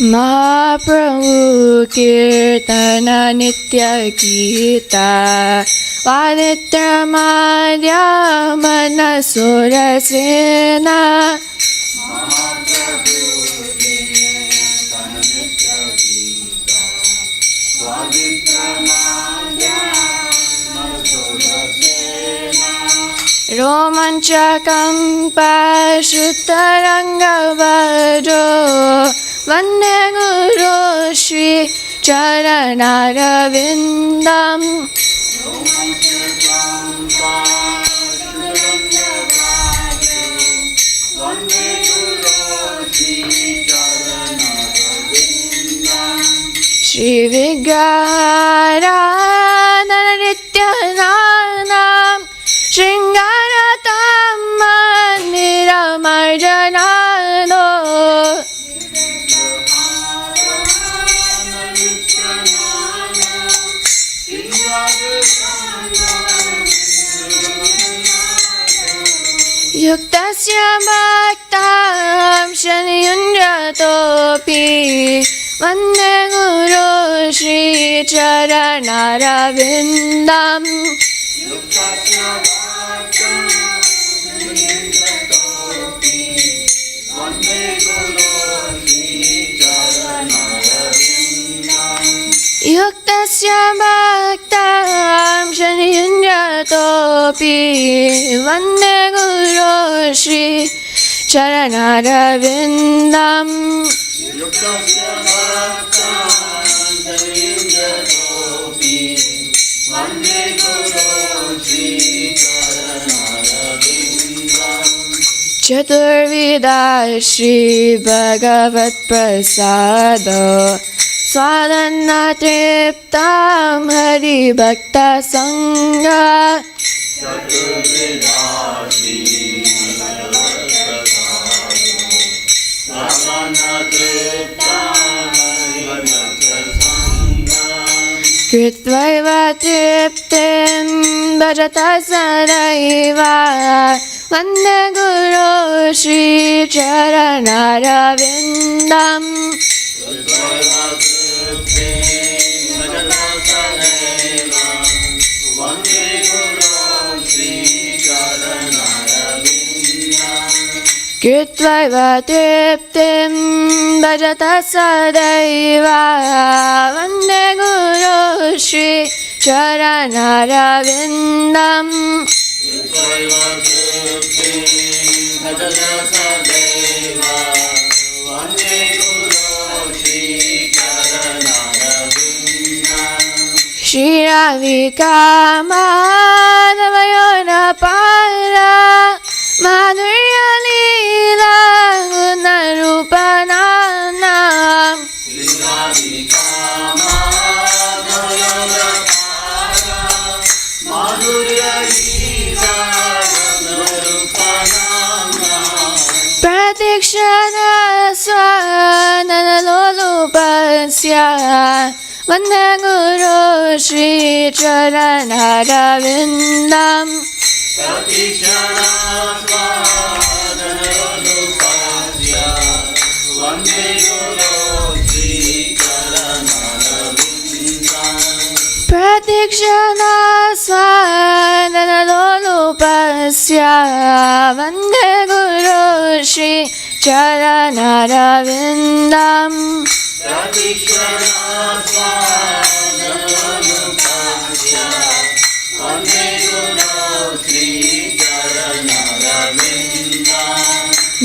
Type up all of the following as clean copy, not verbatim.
Mahaprabhu Kirtana Nitya Gita Vaditra Madhya Manasura Sena Mahaprabhu Kirtana Nitya Gita Vaditra Madhya Manasura Sena Romanchakam Pashutaranga Vajro Vande Guru Shri Charanaravindam Romanchakam Pashutaranga Vajro Vande Guru Shri Charanaravindam Shri Vigraharadhana Nityananam Shringaratam Mandiramarjanado Yuktasya bhaktam shaniyunjatopi Vande Guru Shri Charanaravindam Yuktasya bhaktam shaniyunjatopi Vande Guru Shri Charanaravindam Yuktasya bhaktam shaniyunjatopi Vande Guru Shri Charanaravindam Yuktasya bhaktam shaniyunjatopi Vande Guru Shri Charanaravindam Chaturvida Shri Bhagavat Prasado Swadhanna Triptam Hari Bhakta Sangha Chaturveda Shri Bhagavat Prasado Swadhanna Triptam Hari Bhakta Sangha Kritvaiva Triptim Bhajata Sadaiva Vande Guru Shri Charanaravindam Kritvaiva Triptim Bhajata Sadaiva Vande Guru Shri Charanaravindam Shri Radhika Madhavayona Para Madhurya Leela Gunarupanana Pratikshana Swadhana Lolupasya Vande Guru Shri Charanaravindam Pratikshana Swadhana Lolupasya Vande Guru Shri Charanaravindam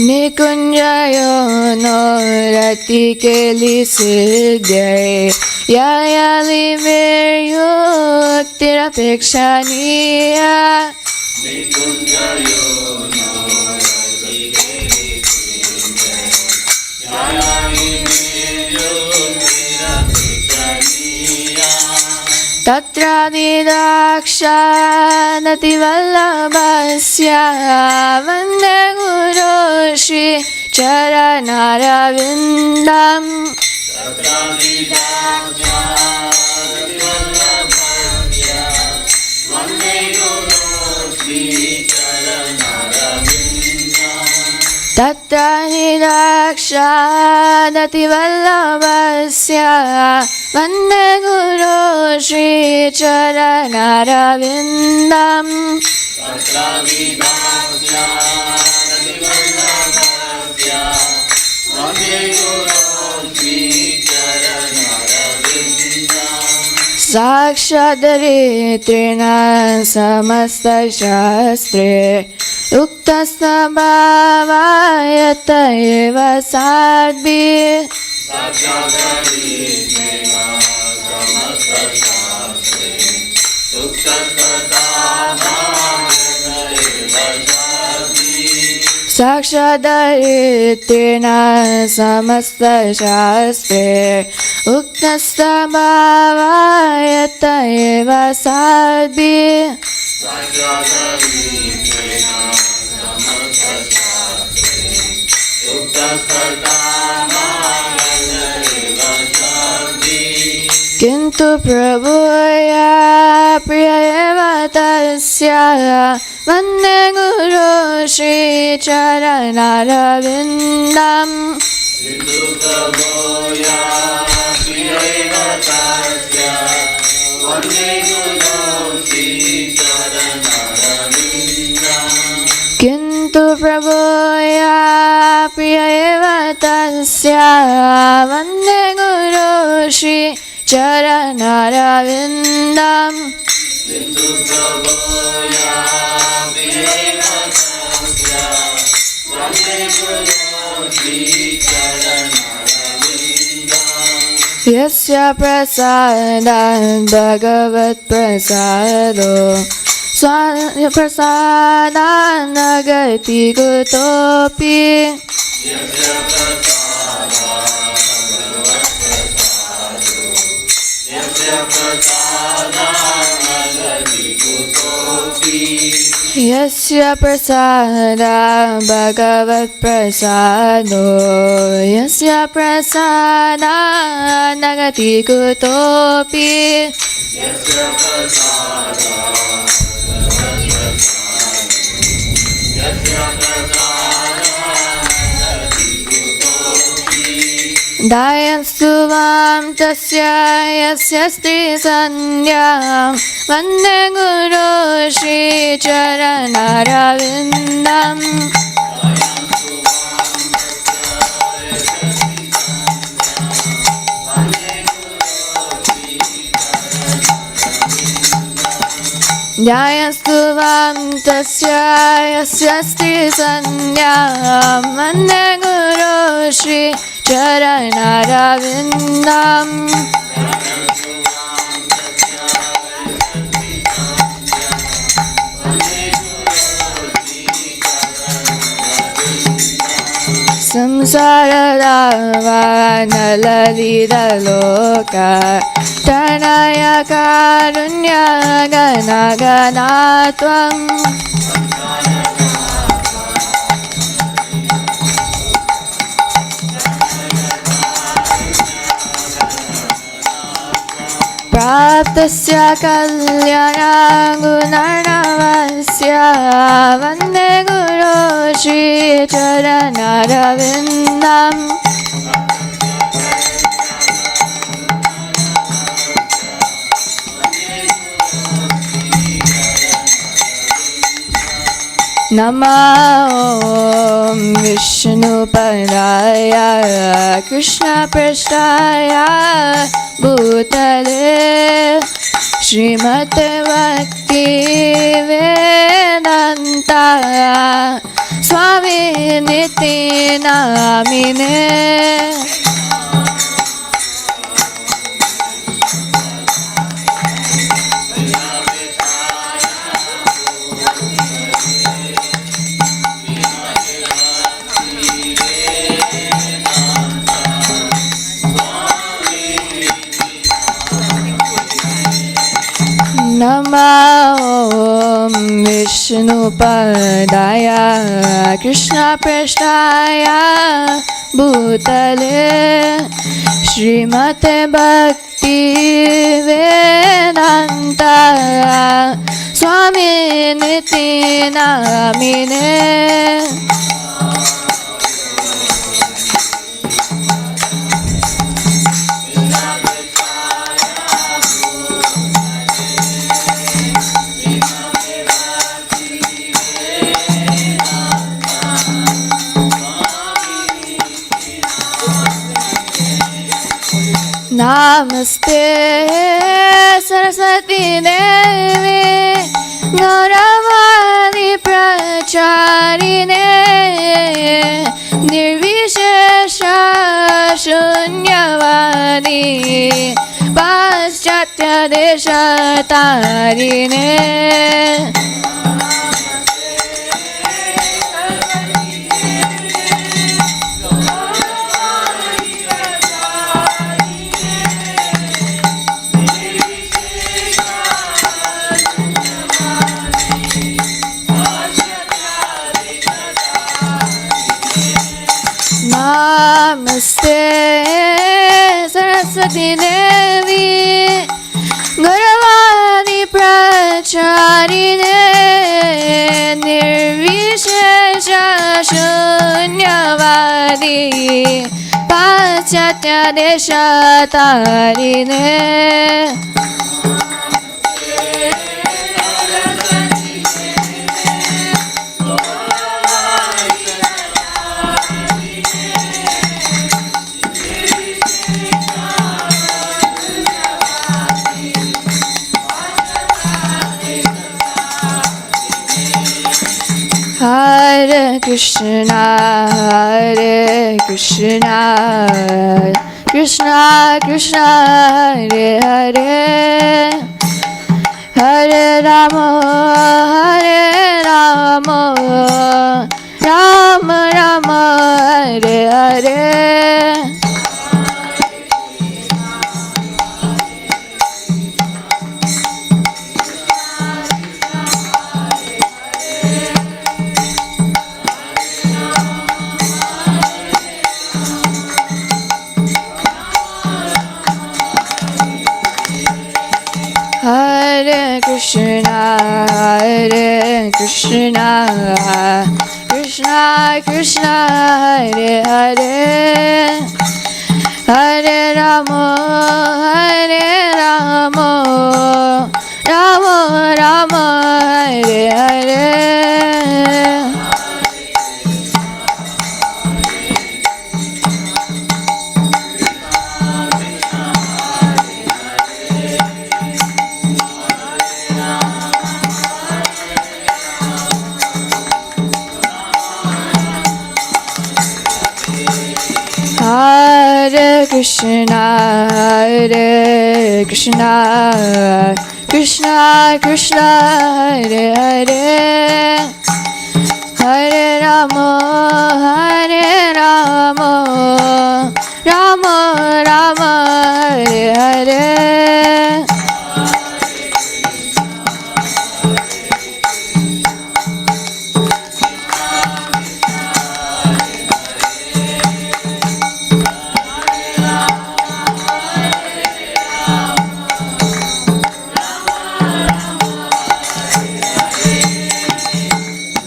Nikunjayo no rati keli siddhye Yayali viryuktirapeksaniya Tatra didaksha nati vallabhasya Vande Guru Shri Charanaravindam Tatra Nidakshadati Vallabhasya Vande Guru Shri Charanaravindam Tatra Nidakshadati Vallabhasya Vande Guru Shri Charanaravindam Sakshadaritrina Samasta Shastre Uktastabhavayata eva sadbhi Sakshadaritrina Samasta Shastre Uktastabhavayata eva sadbhi Sakshadaritrina Samasta Shastre Uktastabhavayata eva sadbhi Sakshadaritrina Samasta Shastre Uktastabhavayata eva sadbhi Kintu Prabhuya Priya eva tasya Vande Guru Shri Charanaravindam Hindu Prabhuya Priyaiva Tasya Vande Guru Shri Charanaravindam Kintu Prabhuya Priya eva tasya Vande Guru Shri Charanaravindam Hindu Prabhuya Priyaiva Tasya Vande Guru Shri Charanaravindam Yasya prasadan bhagavat prasado Swaya prasadan nagati gutopi Yasya Prasada Bhagavat Prasado Yasya Prasada Nagati Kutopi Yasya prasada bhagavat prasado Yasya prasada nagati gutopi Yasya Prasada Bhagavat Prasado Yasya Prasada Nagati Kutopi Dayastu vam tasya yasya sti sanyam Vande Guru Shri Charanaravindam Dayastu vam tasya yasya sti sanyam Vande Guru Shri Charanaravindam Samsaradavaanalalidaloka Tanaya karunya gana ganatvam Praptasya kalyana gunarnavasya Vande Guru Shri Charanaravindam Nama Om Vishnu Padaya Krishna Prasthaya Bhutale Srimate Bhakti Vedanta Swami Niti Namine Nama Om Vishnu Padaya Krishna Prasthaya Bhutale Srimate Bhakti Vedanta Swami Niti Namine Namaste Saraswati Devi Gauravani Pracharine Nirvishesha Shunyavadi Paschatya Deshatarine Namaste Saraswati Devi Gauravani Pracharine Nirvishesha Shunyavadi Paschatya Deshatarine Hare Krishna, Krishna Krishna, Hare Hare, Hare Rama, Rama Rama, Hare Hare. Hare Krishna, Krishna Krishna, Hare Hare, Hare Rama, Rama Rama, Hare Hare. Hare Krishna, Krishna Krishna, Hare Hare, Hare Rama, Rama Rama, Hare Hare.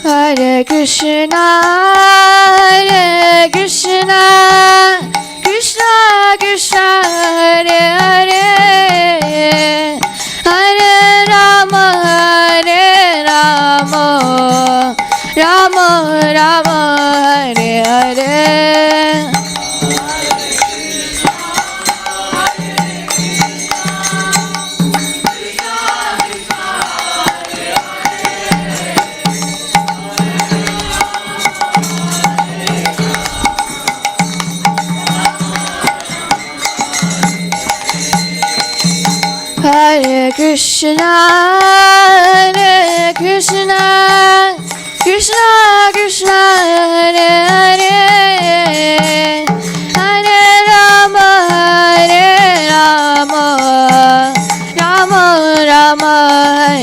Hare Krishna, Krishna Krishna, Hare Hare, Hare Rama, Rama Rama, Hare Hare. Hare Krishna, Krishna Krishna, Hare Hare, Hare Rama, Rama Rama,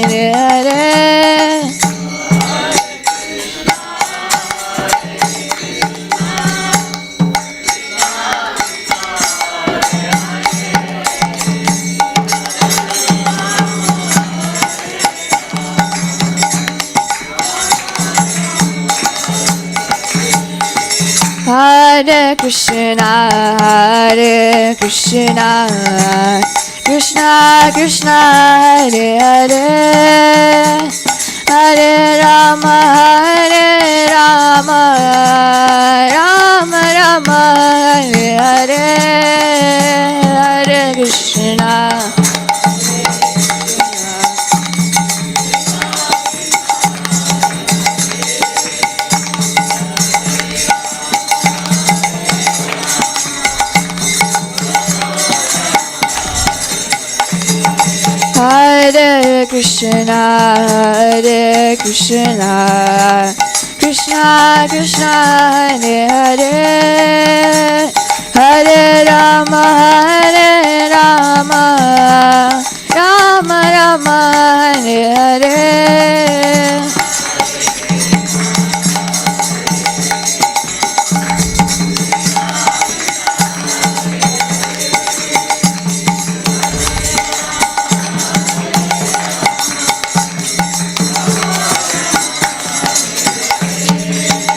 Hare Hare. Hare Krishna, Krishna Krishna, Hare Hare, Hare Rama, Rama Rama, Hare Hare, Hare Hare Krishna, Hare Krishna, Krishna Krishna, Hare Hare, Hare Rama, Hare Rama, Rama Rama, Hare Hare.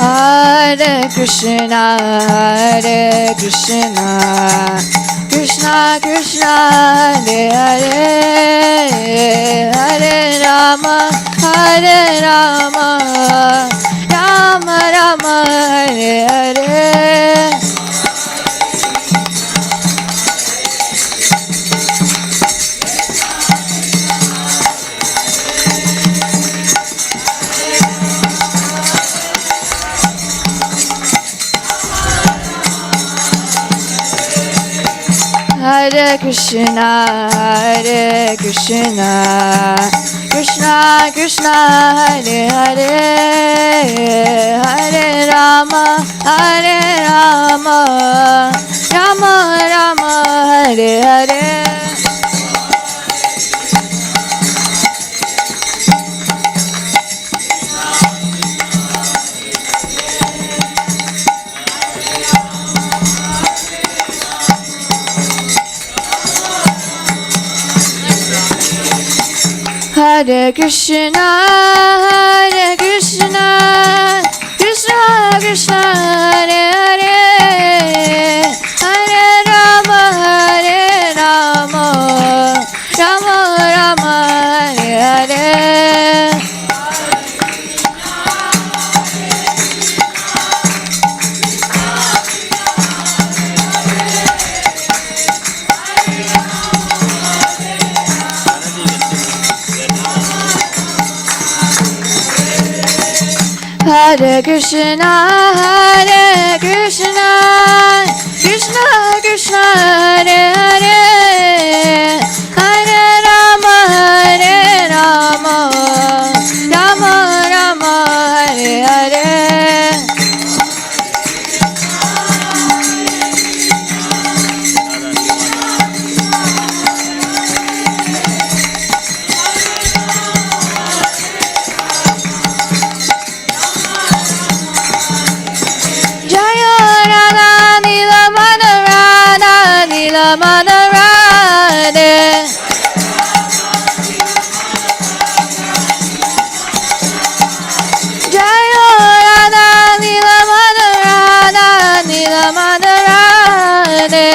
Hare Krishna, Hare Krishna, Krishna Krishna, Hare Hare, Hare Rama, Hare Rama, Rama Rama, Hare Hare. Hare Krishna, Hare Krishna, Krishna Krishna, Hare Hare, Hare Rama, Hare Rama, Rama Rama, Hare Hare. Hare Krishna, Hare Krishna, Krishna Krishna, Hare Hare, Hare Rama, Hare Rama, Rama Rama, Hare Hare. Hare Krishna, Hare Krishna, Krishna Krishna, Hare Hare, Hare Rama, Hare Rama, Rama Rama, Hare Hare. Mother Radhe, Jayo Radha, Nila Mother Radha, Nila Mother Radhe.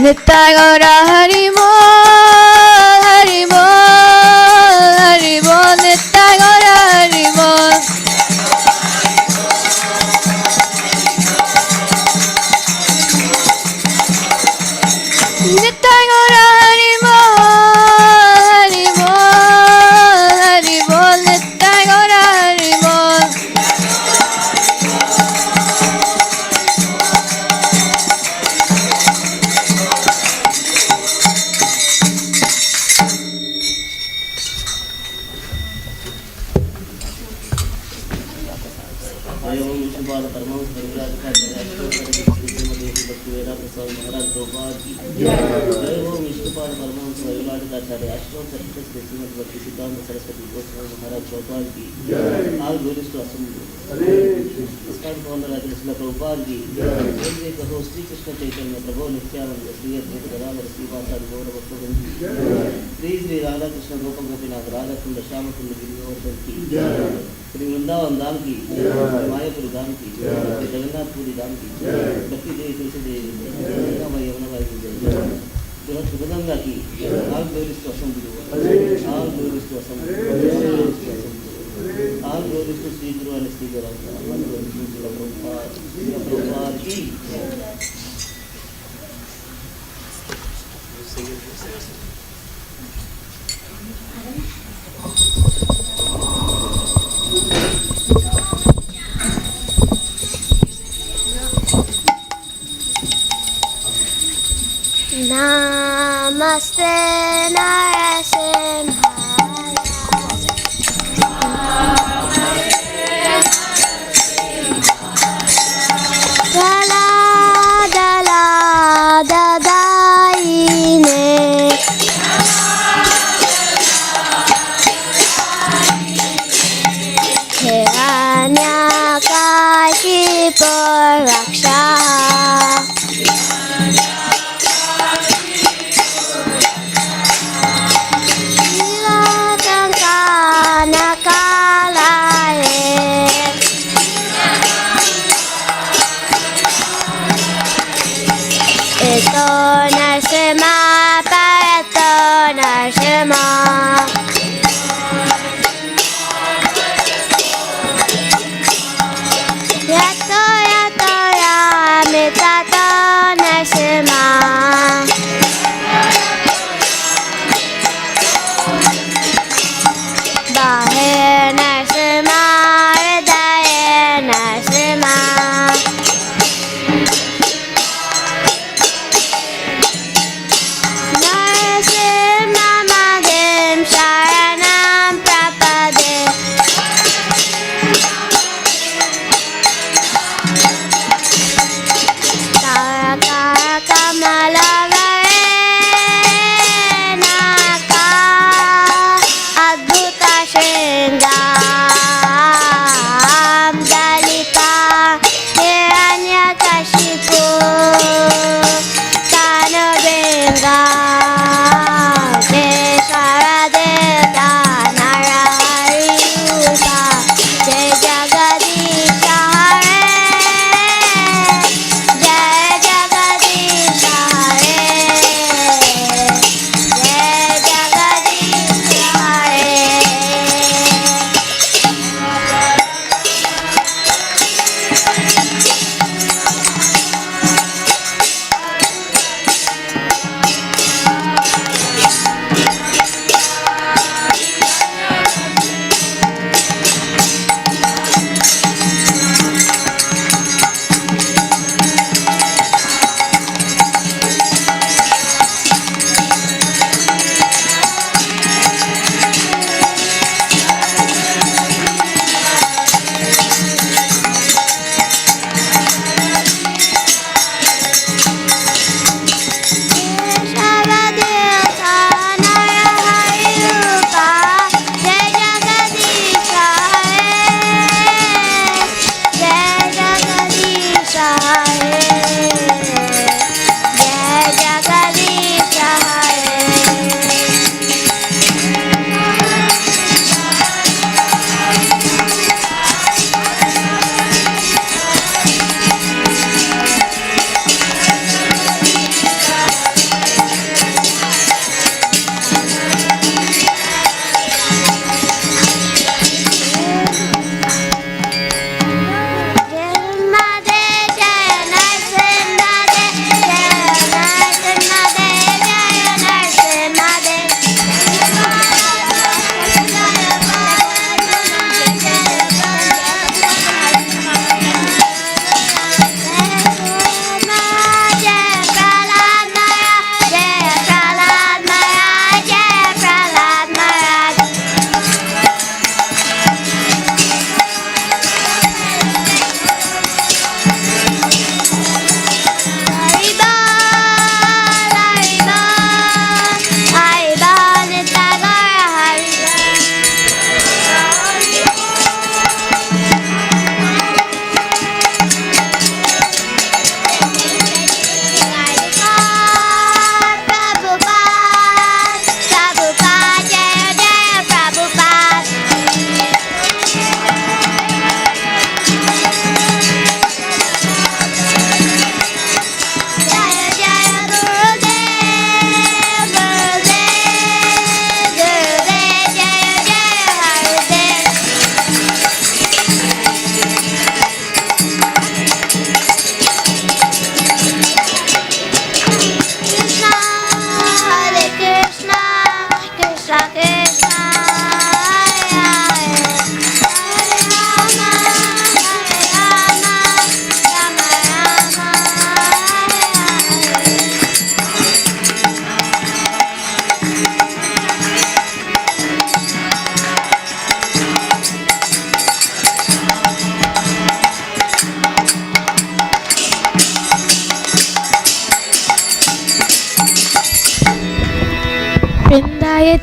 Nitya Gaura Hari Bol, Hari Bol, Hari Bol, Nitya Gaura Hari Bol. Nitya Gaura Hari Bol, Hari Bol, Hari Bol, Nitya Gaura Hari Bol. महाराज प्रभुपाद की जय हो विष्णुपाद परमहंस वैराग्याचार्य अष्टों सरस्वती श्रीमद भक्ति सिद्धांत सरस्वती गोस्वामी महाराज प्रभुपाद की all glories to assembly. Stand for the Krishna Prabhupada ki. Jai कहो श्री कृष्ण चैतन्य प्रभु नित्यानंद श्री अद्वैत गदाधर श्रीवासादि गौर भक्तगण की श्री श्री राधा कृष्ण गोपम गोपीनाथ राधा कुंड श्याम कुंड गिरिवर्धन की श्री वृंदावन धाम की मायापुरी धाम की जगन्नाथपुरी धाम की भक्ति देवी तुलसी देवी यमुना बाई की जय सुगंगा की all glories to assembly. All glories to assembly. All glories to Sri Guru and Sri Gauranga. All glories to Srila Prabhupada ki. Namaste Narasimhaya. Dala dala dadaine. He anya kai ki paraksha.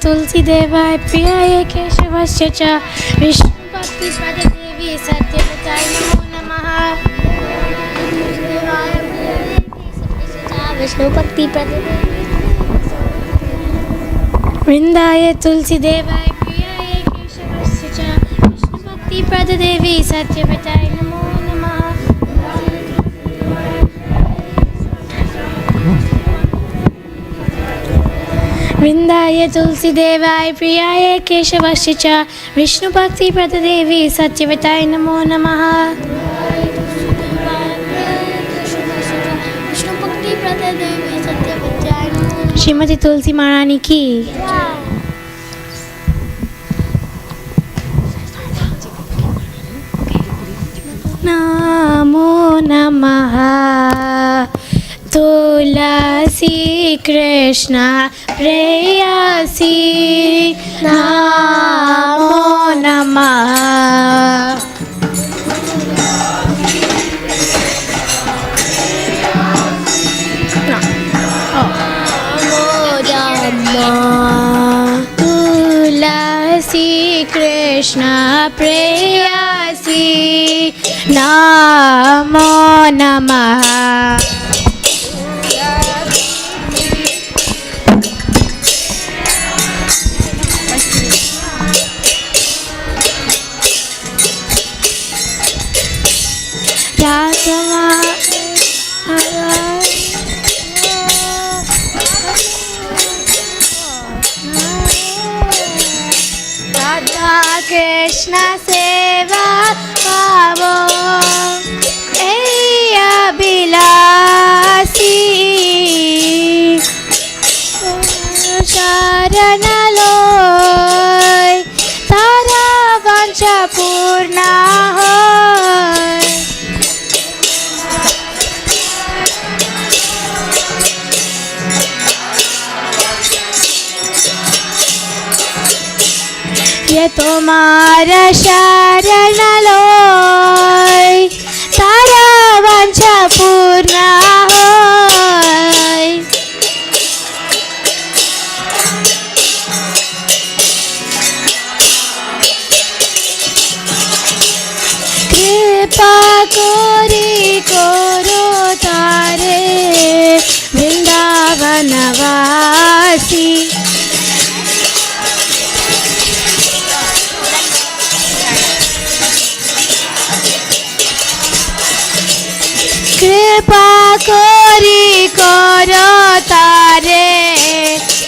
तुलसी देवाय प्रियाय केशवस्य च विष्णुभक्तिपदे देवी सत्यवताय नमो नमः। विष्णु भक्ति प्रदे वृंदाय तुलसी देवाय प्रियाय केशवस्य च विष्णुभक्तिपदे देवी सत्यवताय नमो नमः। वृंदाय तुलसी देवाय प्रियाय केशवस्य च विष्णुभक्तिपदे देवी सत्यवताय नमो नमः। विष्णु भक्ति प्रदे देवी सत्यवताय नमो श्रीमती तुलसी महारानी की। नमो नमः तुलसी कृष्ण प्रेयसी नमो नमः। तुलसी कृष्ण प्रेयसी नमो नमः। राधा कृष्ण सेवा पावो अभिलाषी शरण लोय तारा वांछा पूर्ण होय। ये तुम्हारा शरण लोय तारा वांछा पूर्ण होय। कृपा कोरी करो तारे वृंदावनवासी कृपा कोरी करो तारे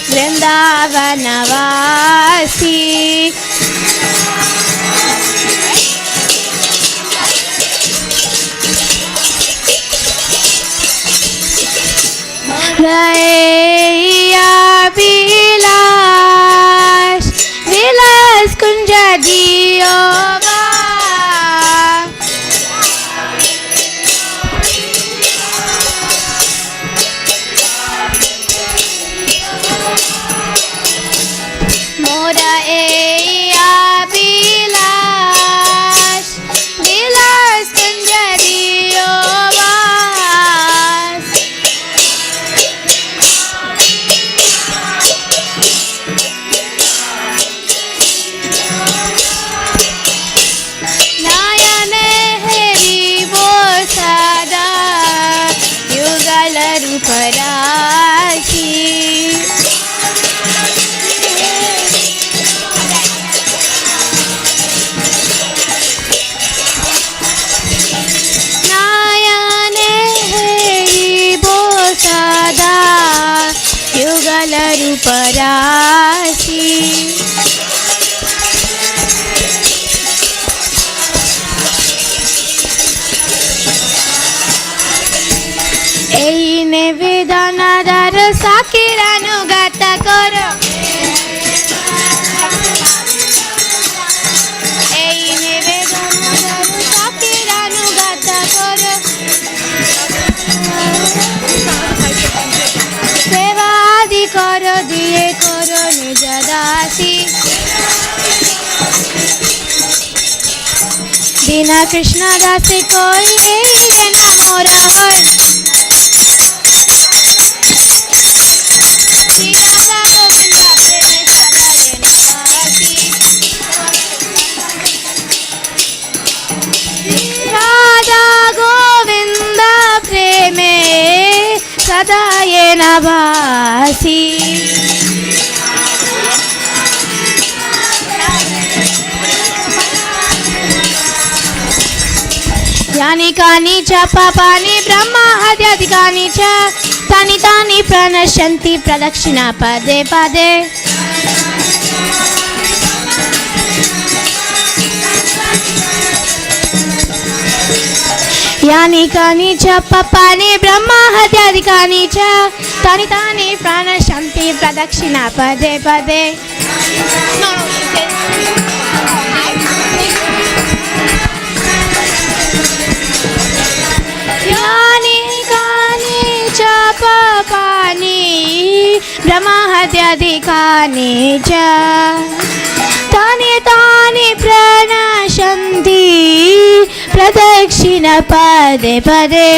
वृंदावनवासी रैया विलास विलास कुंज दियो मोरा एया विलास विलास कुंज दियो नयने हेरिबो सदा युगल रूप राखी सदा युगल रूप राशि এই নিবেদনাদার সাকিরানুগাত কর এই নিবেদনাদার সাকিরানুগাত কর सेवादि कर दिए करो निज दासी बिना कृष्ण दासी कोई रे ना मोरा होय श्री राधा गोविंद प्रेम हृदयेन भासि यानि कानि च पापानि ब्रह्माहत्याधिकानि च तानि तानि प्रणश्यन्ति प्रदक्षिणा पदे पदे यानि कानि च पापानि ब्रह्माहत्याधिकानि च तानि तानि प्रणश्यन्ति प्रदक्षिणा पदे पदे यानि कानि च पापानि ब्रह्माहत्याधिकानि च तानि तानि प्रणश्यन्ति प्रदक्षिण पदे पदे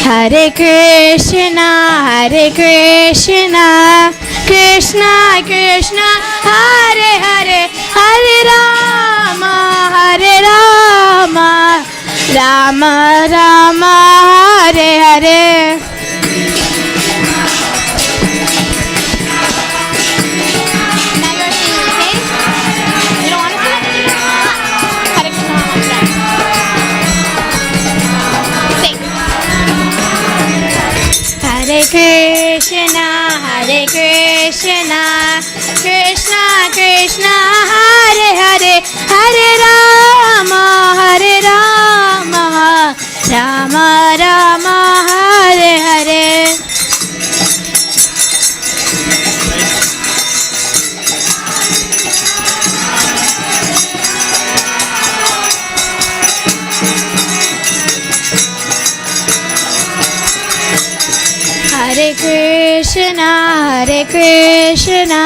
Hare Krishna, Krishna Krishna, Hare Hare, Hare Rama, Rama Rama, Hare Hare. Hare Krishna, Krishna Krishna, Hare Hare, Hare Rama, Rama Rama, Hare Hare. Hare Krishna,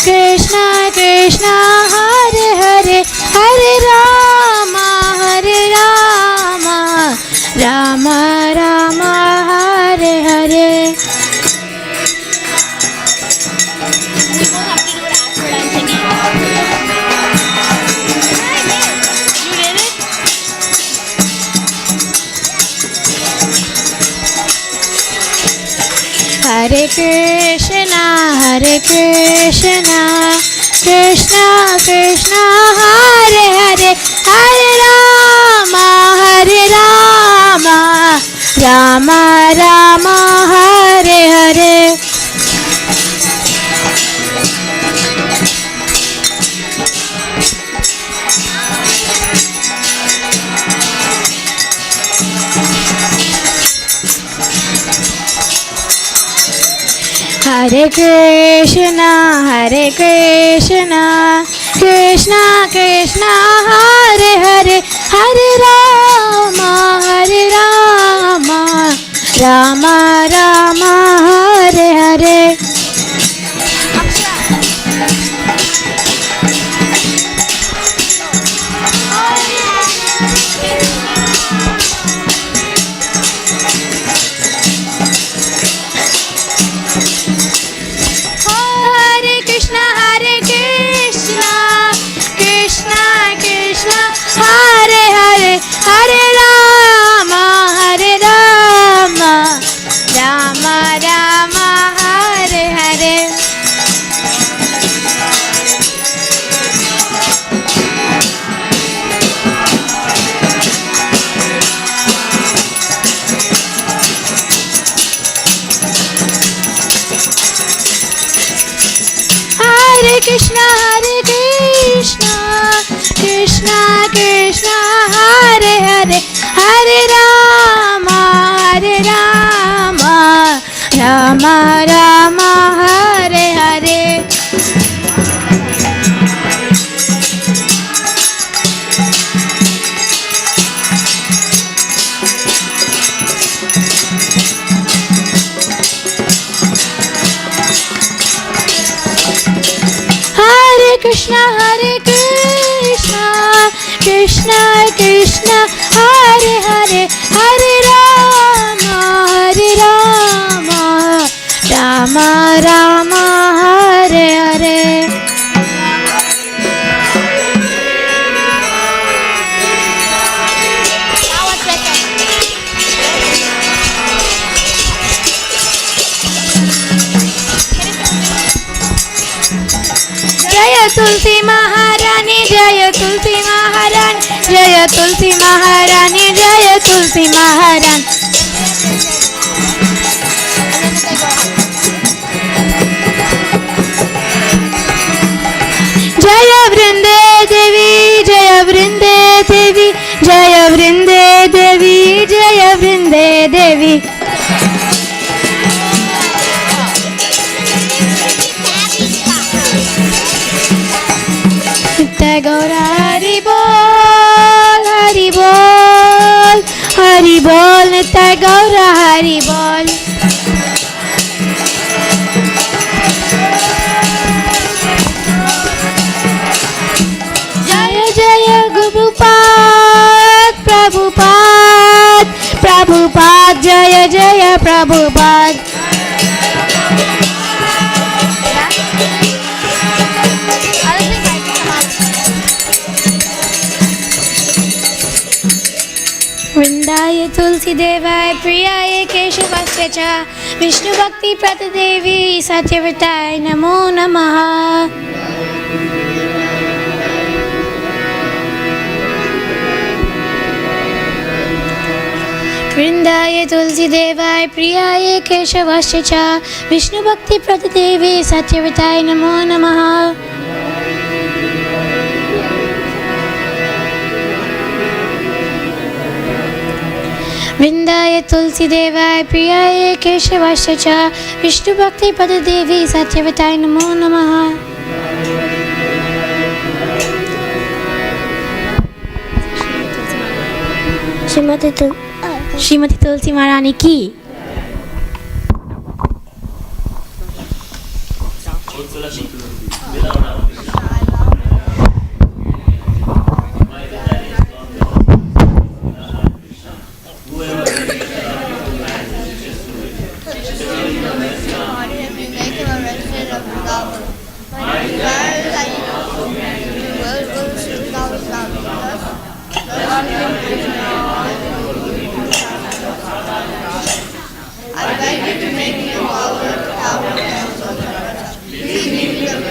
Krishna Krishna, Hare Hare, Hare Rama, Rama Rama, Hare Hare. Hare Krishna, Krishna Krishna, Hare Hare, Hare Rama, Rama Rama, Hare Hare. Hare Krishna, Krishna Krishna, Hare Hare, Hare Rama, Rama Rama, Hare Hare. Hare Hare, Hare Rama, Rama Rama, Hare Hare. Hare Krishna, Krishna Krishna, Hare Hare, Hare Rama, Rama Rama, Hare Hare. Hare Krishna, Krishna Krishna, Hare Hare, Hare Rama, Rama Hare Hare Jaya Tulsi Maharani Jaya Tulsi Maharani Jaya Tulsi Maharani Jaya Tulsi Maharani Jaya Vrinde Devi Jaya Vrinde Devi Jaya Vrinde Devi Jaya Vrinde Devi Nitya Gaura Hari Bol Hari Bol Hari Bol Nitya Gaura Hari Bol Jaya Jaya Prabhupada Prabhupada Prabhupada Jaya Jaya Prabhupada Vrindaye Tulsi Devaya Priyaye Keshavasya Cha Vishnu Bhakti Pratadevi Satyavataye Namo Namaha Vrindaye Tulsi Devaya Priyaye Keshavasya Cha Vishnu Bhakti Pratadevi Satyavataye Namo Namaha Vrindaye Tulsi Devaya Priyaye Keshavasya Cha Vishnu Bhakti Pratadevi Satyavataye Namo Namaha Srimati Tulsi Maharani ki I beg you to make me a follower to have a Please make me a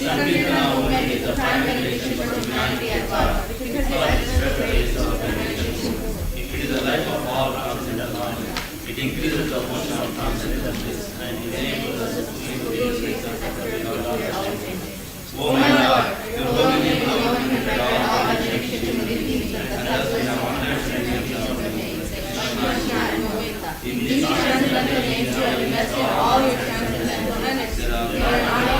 Sankirtana movement is a prime benediction for humanity and God, because it has spread the ways of benediction. It is the life of all transcendental knowledge. It increases the motion of transcendental bliss and enables us to live the experiences of the Lord of the O my Lord, your holy name alone can provide all benediction to the beings, and thus we have honored and mention of the names. In these transcendental names, you have invested all your transcendental minutes. There are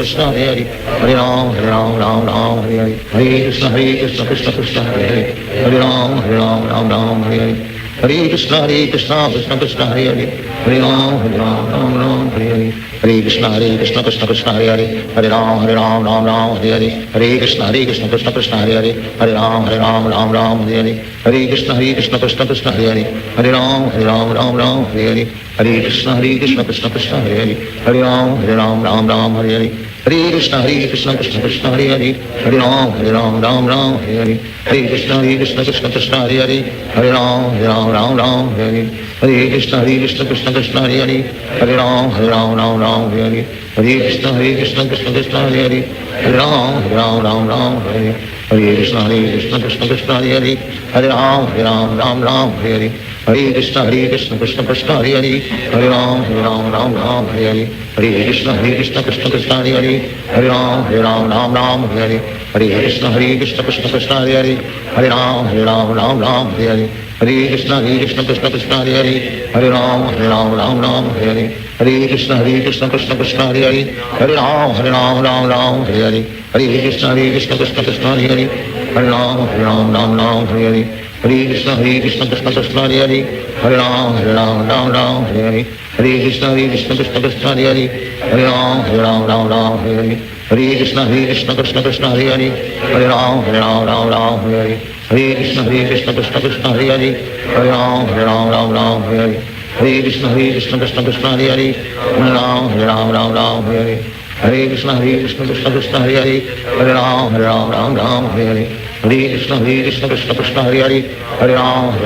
Krishna Hare Hare, Hare Ram, Ram Ram, Hare Hare, Hare Krishna, Krishna Krishna, Hare Hare, Hare Ram, Ram, Hare Hare, Hare Krishna, Krishna Krishna, Hare Hare, Hare Ram, Ram, Hare Hare, Hare Krishna, Krishna Krishna, Hare Hare, Hare Ram, Hare Ram, Hare Hare, Hare Krishna, Krishna Krishna, Hare Hare, Hare Ram, Hare Ram, Hare Hare, Hare Krishna, Krishna Krishna, Hare Hare, Hare Ram, Hare Ram, Hare Hare, Hare Krishna, Krishna Krishna, Hare Hare, Hare Ram, Hare Ram, Hare Hare, Hare Krishna, Krishna Krishna, Hare Hare, Hare Ram, Hare Ram, Hare Hare, Hare Krishna, Krishna Krishna, Hare Hare, Hare Ram, Hare Ram, Hare Hare, Hare Krishna, Krishna Krishna, Hare Hare, Hare Ram, Hare Ram, Hare Hare, Hare Krishna, Krishna Krishna, Hare Hare, Hare Ram, Hare Ram, Hare Hare, Hare Krishna, Krishna Krishna, Hare Hare, Hare Ram, Hare Ram, Hare Hare, Hare Krishna, Krishna Krishna, Hare Hare, Hare Ram, Hare Ram, Hare Hare, Hare Krishna, Krishna Krishna, Hare Hare, Hare Ram, Hare Ram, Hare Hare, Hare Krishna, Krishna Krishna, Hare Hare, Hare Ram, Hare Ram, Hare Hare, Hare Krishna, Krishna Krishna, Hare Hare, Hare Ram, Hare Ram, Hare Hare, Hare Krishna, Krishna Krishna, Hare Hare, Hare Ram, Hare Ram, Hare Hare, Hare Krishna, Krishna Krishna, Hare Hare, Hare Ram, Hare Ram, Hare Hare, Hare Krishna, Krishna Krishna, Hare Hare, Hare Ram, Hare Ram, Hare Hare, Hare Krishna, Krishna Krishna, Hare Hare, Hare Ram, Hare Ram, Hare Hare, Hare Krishna, Krishna Krishna, Hare Hare, Hare Ram, Hare Ram, Hare Hare, Hare Krishna, Krishna Krishna, Hare Hare, Hare Ram, Hare Ram, Hare Hare, Hare Krishna, Krishna Krishna, Hare Hare, Hare Ram, Hare Ram, Hare Hare, Hare Krishna, Krishna Krishna, Hare Hare, Hare Ram, Hare Ram, Hare Hare, Hare Krishna, Krishna Krishna, Hare Hare, Hare Ram, Hare Ram, Hare Hare, Hare Krishna, Krishna Krishna, Hare Hare, Hare Ram, Hare Ram, Hare Hare, Hare Krishna, Krishna Krishna, Hare Hare, Hare Ram, Hare Ram, Hare Hare, Hare Krishna, Krishna Krishna, Hare Hare, Hare Ram, Hare Ram, Hare Hare, Hare Krishna, Krishna Krishna, Hare Hare, Hare Ram, Hare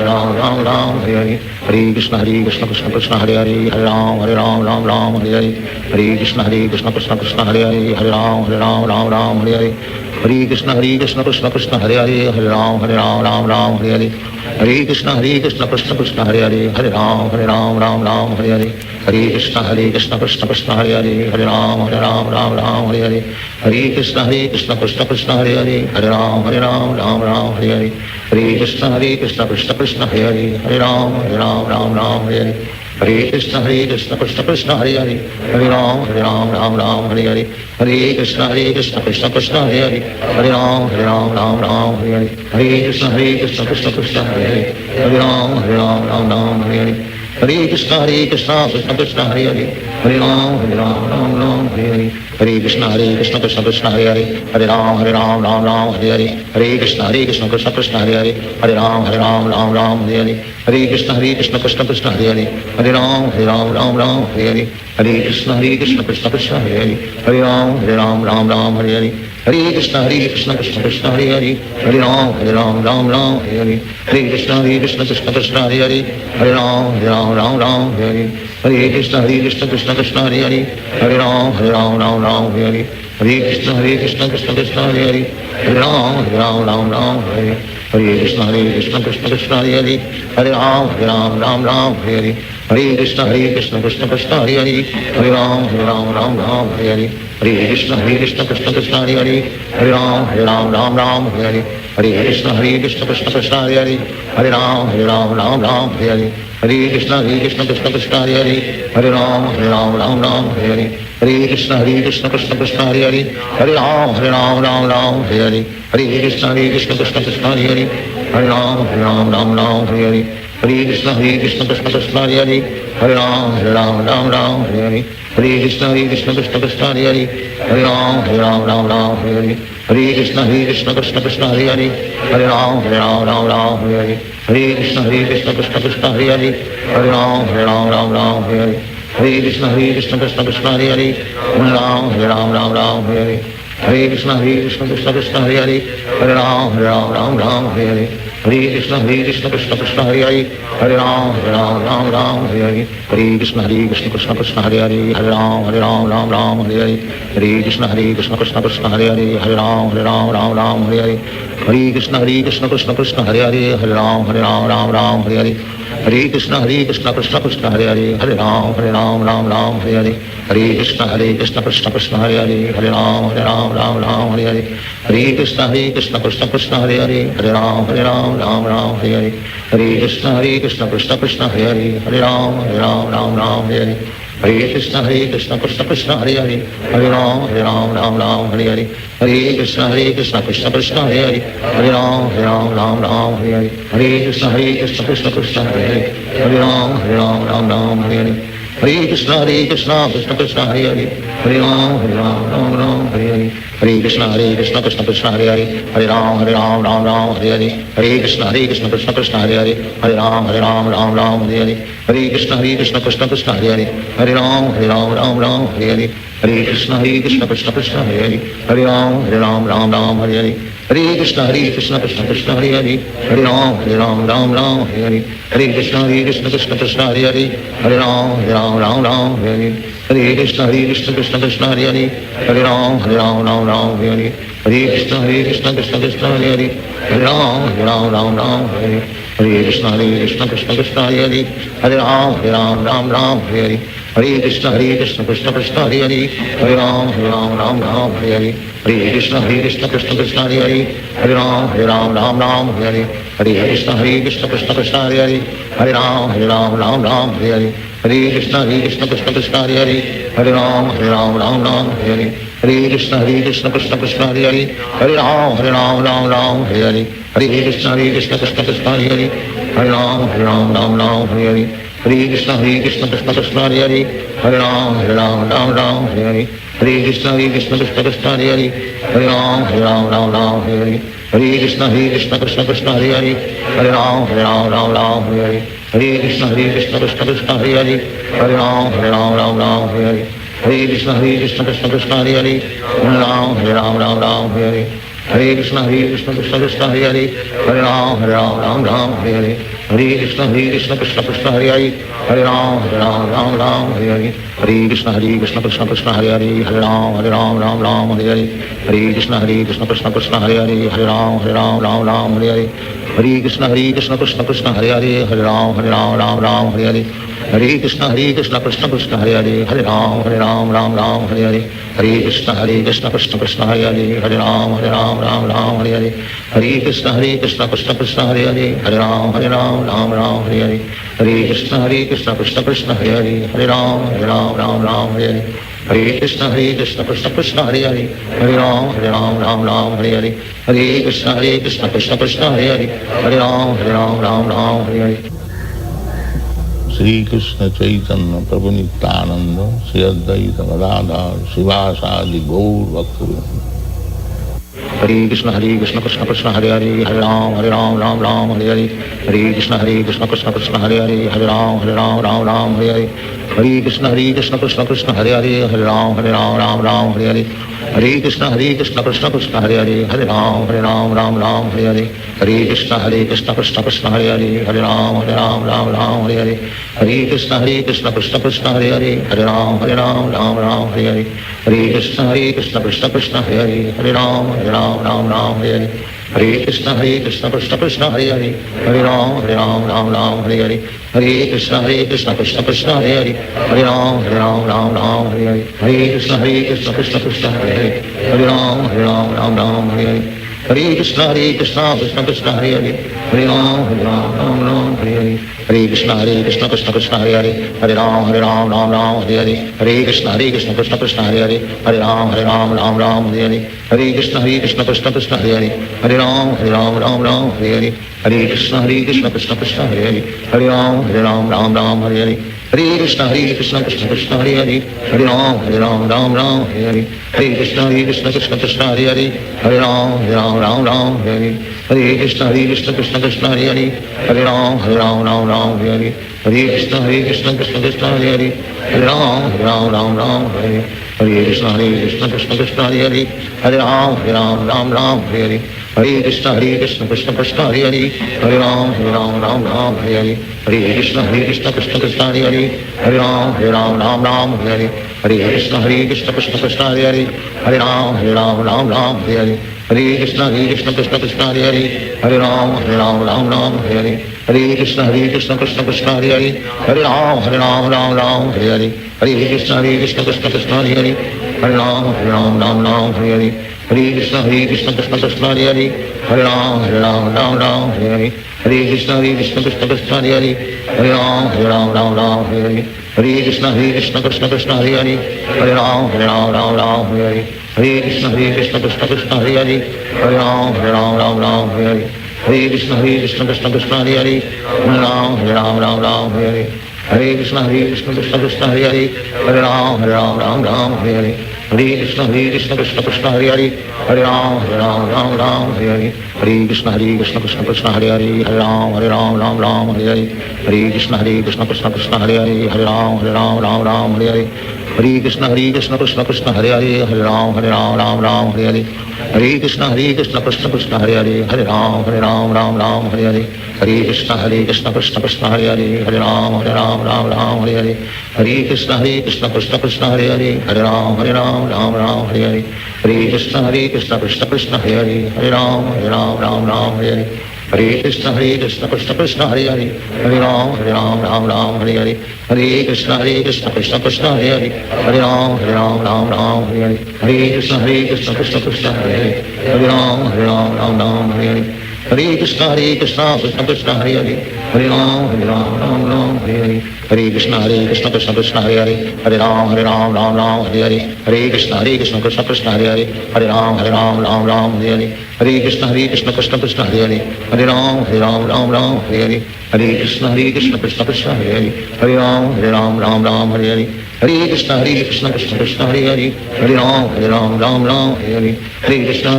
Ram, Hare Hare, Hare Krishna, Krishna Krishna, Hare Hare, Hare Ram, Hare Ram, Hare Hare, Hare Krishna, Krishna Krishna, Hare Hare, Hare Ram, Hare Ram, Hare Hare, Hare Krishna, Krishna Krishna, Hare Hare, Hare Ram, Hare Ram, Hare Hare, Hare Krishna, Krishna Krishna, Hare Hare, Hare Ram, Hare Ram, Hare Hare, Hare Krishna, Krishna Krishna, Hare Hare, Hare Ram, Hare Ram, Hare Hare, Hare Krishna, Krishna Krishna, Hare Hare, Hare Ram, Hare Ram, Hare Hare, Hare Krishna, Krishna Krishna, Hare Hare, Hare Ram, Hare Ram, Hare Hare, Hare Krishna, Krishna Krishna, Hare Hare, Hare Ram, Hare Ram, Hare Hare, Hare Krishna, Krishna Krishna, Hare Hare, Hare Ram, Hare Ram, Hare Hare, Hare Krishna, Krishna Krishna, Hare Hare, Hare Ram, Hare Ram, Hare Hare, Hare Krishna, Krishna Krishna, Hare Hare, Hare Ram, Hare Ram, Hare Hare, Hare Krishna, Krishna Krishna, Hare Hare, Hare Ram, Hare Ram, Hare Hare, Hare Krishna, Krishna Krishna, Hare Hare, Hare Ram, Hare Ram, Hare Hare, Hare Krishna, Krishna Krishna, Hare Hare, Hare Ram, Hare Ram, Hare Hare, Hare Krishna, Krishna Krishna, Hare Hare, Hare Ram, Hare Ram, Hare Hare, Hare Krishna, Krishna Krishna, Hare Hare, Hare Ram, Hare Ram, Hare Hare, Hare Krishna, Krishna Krishna, Hare Hare, Hare Ram, Hare Ram, Hare Hare, Hare Krishna, Krishna Krishna, Hare Hare, Hare Ram, Hare Ram, Hare Hare, Hare Krishna, Krishna Krishna, Hare Hare, Hare Ram, Hare Ram, Hare Hare, Hare Krishna, Krishna Krishna, Hare Hare, Hare Ram, Hare Ram, Hare Hare, Hare Krishna, Krishna Krishna, Hare Hare, Hare Ram, Hare Ram, Hare Hare, Hare Krishna, Krishna Krishna, Hare Hare, Hare Ram, Hare Ram, Hare Hare, Hare Krishna, Krishna Krishna, Hare Hare, Hare Ram, Hare Ram, Hare Hare, Hare Krishna, Krishna Krishna, Hare Hare, Hare Ram, Hare Ram, Hare Hare, Hare Krishna, Krishna Krishna, Hare Hare, Hare Ram, Hare Ram, Hare Hare, Hare Krishna, Krishna Krishna, Hare Hare, Hare Ram, Hare Ram, Hare Hare, Hare Krishna, Krishna Krishna, Hare Hare, Hare Ram, Hare Ram, Hare Hare, Hare Krishna, Krishna Krishna, Hare Hare, Hare Ram, Hare Ram, Hare Hare, Hare Krishna, Krishna Krishna, Hare Hare, Hare Ram, Hare Ram, Hare Hare, Hare Krishna, Krishna Krishna, Hare Hare, Hare Ram, Hare Ram, Hare Hare, Hare Krishna, Krishna Krishna, Hare Hare, Hare Ram, Hare Ram, Hare Hare, Hare Krishna, Krishna Krishna, Hare Hare, Hare Ram, Hare Ram, Hare Hare, Hare Krishna Krishna Krishna Hare Hare, Hare Ram Ram Ram Hare Hare, Hare Krishna Krishna Krishna Hare Hare, Hare Ram Ram Hare Hare, Hare Krishna Krishna Krishna Hare Hare, Hare Ram Ram Hare Hare, Hare Krishna Krishna Krishna Hare Hare, Hare Ram Ram Hare Hare, Hare Krishna Krishna Krishna Hare Hare, Hare Ram Ram Hare Hare, Hare Krishna Krishna Krishna Hare Hare, Hare Ram Ram Hare Hare, Hare Krishna Krishna Krishna Hare Hare, Hare Ram Ram Hare Hare, Hare Krishna Krishna Krishna Hare Hare, Hare Ram Ram Hare Hare, Hare Krishna Krishna Krishna Hare Hare, Hare Ram Hare Hare, Hare Krishna Krishna Krishna Hare Hare, Hare Ram Hare Hare, Hare Krishna Krishna Krishna Hare Hare, Hare Ram Hare Hare, Hare Krishna Krishna Krishna Hare Hare, Hare Ram Hare Hare, Hare Krishna Krishna Krishna Hare Hare, Hare Ram Hare Hare, Hare Krishna Krishna Krishna Hare Hare, Hare Ram Hare Hare, Hare Krishna Krishna Krishna Hare Hare, Hare Ram Hare Hare, Hare Krishna Krishna Krishna Hare Hare, Hare Ram Hare Hare, Hare Krishna Krishna Krishna Hare Hare, Hare Ram Hare Hare, Hare Krishna Krishna Krishna Hare Hare, Hare Ram Hare Hare, Hare Krishna Krishna Krishna Hare Hare, Hare Ram Hare Hare, Hare Krishna Krishna Krishna Hare Hare, Hare Ram Hare Hare, Hare Krishna Krishna Krishna Hare Hare, Hare Ram Hare Hare, Hare Krishna Krishna Krishna Hare Hare, Hare Ram Hare Hare, Hare Krishna Krishna Krishna Hare Hare, Hare Ram Hare Hare, Hare Krishna Krishna Krishna Hare Hare, Hare Ram Hare Hare, Hare Krishna Krishna Krishna Hare Hare, Hare Ram Hare Hare, Hare Krishna Krishna Krishna Hare Hare, Hare Ram Hare Hare, Hare Krishna Krishna Krishna Hare Hare, Hare Ram Hare Hare, Hare Krishna Krishna Krishna Hare Hare, Hare Ram Hare Hare, Hare Krishna Krishna Krishna Hare Hare, Hare Ram Hare Hare, Hare Krishna Krishna Krishna Hare Hare, Hare Ram Hare Hare, Hare Krishna Krishna Krishna Hare Hare, Hare Ram Hare Hare, Hare Krishna Krishna Krishna Hare Hare, Hare Ram Hare Hare, Hare Krishna Krishna Krishna Hare Hare, Hare Ram Hare Hare, Hare Krishna Krishna Krishna Hare Hare, Hare Ram Hare Hare, Hare Krishna Krishna Krishna Hare Hare, Hare Ram Hare Hare, Hare Krishna Krishna Krishna Hare Hare, Hare Ram Hare Hare, Hare Krishna Krishna Krishna Hare Hare, Hare Ram Hare Hare, Hare Krishna Krishna Krishna Hare Hare, Hare Ram Hare Hare, Hare Krishna Krishna Krishna Hare Hare, Hare Ram Hare Hare. Sri Krishna Chaitanya Prabhu Nityananda Sri Advaita Gadadhar Srivasadi Gaur Bhaktivinoda. Hare Krishna Krishna Krishna Hare Hare, Hare Ram Hare Hare, Hare Krishna Krishna Krishna Hare Hare, Hare Ram Hare Hare, Hare Krishna Krishna Krishna Hare Hare, Hare Ram Hare Hare, Hare Krishna Krishna Krishna Hare Hare, Hare Ram Hare Hare, Hare Krishna Krishna Krishna Hare Hare, Hare Ram Hare Hare, Hare Krishna Krishna Krishna Hare Hare, Hare Ram Hare Hare, Hare Krishna Krishna Hare Hare, Hare Ram Hare Hare, Hare Krishna Krishna Hare Hare, Hare Ram Hare Hare, Hare Krishna Krishna Hare Hare, Hare Ram Hare Hare, Hare Krishna Krishna Hare Hare, Hare Ram Hare Hare, Hare Krishna Krishna Hare Hare, Hare Ram Hare Hare, Hare Krishna Krishna Hare Hare, Hare Ram Hare Hare, Hare Krishna Krishna Krishna Hare Hare, Hare Ram Hare Hare, Hare Krishna Krishna Krishna Hare Hare, Hare Ram Hare Hare, Hare Krishna Krishna Krishna Hare Hare, Hare Ram Hare Hare, Hare Krishna Krishna Krishna Hare Hare, Hare Ram Hare Hare, Hare Krishna Krishna Krishna Hare Hare, Hare Ram Hare Hare, Hare Krishna Krishna Krishna Hare Hare, Hare Ram Hare Hare, Hare Krishna Krishna Hare Hare, Hare Ram Hare Hare, Hare Krishna Krishna Krishna Hare Hare, Hare Ram Hare Hare, Hare Krishna Krishna Hare Hare, Hare Ram Hare Hare, Hare Krishna Krishna Krishna Hare Hare, Hare Ram Hare Hare, Hare Krishna Krishna Krishna Hare Hare, Hare Ram Hare Hare, Hare Krishna Krishna Krishna Hare Hare, Hare Ram Ram Ram Hare Hare, Hare Krishna Krishna Krishna Hare Hare, Hare Ram Ram Hare Hare, Hare Krishna Krishna Hare Hare, Hare Ram Ram Hare Hare, Hare Krishna Krishna Hare Hare, Hare Ram Ram Hare Hare, Hare Krishna Krishna Hare Hare, Hare Ram Ram Hare Hare, Hare Krishna Krishna Hare Hare, Hare Ram Ram Hare Hare, Hare Krishna Krishna Hare Hare, Hare Ram Ram Hare Hare, Hare Krishna Krishna Hare Hare, Hare Ram Ram Hare Hare, Hare Krishna Krishna Hare Hare, Hare Ram Ram Hare Hare, Hare Krishna Krishna Hare Hare, Hare Ram Ram Hare Hare, Hare Krishna Krishna Hare Hare, Hare Ram Ram Hare Hare, Hare Krishna Krishna Hare Hare, Hare Ram Ram Hare Hare, Hare Krishna Krishna Hare Hare, Hare Ram Ram Hare Hare, Hare Krishna Krishna Hare Hare, Hare Ram Ram Hare Hare, Hare Krishna Krishna Hare Hare, Hare Ram Ram Hare Hare, Hare Krishna Krishna Hare Hare, Hare Ram Ram Hare Hare, Hare Krishna Krishna Hare Hare, Hare Ram Ram Hare Hare, Hare Krishna Krishna Hare Hare, Hare Ram Ram Hare Hare, Hare Krishna Krishna Hare Hare, Hare Ram Ram Hare Hare, Hare Krishna Krishna Hare Hare, Hare Ram Ram Hare Hare, Hare Krishna Krishna Hare Hare, Hare Ram Hare Hare, Hare Krishna Krishna Hare Hare, Hare Ram Hare Hare, Hare Krishna Krishna Hare Hare, Hare Ram Ram Hare Hare, Hare Krishna Krishna Hare Hare, Hare Ram Ram Hare Hare, Hare Krishna Krishna Hare Hare, Hare Ram Ram Hare Hare, Hare Krishna Krishna Hare Hare, Hare Ram Ram Hare Hare, Hare Krishna Krishna Hare Hare, Hare Ram Ram Hare Hare, Hare Krishna Krishna Hare Hare, Hare Ram Ram Hare Hare, Hare Krishna Krishna Hare Hare, Hare Ram Ram Hare Hare, Hare Krishna Krishna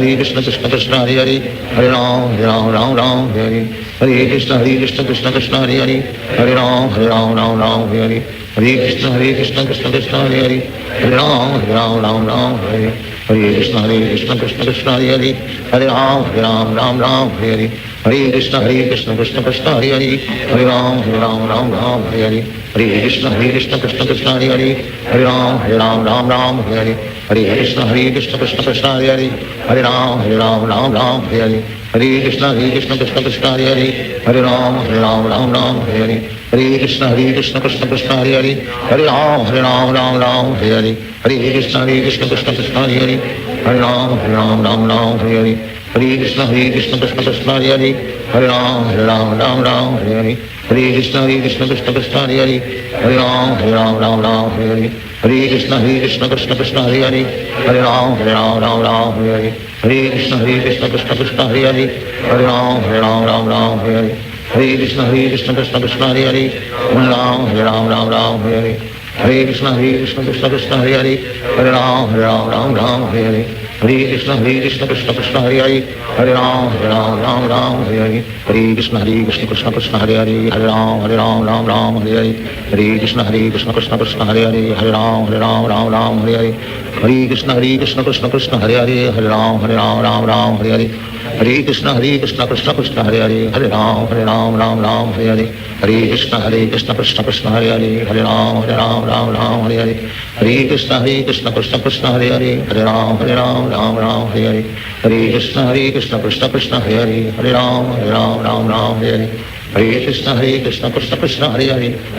Hare Hare, Hare Ram Ram Hare Hare, Hare Krishna Krishna Hare Hare, Hare Ram Ram Hare Hare, Hare Krishna Krishna Hare Hare, Hare Ram Ram Hare Hare, Hare Krishna Krishna Hare Hare, Hare Ram Ram Hare Hare, Hare Krishna Krishna Hare Hare, Hare Ram Ram Hare Hare, Hare Krishna Krishna Hare Hare, Hare Ram Ram Hare Hare, Hare Krishna Krishna Hare Hare, Hare Ram Ram Hare Hare, Hare Krishna Krishna Hare Hare, Hare Ram Ram Hare Hare, Hare Krishna Krishna Hare Hare, Hare Ram Ram Hare Hare, Hare Krishna Krishna Hare Hare, Hare Ram Ram Hare Hare, Hare Krishna Krishna Hare Hare, Hare Ram Ram Hare Hare, Hare Krishna Krishna Hare Hare, Hare Ram Ram Hare Hare, Hare Krishna Krishna Hare Hare, Hare Ram Ram Hare Hare, Hare Krishna Krishna Hare Hare, Hare Ram Ram Hare Hare, Hare Krishna Krishna Hare Hare, Hare Ram Hare Hare, Hare Krishna Krishna Hare Hare, Hare Ram Hare Hare, Hare Krishna Krishna Hare Hare, Hare Ram Hare Hare, Hare Krishna Krishna Hare Hare, Hare Ram Hare Hare, Hare Krishna Krishna Hare Hare, Hare Ram Hare Hare, Hare Krishna Krishna Hare Hare,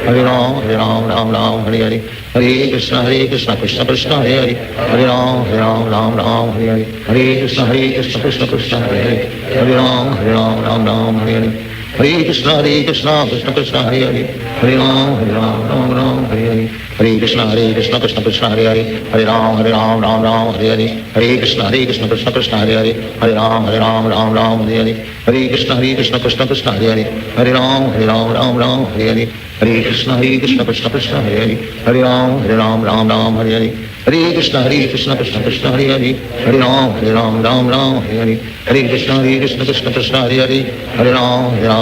Hare Ram Hare Hare, Hare Krishna Krishna Hare Hare, Hare Ram Hare Hare, Hare Krishna Krishna Hare Hare, Hare Ram Hare Hare, Hare Krishna Krishna Hare Hare, Hare Ram Hare Hare, Hare Krishna Krishna Hare Hare, Hare Ram Hare Hare, Hare Krishna Krishna Hare Hare, Hare Ram Hare Hare, Hare Krishna Krishna Hare Hare, Hare Ram Hare Hare, Hare Krishna Krishna Hare Hare, Hare Ram Hare Hare, Hare Krishna Krishna Hare Hare, Hare Ram Hare Hare, Hare Krishna Krishna Hare Hare, Hare Ram Hare Hare, Hare Krishna Krishna Hare Hare, Hare Ram Hare Hare, Hare Krishna Krishna Hare Hare, Hare Ram Hare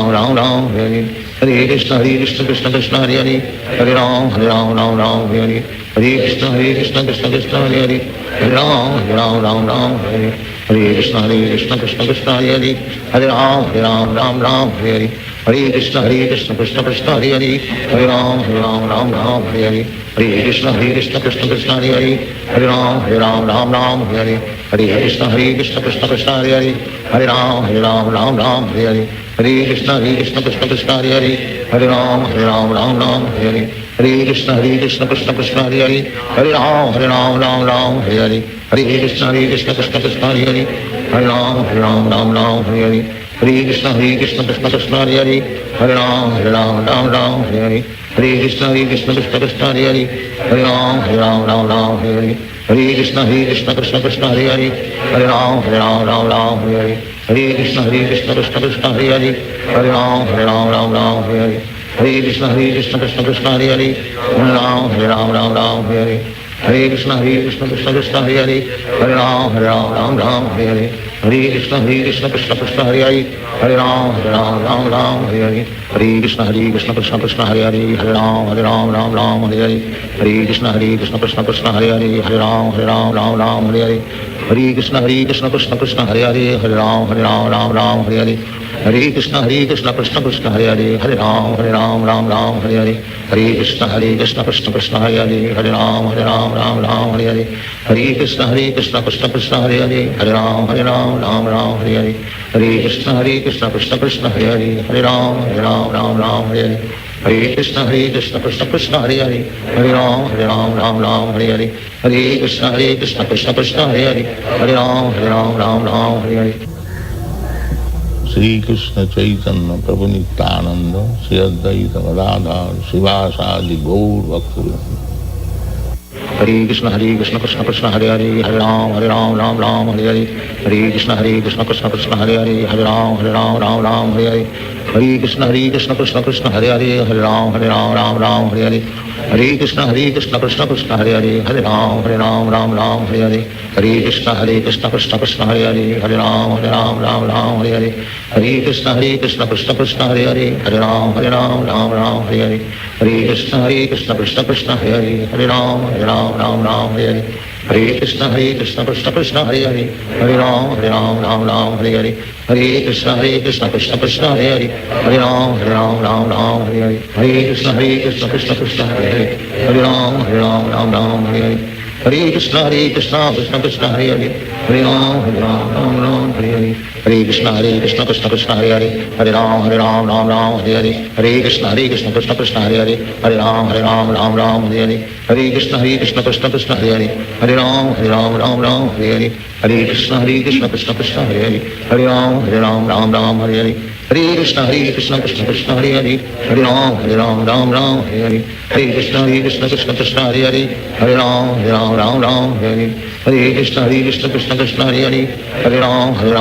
Hare, Hare Krishna Krishna Hare Hare, Hare Ram Hare Hare, Hare Krishna Krishna Krishna Hare Hare, Hare Ram Ram Ram Hare Hare, Hare Krishna Krishna Krishna Hare Hare, Hare Ram Ram Hare Hare, Hare Krishna Krishna Krishna Hare Hare, Hare Ram Ram Hare Hare, Hare Krishna Krishna Krishna Hare Hare, Hare Ram Ram Hare Hare, Hare Krishna Krishna Krishna Hare Hare, Hare Ram Ram Hare Hare, Hare Krishna Krishna Krishna Hare Hare, Hare Ram Ram Hare Hare, Hare Krishna Krishna Krishna Hare Hare, Hare Ram Ram Hare Hare, Hare Krishna Krishna Krishna Hare Hare, Hare Ram Ram Hare Hare, Hare Krishna Krishna Krishna Hare Hare, Hare Ram Ram Hare Hare, Hare Krishna Krishna Krishna Hare Hare, Hare Ram Ram Hare Hare, Hare Krishna Krishna Krishna Hare Hare, Hare Ram Ram Hare Hare, Hare Krishna Krishna Krishna Hare Hare, Hare Ram Ram Hare Hare, Hare Krishna Krishna Krishna Hare Hare, Hare Ram Ram Hare Hare, Hare Krishna Krishna Krishna Hare Hare, Hare Ram Ram Hare Hare, Hare Krishna Krishna Krishna Hare Hare, Hare Ram Ram Hare Hare, Hare Krishna Krishna Krishna Hare Hare, Hare Ram Ram Hare Hare, Hare Krishna Krishna Krishna Hare Hare, Hare Ram Ram Hare Hare, Hare Krishna Krishna Krishna Hare Hare, Hare Ram Ram Hare Hare, Hare Krishna Krishna Krishna Hare Hare, Hare Ram Ram Hare Hare, Hare Krishna Krishna Krishna Hare Hare, Hare Ram Ram Hare Hare, Hare Krishna Krishna Krishna Hare Hare, Hare Ram Ram Hare Hare, Hare Krishna Krishna Krishna Hare Hare, Hare Ram Ram Hare Hare, Hare Krishna Krishna Krishna Hare Hare, Hare Ram Ram Hare Hare, Hare Krishna Krishna Krishna Hare Hare, Hare Ram Ram Hare Hare. Shri Krishna Chaitanya Prabhu Nityananda, Shri Advaita Gadadhar, Srivasadi Gaur Bhaktivinoda. Hare Krishna Krishna Krishna Hare Hare, Hare Ram Ram Hare Hare, Hare Krishna Krishna Krishna Hare Hare, Hare Ram Ram Hare Hare, Hare Krishna Krishna Krishna Hare Hare, Hare Ram Hare Hare, Hare Krishna Krishna Krishna Hare Hare, Hare Ram Hare Hare, Hare Krishna Krishna Krishna Hare Hare, Hare Ram Hare Hare, Hare Krishna Krishna Krishna Hare Hare, Hare Ram Hare Hare, Hare Krishna Krishna Krishna Hare Hare, Hare Ram Hare Hare, Hare Krishna Krishna Krishna Hare Hare, Hare Ram Hare Hare, Hare Krishna Krishna Krishna Hare Hare, Hare Ram Hare Hare, Hare Krishna Krishna Krishna Hare Hare, Hare Ram Hare Hare, Hare Krishna Krishna Krishna Hare Hare, Hare Ram Hare Hare, Hare Krishna Krishna Krishna Hare Hare, Hare Ram Hare Hare, Hare Krishna Krishna Krishna Hare Hare, Hare Ram Hare Hare, Hare Krishna Krishna Krishna Hare Hare, Hare Ram Hare Hare, Hare Krishna Krishna Krishna Hare Hare, Hare Ram Hare Hare, Hare Krishna Krishna Krishna Hare Hare, Hare Ram Hare Hare, Hare Krishna Krishna Krishna Hare Hare, Hare Ram Hare Hare, Hare Krishna Krishna Krishna Hare Hare, Hare Ram Hare Hare, Hare Krishna Krishna Krishna Hare Hare, Hare Ram Hare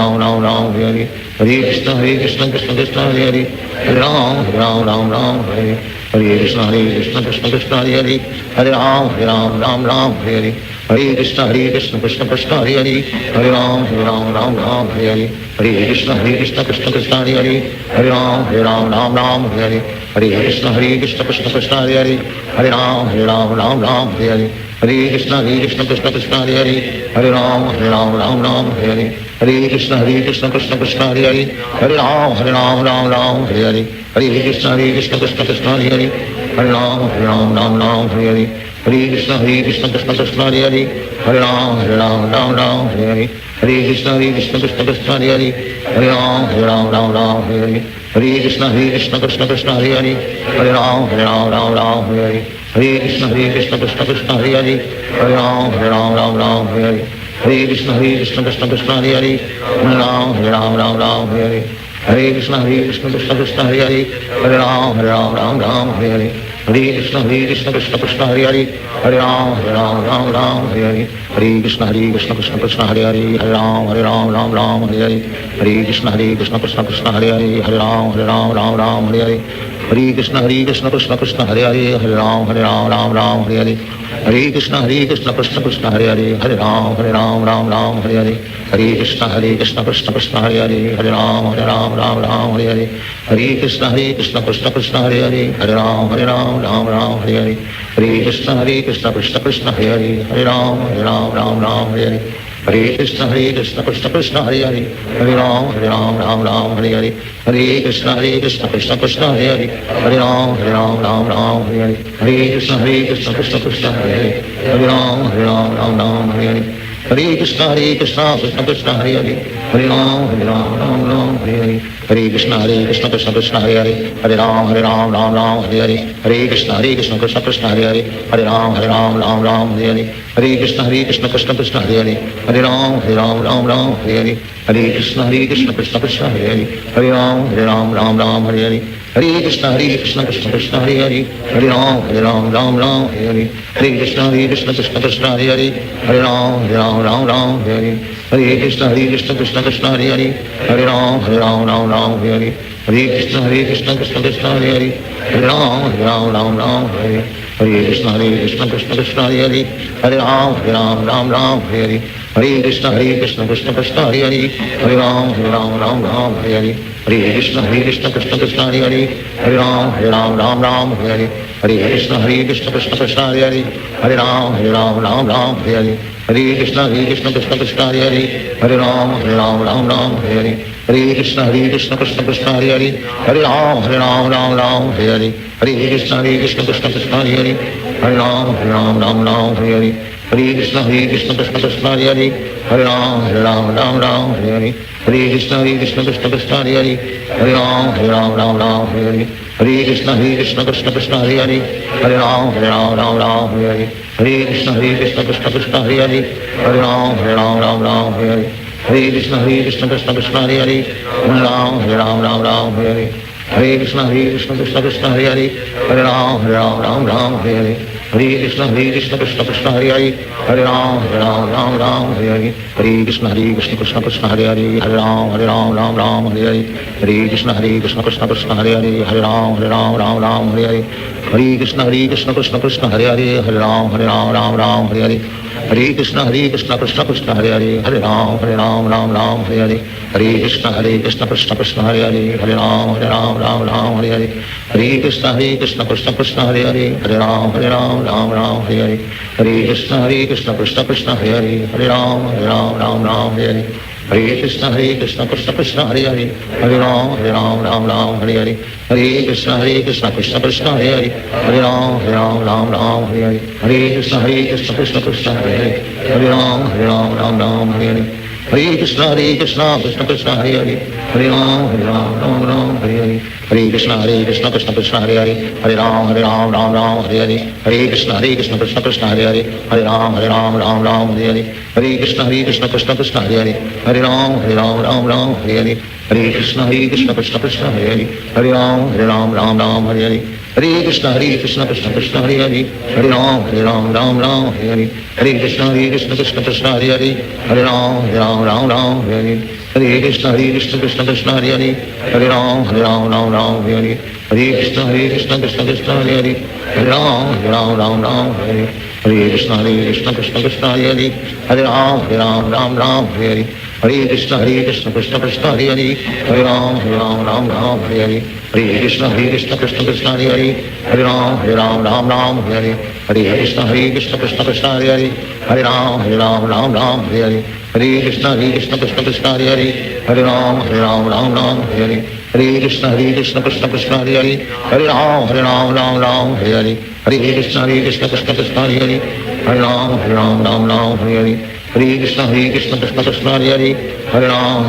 Hare, Hare Krishna Krishna Krishna Hare Hare, Hare Ram Hare Hare, Hare Krishna Krishna Krishna Hare Hare, Hare Ram Hare Hare, Hare Krishna Krishna Krishna Hare Hare, Hare Ram Hare Hare, Hare Krishna Krishna Krishna Hare Hare, Hare Ram Hare Hare, Hare Krishna Krishna Krishna Hare Hare, Hare Ram Hare Hare, Hare Krishna Krishna Krishna Hare Hare, Hare Ram Hare Hare, Hare Krishna Krishna Krishna Hare Hare, Hare Ram Hare Hare, Hare Krishna Krishna Krishna Hare Hare, Hare Ram Hare Hare, Hare Krishna Krishna Krishna Hare Hare, Hare Ram Hare Hare, Hare Krishna Krishna Krishna Hare Hare, Hare Ram Hare Hare, Hare Krishna Krishna Krishna Hare Hare, Hare Ram Hare Hare, Hare Krishna Krishna Krishna Hare Hare, Hare Ram Hare Hare, Hare Krishna Krishna Krishna Hare Hare, Hare Ram Hare Hare, Hare Krishna Krishna Krishna Hare Hare, Hare Ram Hare Hare, Hare Krishna Krishna Krishna Hare Hare, Hare Ram Hare Hare, Hare Krishna Krishna Krishna Hare Hare, Hare Ram Hare Hare, Hare Krishna Krishna Krishna Hare Hare Hare Ram Ram Ram Hare Hare Hare Krishna Krishna Krishna Hare Hare Hare Ram Ram Hare Hare Hare Krishna Krishna Krishna Hare Hare Hare Ram Ram Hare Hare Hare Krishna Krishna Krishna Hare Hare Hare Ram Ram Hare Hare Hare Krishna Krishna Krishna Hare Hare Hare Ram Ram Hare Hare Hare Krishna Krishna Krishna Hare Hare Hare Ram Ram Hare Hare Hare Krishna Krishna Krishna Hare Hare Hare Ram Ram Hare Hare Hare Krishna Krishna Krishna Hare Hare Hare Ram Ram Hare Hare Hare Krishna Krishna Krishna Hare Hare Hare Ram Hare Hare Hare Krishna Krishna Krishna Hare Hare Hare Ram Hare Hare Hare Krishna Krishna Krishna Hare Hare Hare Ram Hare Hare Hare Krishna Krishna Krishna Hare Hare Hare Ram Hare Hare Hare Krishna Krishna Krishna Hare Hare Hare Ram Hare Hare Hare Krishna Krishna Krishna Hare Hare Hare Ram Hare Hare Hare Krishna Krishna Krishna Hare Hare Hare Ram Hare Hare Hare Krishna Krishna Krishna Hare Hare Hare Ram Hare Hare Hare Krishna Krishna Krishna Hare Hare Hare Ram Hare Hare Krishna Krishna Krishna Hare Hare Hare Ram Hare Hare Hare Krishna Krishna Krishna Hare Hare Hare Ram Hare Hare Hare Krishna Krishna Krishna Hare Hare Hare Ram Hare Hare Hare Krishna Krishna Krishna Hare Hare Hare Ram Hare Hare Hare Krishna Krishna Krishna Hare Hare Hare Ram Hare Hare Hare Krishna Krishna Krishna Hare Hare Hare Ram Hare Hare Hare Krishna Krishna Krishna Hare Hare Hare Ram Hare Hare Hare Krishna Krishna Krishna Hare Hare Hare Ram Hare Hare Hare Krishna Krishna Krishna Hare Hare Hare Ram Hare Hare Hare Krishna Krishna Krishna Hare Hare Hare Ram Hare Hare Hare Krishna Krishna Krishna Hare Hare Hare Ram Hare Hare Hare Krishna Krishna Krishna Hare Hare Hare Ram Hare Hare Hare Krishna Krishna Krishna Hare Hare Hare Ram Hare Hare Hare Krishna Krishna Krishna Hare Hare Hare Ram Hare Hare Hare Krishna Krishna Krishna Hare Hare Hare Ram Hare Hare Hare Krishna Krishna Krishna Hare Hare Hare Ram Hare Hare Hare Krishna Krishna Krishna Hare Hare Hare Ram Hare Hare Hare Krishna Krishna Krishna Hare Hare Hare Ram Hare Hare Hare Krishna Krishna Krishna Hare Hare Hare Ram Hare Hare Hare Krishna Krishna Krishna Hare Hare Hare Ram Hare Hare Hare Krishna Krishna Krishna Hare Hare Hare Ram Hare Hare Hare Krishna Krishna Krishna Hare Hare Hare Ram Hare Hare Hare Krishna Krishna Krishna Hare Hare Hare Ram Hare Hare Hare Krishna Krishna Krishna Hare Hare Hare Ram Hare Hare Hare Krishna Krishna Krishna Hare Hare Hare Ram Hare Hare Hare Krishna Krishna Krishna Hare Hare Hare Ram Hare Hare Hare Krishna Krishna Krishna Hare Hare Hare Ram Hare Hare Hare Krishna Krishna Krishna Hare Hare Hare Ram Hare Hare Hare Krishna Krishna Krishna Hare Hare Hare Ram Hare Hare Hare Krishna Krishna Krishna Hare Hare Hare Ram Hare Hare Hare Krishna Krishna Krishna Hare Hare Hare Ram Hare Hare Hare Krishna Krishna Krishna Hare Hare Hare Ram Hare Hare Hare Krishna Krishna Krishna Hare Hare Hare Ram Hare Hare Hare Krishna Krishna Krishna Hare Hare Hare Ram Hare Hare Hare Krishna Krishna Krishna Hare Hare Hare Ram Hare Hare Hare Krishna Krishna Krishna Hare Hare Hare Ram Hare Hare Hare Krishna Krishna Krishna Hare Hare Hare Ram Hare Hare Hare Krishna Krishna Krishna Hare Hare Hare Ram Hare Hare Hare Krishna Krishna Krishna Hare Hare Hare Ram Hare Hare Hare Krishna Krishna Krishna Hare Hare Hare Ram Hare Hare Hare Krishna Krishna Krishna Hare Hare Hare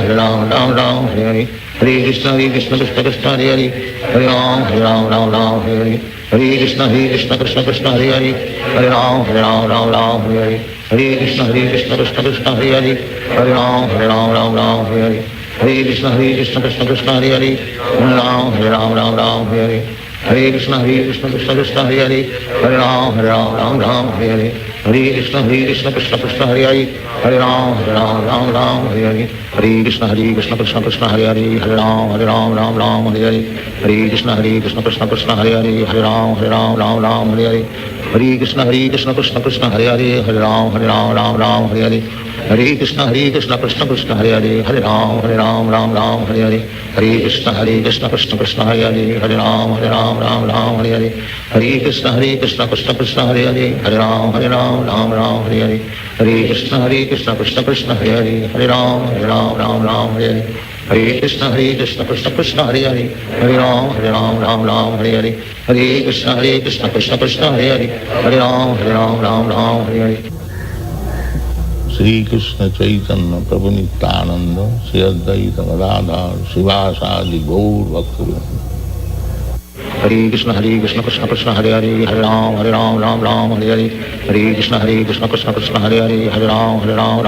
Ram Hare Hare Hare Krishna Krishna Krishna Hare Hare Hare Ram Hare Hare Hare Krishna Krishna Krishna Hare Hare Hare Ram Hare Hare Hare Krishna Krishna Krishna Hare Hare Hare Ram Hare Hare Hare Krishna Krishna Krishna Hare Hare Hare Ram Hare Hare Hare Krishna Krishna Krishna Hare Hare Hare Ram Hare Hare Hare Krishna Krishna Krishna Hare Hare Hare Ram Ram Hare Hare Hare Krishna Krishna Krishna Hare Hare Hare Ram Ram Hare Hare Hare Krishna Krishna Krishna Hare Hare Hare Ram Ram Hare Hare Hare Krishna Krishna Krishna Hare Hare Hare Ram Hare Hare Hare Krishna Krishna Krishna Hare Hare Hare Ram Hare Hare Hare Krishna Krishna Krishna Hare Hare Hare Ram Hare Hare Hare Krishna Krishna Krishna Hare Hare Hare Ram Hare Hare Hare Krishna Krishna Krishna Hare Hare Hare Ram Hare Hare Hare Krishna Krishna Krishna Hare Hare Hare Ram Hare Hare Hare Krishna Krishna Krishna Hare Hare Hare Ram Hare Hare Sri Krishna Chaitanya Prabhu Nityananda Sri Advaita Gadadhar Srivasadi Gaur Bhaktivinoda. Hare Krishna Krishna Krishna Hare Hare Hare Ram Hare Ram Hare Hare Hare Krishna Krishna Krishna Hare Hare Hare Ram Hare Hare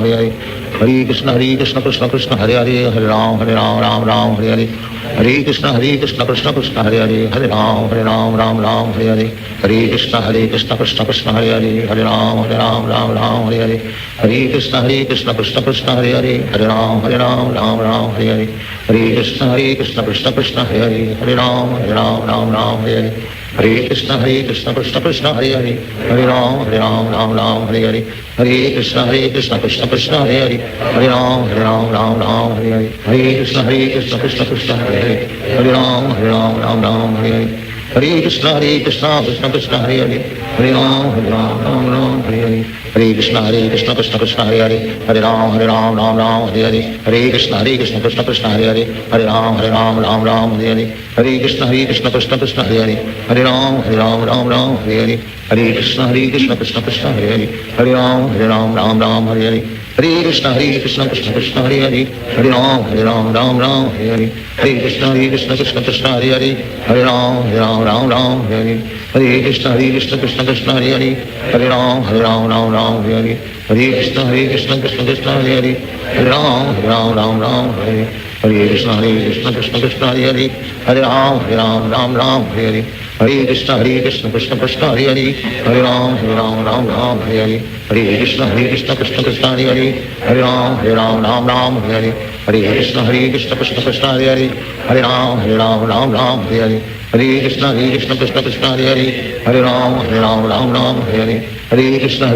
Hare Hare Krishna Krishna Krishna Hare Hare Hare Ram Hare Hare Hare Hare Krishna Krishna Krishna Hare Hare Hare Ram Hare Hare Hare Hare Krishna Krishna Krishna Hare Hare Hare Ram Hare Hare Hare Hare Krishna Krishna Krishna Hare Hare Hare Ram Hare Hare Hare Hare Krishna Krishna Krishna Hare Hare Hare Ram Hare Hare Hare Krishna Krishna Krishna Hare Hare Hare Ram Hare Hare Hare Krishna Krishna Krishna Hare Hare Hare Ram Hare Hare Hare Krishna Krishna Krishna Hare Hare Hare Ram Hare Hare Hare Krishna Krishna Krishna Hare Hare Hare Ram Hare Hare Hare Krishna Krishna Krishna Hare Hare Hare Ram Hare Hare Hare Krishna Krishna Krishna Hare Hare Hare Ram Hare Hare Hare Krishna Krishna Krishna Hare Hare Hare Ram Hare Hare Hare Krishna Krishna Krishna Hare Hare Hare Ram Hare Hare Hare Krishna Krishna Krishna Hare Hare Hare Ram Hare Hare Hare Krishna Krishna Krishna Hare Hare Hare Ram Hare Hare Hare Krishna Krishna Krishna Hare Hare Hare Ram Hare Hare Hare Krishna Krishna Krishna Hare Hare Hare Ram Hare Hare Hare Krishna Krishna Hare Hare Hare Ram Hare Hare Hare Krishna Krishna Hare Hare Hare Ram Hare Hare Hare Krishna Krishna Hare Hare Hare Ram Hare Hare Hare Krishna Krishna Hare Hare Hare Ram Hare Hare Hare Krishna Krishna Hare Hare Hare Ram Hare Hare Hare Krishna Krishna Hare Hare Hare Ram Hare Hare Hare Krishna Krishna Hare Hare Hare Ram Hare Hare Hare Krishna Krishna Hare Hare Hare Ram Hare Hare Hare Krishna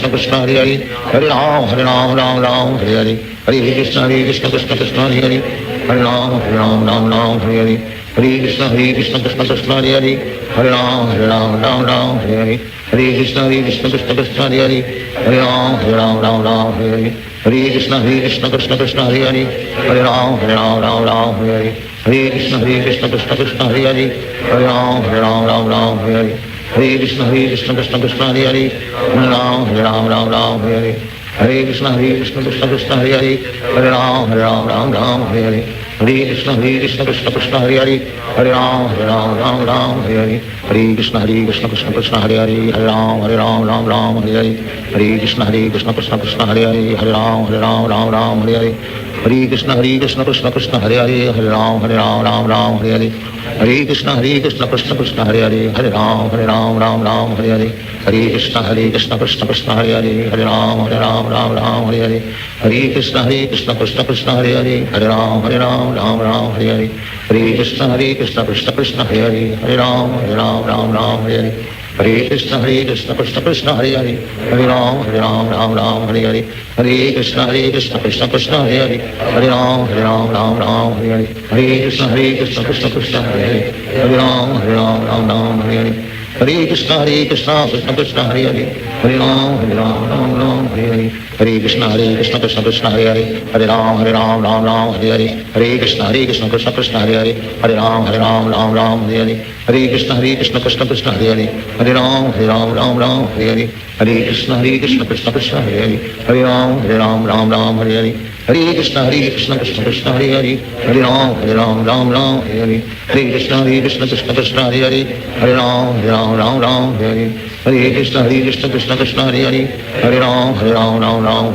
Krishna Hare Hare Hare Ram Hare Hare Hare Krishna Krishna Hare Hare Hare Ram Hare Hare Hare Krishna Krishna Hare Hare Hare Ram Hare Hare Hare Krishna Krishna Hare Hare Hare Ram Hare Hare Hare Krishna Krishna Hare Hare Hare Ram Hare Hare Hare Krishna Krishna Hare Hare Hare Ram Hare Hare Hare Krishna Krishna Hare Hare Hare Ram Hare Hare Hare Krishna Krishna Hare Hare Hare Ram Hare Hare Hare Krishna Krishna Hare Hare Hare Ram Hare Hare Hare Krishna Krishna Hare Hare Hare Ram Hare Hare Hare Krishna Krishna Hare Hare Hare Ram Hare Hare Hare Krishna Krishna Hare Hare Hare Ram Hare Hare Hare Krishna Krishna Hare Hare Hare Ram Hare Hare Hare Krishna Krishna Hare Hare Hare Ram Hare Hare Hare Krishna Krishna Hare Hare Hare Ram Hare Hare Hare Krishna Krishna Hare Hare Hare Ram Hare Hare Hare Krishna Krishna Hare Hare Hare Ram Hare Hare Hare Krishna Krishna Hare Hare Hare Ram Hare Hare Hare Krishna Krishna Hare Hare Hare Ram Hare Hare Hare Krishna Krishna Hare Hare Hare Ram Hare Hare Hare Krishna Krishna Hare Hare Hare Ram Hare Hare Hare Krishna Krishna Hare Hare Hare Ram Hare Hare Hare Krishna Krishna Hare Hare Hare Ram Hare Hare Hare Krishna Krishna Hare Hare Hare Ram Hare Hare Hare Krishna Krishna Hare Hare Hare Ram Hare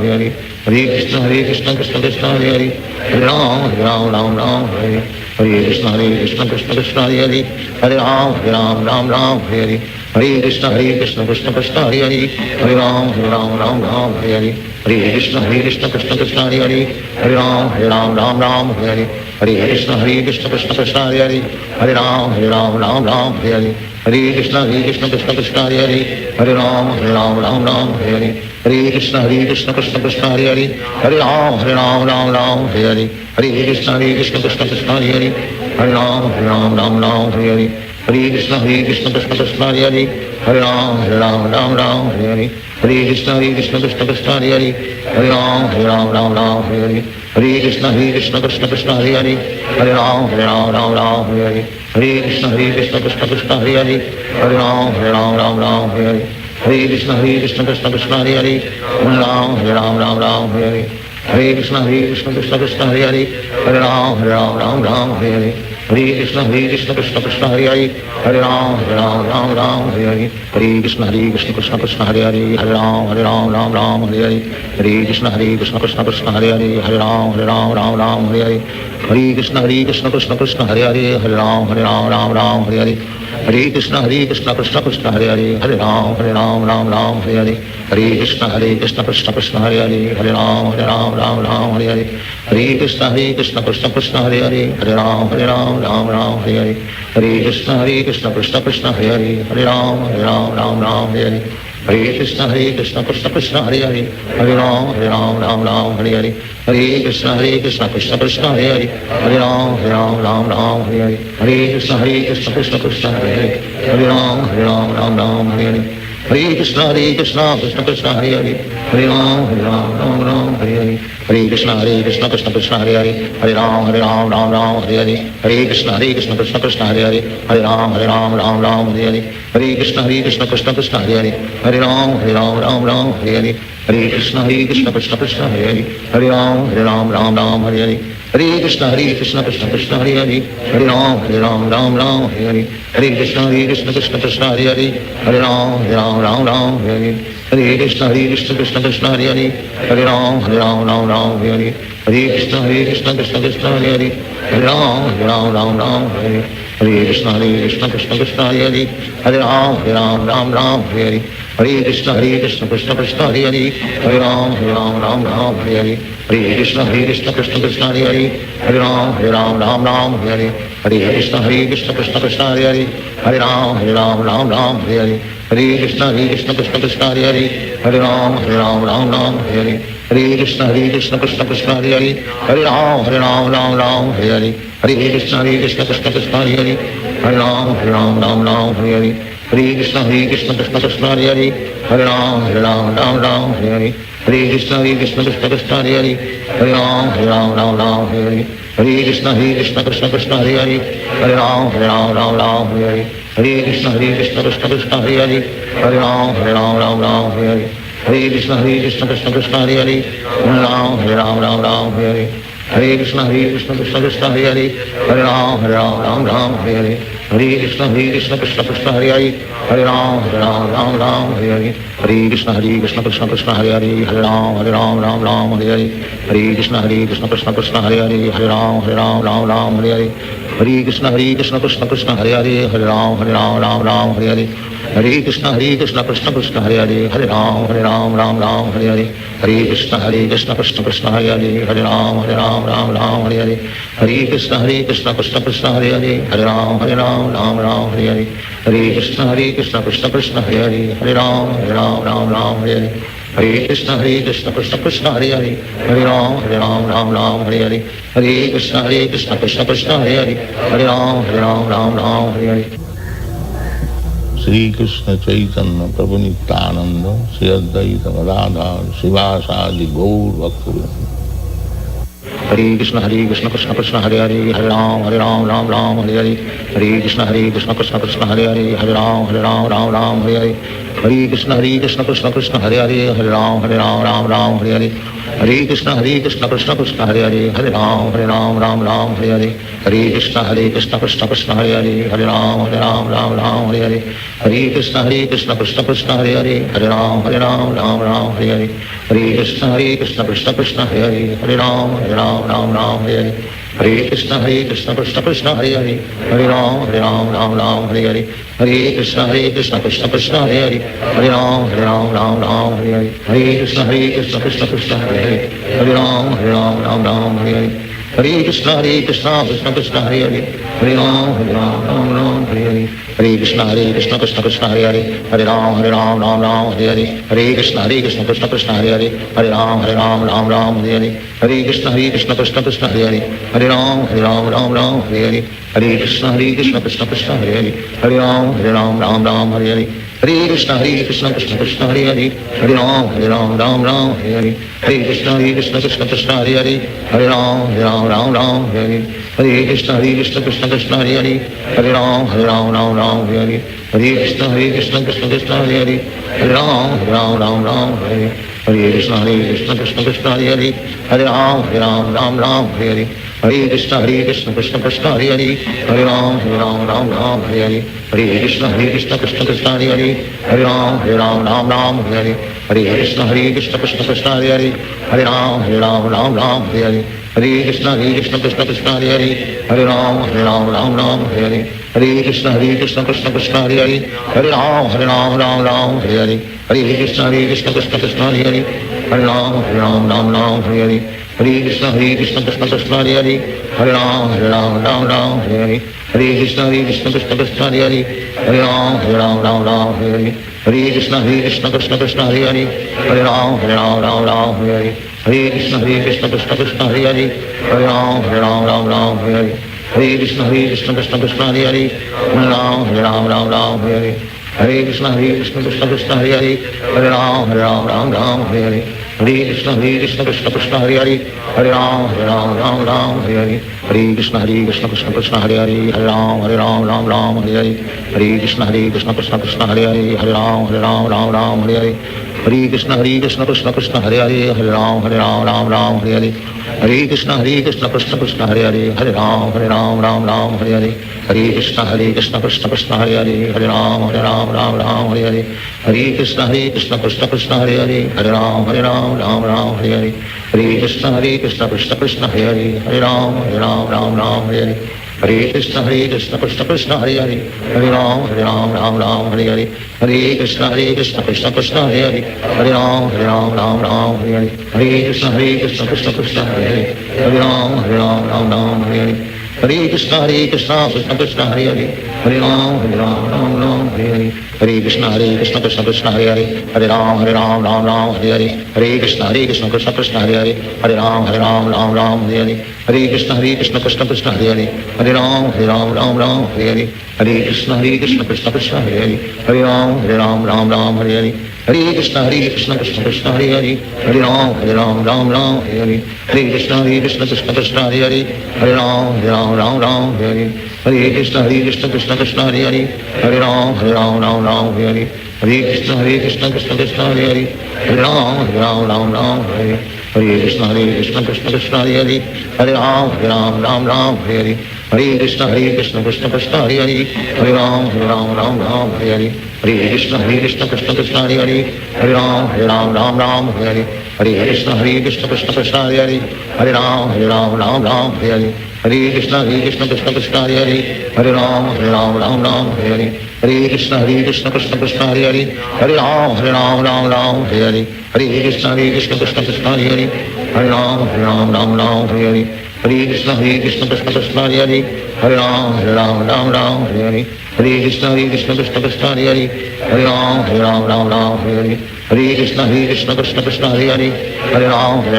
Hare Hare Krishna Krishna Krishna Hare Hare, Hare Ram Ram Ram Hare Hare, Hare Krishna Krishna Krishna Hare Hare, Hare Ram Ram Hare Hare, Hare Krishna Krishna Krishna Hare Hare, Hare Ram Ram Hare Hare, Hare Krishna Krishna Krishna Hare Hare, Hare Ram Ram Hare Hare, Hare Krishna Krishna Krishna Hare Hare, Hare Ram Ram Hare Hare, Hare Krishna Krishna Krishna Hare Hare, Hare Ram Ram Hare Hare, Hare Krishna Krishna Krishna Hare Hare, Hare Ram Ram Hare Hare, Hare Krishna Krishna Krishna Hare Hare, Hare Ram Ram Hare Hare, Hare Krishna Krishna Krishna Hare Hare, Hare Ram Ram Hare Hare, Hare Krishna Krishna Krishna Hare Hare, Hare Ram Ram Hare Hare, Hare Krishna Krishna Krishna Hare Hare, Hare Ram Ram Hare Hare, Hare Krishna Krishna Krishna Hare Hare, Hare Ram Ram Hare Hare, Hare Krishna Krishna Krishna Hare Hare, Hare Ram Ram Hare Hare, Hare Krishna Krishna Krishna Hare Hare, Hare Ram Ram Hare Hare, Hare Krishna Krishna Krishna Hare Hare, Hare Ram Ram Hare Hare, Hare Krishna Krishna Krishna Hare Hare, Hare Ram Ram Hare Hare, Hare Krishna Krishna Krishna Hare Hare, Hare Ram Ram Hare Hare, Hare Krishna Krishna Krishna Hare Hare, Hare Ram Ram Hare Hare, Hare Krishna Krishna Krishna Hare Hare, Hare Ram Ram Hare Hare, Hare Krishna Krishna Krishna Hare Hare, Hare Ram Ram Hare Hare, Hare Krishna Krishna Krishna Hare Hare, Hare Ram Ram Hare Hare, Hare Krishna Krishna Krishna Hare Hare, Hare Ram Ram Hare Hare, Hare Krishna Krishna Krishna Hare Hare, Hare Ram Ram Hare Hare, Hare Krishna Krishna Krishna Hare Hare, Hare Ram Ram Hare Hare, Hare Krishna Krishna Krishna Hare Hare, Hare Ram Ram Hare Hare, Hare Krishna Krishna Krishna Hare Hare, Hare Ram Ram Hare Hare, Hare Krishna Krishna Krishna Hare Hare, Hare Ram Ram Hare Hare, Hare Krishna Krishna Krishna Hare Hare, Hare Ram Ram Hare Hare, Hare Krishna Krishna Krishna Hare Hare, Hare Ram Ram Hare Hare, Hare Krishna Krishna Krishna Hare Hare, Hare Ram Ram Hare Hare, Hare Krishna Krishna Krishna Hare Hare, Hare Ram Ram Hare Hare, Hare Krishna Krishna Krishna Hare Hare, Hare Ram Ram Hare Hare, Hare Krishna Krishna Krishna Hare Hare, Hare Ram Ram Hare Hare, Hare Krishna Krishna Krishna Hare Hare, Hare Ram Ram Hare Hare, Hare Krishna Krishna Krishna Hare Hare, Hare Ram Ram Hare Hare, Hare Krishna Krishna Krishna Hare Hare, Hare Ram Ram Hare Hare, Hare Krishna Krishna Krishna Hare Hare, Hare Ram Ram Hare Hare, Hare Krishna Krishna Krishna Hare Hare, Hare Ram Ram Hare Hare, Hare Krishna Krishna Krishna Hare Hare, Hare Ram Ram Hare Hare, Hare Krishna Krishna Krishna Hare Hare, Hare Ram Ram Hare Hare, Hare Krishna Krishna Krishna Hare Hare, Hare Ram Ram Hare Hare, Hare Krishna Krishna Krishna Hare Hare, Hare Ram Ram Hare Hare, Hare Krishna Krishna Krishna Hare Hare, Hare Ram Ram Hare Hare, Hare Krishna Krishna Krishna Hare Hare, Hare Ram Ram Hare Hare, Hare Krishna Krishna Krishna Hare Hare, Hare Ram Ram Hare Hare, Hare Krishna Krishna Krishna Hare Hare, Hare Ram Ram Hare Hare, Hare Krishna Krishna Krishna Hare Hare, Hare Ram Ram Hare Hare, Hare Krishna Krishna Krishna Hare Hare, Hare Ram Ram Hare Hare, Hare Krishna Krishna Krishna Hare Hare, Hare Ram Ram Hare Hare, Hare Krishna Krishna Krishna Hare Hare, Hare Ram Ram Hare Hare, Hare Krishna Krishna Krishna Hare Hare, Hare Ram Ram Hare Hare, Hare Krishna Krishna Krishna Hare Hare, Hare Ram Hare Hare, Hare Krishna Krishna Krishna Hare Hare, Hare Ram Hare Hare, Hare Krishna Krishna Krishna Hare Hare, Hare Ram Hare Hare, Hare Krishna Krishna Krishna Hare Hare, Hare Ram Hare Hare, Hare Krishna Krishna Krishna Hare Hare, Hare Ram Hare Hare, Hare Krishna Krishna Krishna Hare Hare, Hare Ram Hare Hare. Shri Krishna Chaitanya Prabhu Nityananda Shri Advaita Gadadhar Srivasadi Gaur Bhaktivinoda. Hare Krishna Krishna Krishna Hare Hare, Hare Ram Ram Hare Hare, Hare Krishna Krishna Krishna Hare Hare, Hare Ram Hare Hare, Hare Krishna Krishna Krishna Hare Hare, Hare Ram Ram Hare Hare, Hare Krishna Krishna Krishna Hare Hare, Hare Ram Ram Ram Hare Hare, Hare Krishna Krishna Krishna Hare Hare, Hare Ram Ram Hare Hare, Hare Krishna Krishna Krishna Hare Hare, Hare Ram Ram Hare Hare, Hare Krishna Krishna Krishna Hare Hare, Hare Ram Ram Hare Hare, Hare Krishna Krishna Krishna Hare Hare, Hare Ram Ram Hare Hare, Hare Krishna Krishna Krishna Hare Hare, Hare Ram Ram Hare Hare, Hare Krishna Krishna Krishna Hare Hare, Hare Ram Ram Hare Hare, Hare Krishna Krishna Krishna Hare Hare, Hare Ram Hare Hare, Hare Krishna Krishna Krishna Hare Hare, Hare Ram Hare Hare, Hare Krishna Krishna Krishna Hare Hare, Hare Ram Hare Hare, Hare Krishna Krishna Krishna Hare Hare, Hare Ram Hare Hare, Hare Krishna Krishna Krishna Hare Hare, Hare Ram Hare Hare, Hare Krishna Krishna Krishna Hare Hare, Hare Ram Hare Hare, Hare Krishna Krishna Krishna Hare Hare, Hare Ram Hare Hare, Hare Krishna Krishna Krishna Hare Hare, Hare Ram Hare Hare, Hare Krishna Krishna Krishna Hare Hare, Hare Ram Hare Hare, Hare Krishna Krishna Krishna Hare Hare, Hare Ram Hare Hare, Hare Krishna Krishna Krishna Hare Hare, Hare Ram Hare Hare, Hare Krishna Krishna Krishna Hare Hare, Hare Ram Hare Hare, Hare Krishna Krishna Krishna Hare Hare, Hare Ram Hare Hare, Hare Krishna Krishna Krishna Hare Hare, Hare Ram Hare Hare, Hare Krishna Krishna Krishna Hare Hare, Hare Ram Hare Hare, Hare Krishna Krishna Krishna Hare Hare, Hare Ram Hare Hare, Hare Krishna Krishna Krishna Hare Hare, Hare Ram Hare Hare, Hare Krishna Krishna Krishna Hare Hare, Hare Ram Hare Hare, Hare Krishna Krishna Krishna Hare Hare, Hare Ram Hare Hare, Hare Krishna Krishna Krishna Hare Hare, Hare Ram Hare Hare, Hare Krishna Krishna Krishna Hare Hare, Hare Ram Hare Hare, Hare Krishna Krishna Krishna Hare Hare, Hare Ram Hare Hare, Hare Krishna Krishna Krishna Hare Hare, Hare Ram Hare Hare, Hare Krishna Krishna Krishna Hare Hare, Hare Ram Hare Hare, Hare Krishna Krishna Krishna Hare Hare, Hare Ram Hare Hare, Hare Krishna Krishna Krishna Hare Hare, Hare Ram Hare Hare, Hare Krishna Krishna Krishna Hare Hare, Hare Ram Hare Hare, Hare Krishna Krishna Krishna Hare Hare, Hare Ram Hare Hare, Hare Krishna Krishna Krishna Hare Hare, Hare Ram Hare Hare, Hare Krishna Krishna Krishna Hare Hare, Hare Ram Hare Hare, Hare Krishna Krishna Krishna Hare Hare, Hare Ram Hare Hare, Hare Krishna Krishna Krishna Hare Hare, Hare Ram Hare Hare, Hare Krishna Krishna Krishna Hare Hare, Hare Ram Hare Hare, Hare Krishna Krishna Krishna Hare Hare, Hare Ram Hare Hare, Hare Krishna Krishna Krishna Hare Hare, Hare Ram Hare Hare, Hare Krishna Krishna Krishna Hare Hare, Hare Ram Hare Hare, Hare Krishna Krishna Krishna Hare Hare, Hare Ram Hare Hare, Hare Krishna Krishna Krishna Hare Hare, Hare Ram Hare Hare, Hare Krishna Krishna Krishna Hare Hare, Hare Ram Hare Hare, Hare Krishna Krishna Krishna Hare Hare, Hare Ram Hare Hare, Hare Krishna Krishna Krishna Hare Hare, Hare Ram Hare Hare, Hare Krishna Krishna Krishna Hare Hare, Hare Ram Hare Hare, Hare Krishna Krishna Krishna Hare Hare, Hare Ram Hare Hare, Hare Krishna Krishna Krishna Hare Hare, Hare Ram Hare Hare, Hare Krishna Krishna Krishna Hare Hare, Hare Ram Hare Hare, Hare Krishna Krishna Krishna Hare Hare, Hare Ram Hare Hare, Hare Krishna Krishna Krishna Hare Hare, Hare Ram Hare Hare, Hare Krishna Krishna Krishna Hare Hare, Hare Ram Hare Hare, Hare Krishna Krishna Krishna Hare Hare, Hare Ram Hare Hare, Hare Krishna Krishna Krishna Hare Hare, Hare Ram Hare Hare, Hare Krishna Krishna Krishna Hare Hare, Hare Ram Hare Hare, Hare Krishna Krishna Krishna Hare Hare, Hare Ram Hare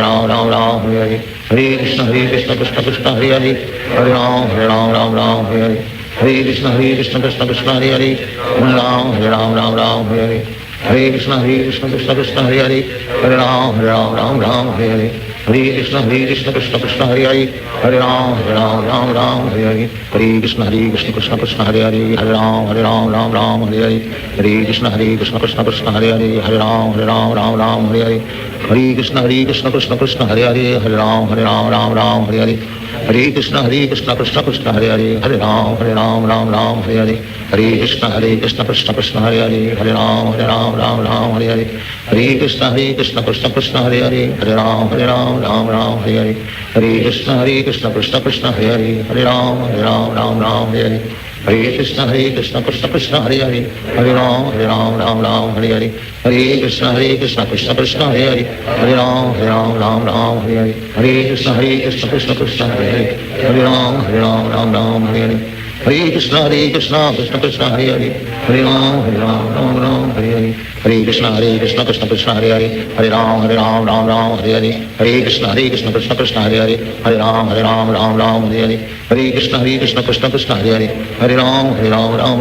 Hare, Hare Krishna Krishna Krishna Hare Hare, Hare Ram Hare Hare, Hare Krishna Krishna Krishna Hare Hare, Hare Ram Hare Hare, Hare Krishna Krishna Krishna Hare Hare, Hare Ram Hare Hare, Hare Krishna Krishna Krishna Hare Hare, Hare Ram Ram Hare Hare, Hare Krishna Krishna Krishna Hare Hare, Hare Ram Ram Hare Hare, Hare Krishna Krishna Krishna Hare Hare, Hare Ram Hare Hare, Hare Krishna Krishna Krishna Hare Hare, Hare Ram Hare Hare, Hare Krishna Krishna Krishna Hare Hare, Hare Ram Hare Hare, Hare Krishna Krishna Krishna Hare Hare, Hare Ram Hare Hare, Hare Krishna Krishna Krishna Hare Hare, Hare Ram Hare Hare, Hare Krishna Krishna Krishna Hare Hare, Hare Ram Hare Hare, Hare Krishna Krishna Krishna Hare Hare, Hare Ram Hare Hare, Hare Krishna Krishna Krishna Hare Hare, Hare Ram Hare Hare, Hare Krishna Krishna Krishna Hare Hare, Hare Ram Hare Hare, Hare Krishna Krishna Krishna Hare Hare, Hare Ram Hare Hare, Hare Krishna Krishna Krishna Hare Hare, Hare Ram Hare Hare, Hare Krishna Krishna Krishna Hare Hare, Hare Ram Hare Hare, Hare Krishna Krishna Krishna Hare Hare, Hare Ram Hare Hare, Hare Krishna Krishna Krishna Hare Hare, Hare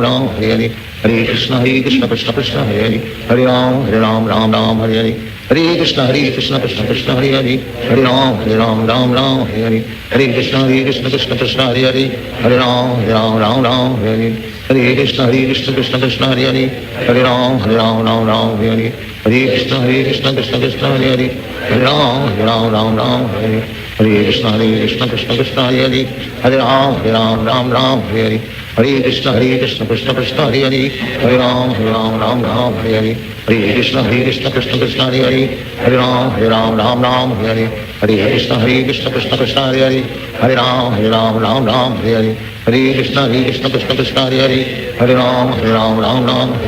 Ram Hare Hare, Hare Krishna Krishna Krishna Hare Hare, Hare Ram Hare Hare, Hare Krishna Krishna Krishna Hare Hare, Hare Ram Hare Hare, Hare Krishna Krishna Krishna Hare Hare, Hare Ram Hare Hare, Hare Krishna Krishna Krishna Hare Hare, Hare Ram Hare Hare, Hare Krishna Krishna Krishna Hare Hare, Hare Ram Hare Hare, Hare Krishna Krishna Krishna Hare Hare, Hare Ram Hare Hare, Hare Krishna Krishna Krishna Hare Hare, Hare Ram Hare Hare, Hare Krishna Krishna Krishna Hare Hare, Hare Ram Hare Hare, Hare Krishna Krishna Krishna Hare Hare, Hare Ram Hare Hare, Hare Krishna Krishna Krishna Hare Hare, Hare Ram Hare Hare, Hare Krishna Krishna Krishna Hare Hare, Hare Ram Hare Hare, Hare Krishna Krishna Krishna Hare Hare, Hare Ram Hare Hare, Hare Krishna Krishna Krishna Hare Hare, Hare Ram Hare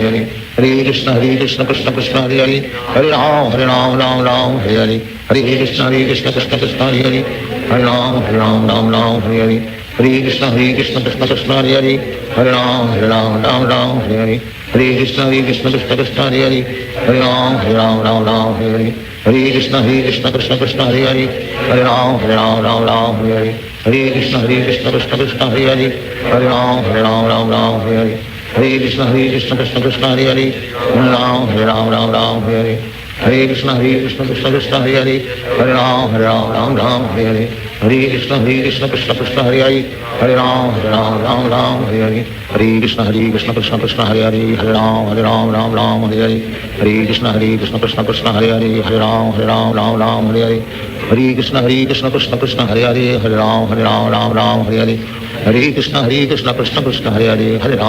Hare, Hare Krishna Krishna Krishna Hare Hare, Hare Ram Hare Hare, Hare Krishna Krishna Krishna Hare Hare, Hare Ram Hare Hare, Hare Krishna Krishna Krishna Hare Hare, Hare Ram Hare Hare, Hare Krishna Krishna Krishna Hare Hare, Hare Ram Hare Hare, Hare Krishna Krishna Krishna Hare Hare, Hare Ram Hare Hare, Hare Krishna Krishna Krishna Hare Hare, Hare Ram Hare Hare, Hare Krishna Krishna Krishna Hare Hare, Hare Ram Hare Hare, Hare Krishna Krishna Krishna Hare Hare, Hare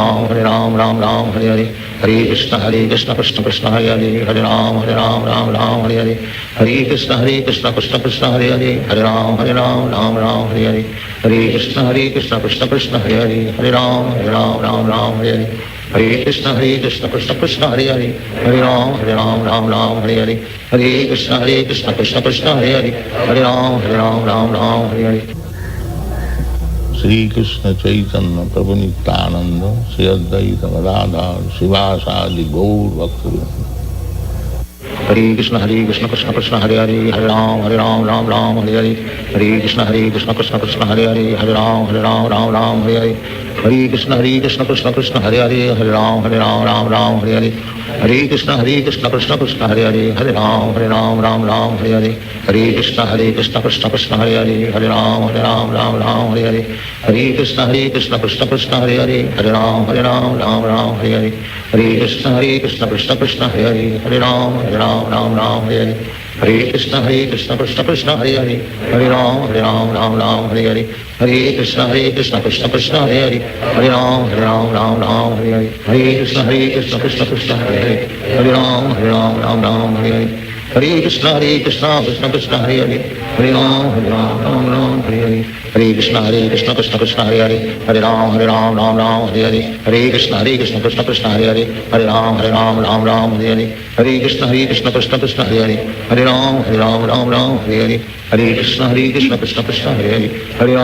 Ram Hare Hare, Hare Krishna Krishna Krishna Hare Hare, Hare Ram Hare Hare, Hare Krishna Krishna Krishna Hare Hare, Hare Ram Hare Hare, Hare Krishna Krishna Krishna Hare Hare, Hare Ram Hare Hare, Hare Krishna Krishna Krishna Hare Hare, Hare Ram Hare Hare, Hare Krishna Krishna Krishna Hare Hare, Hare Ram Hare Hare, Hare Krishna Krishna Krishna Hare Hare, Hare Ram Hare Hare. Sri Krishna Chaitanya Prabhu Nityananda, Sri Advaita Gadadhar, Srivasadi Gaur Bhaktivinoda. Hare Krishna Krishna Krishna Hare Hare, Hare Ram Hare Hare, Hare Krishna Krishna Krishna Hare Hare, Hare Ram Hare Hare, Hare Krishna Krishna Krishna Hare Hare, Hare Ram Hare Hare, Hare Krishna Krishna Krishna Hare Hare, Hare Ram Hare Hare, Hare Krishna Krishna Krishna Hare Hare, Hare Ram Hare Hare, Hare Krishna Krishna Krishna Hare Hare, Hare Ram Hare Hare, Hare Krishna Krishna Krishna Hare Hare, Hare Ram Hare Hare, Hare Krishna Krishna Krishna Hare Hare, Hare Ram Hare Hare, Hare Krishna Krishna Krishna Hare Hare, Hare Ram Hare Hare, Hare Krishna Krishna Krishna Hare Hare, Hare Ram Hare Hare, Hare Krishna Krishna Krishna Hare Hare, Hare Ram Hare Hare, Hare Krishna Krishna Krishna Hare Hare, Hare Ram Hare Hare, Hare Krishna Krishna Krishna Hare Hare, Hare Ram Hare Hare, Hare Krishna Krishna Krishna Hare Hare, Hare Ram Hare Hare, Hare Krishna Krishna Krishna Hare Hare, Hare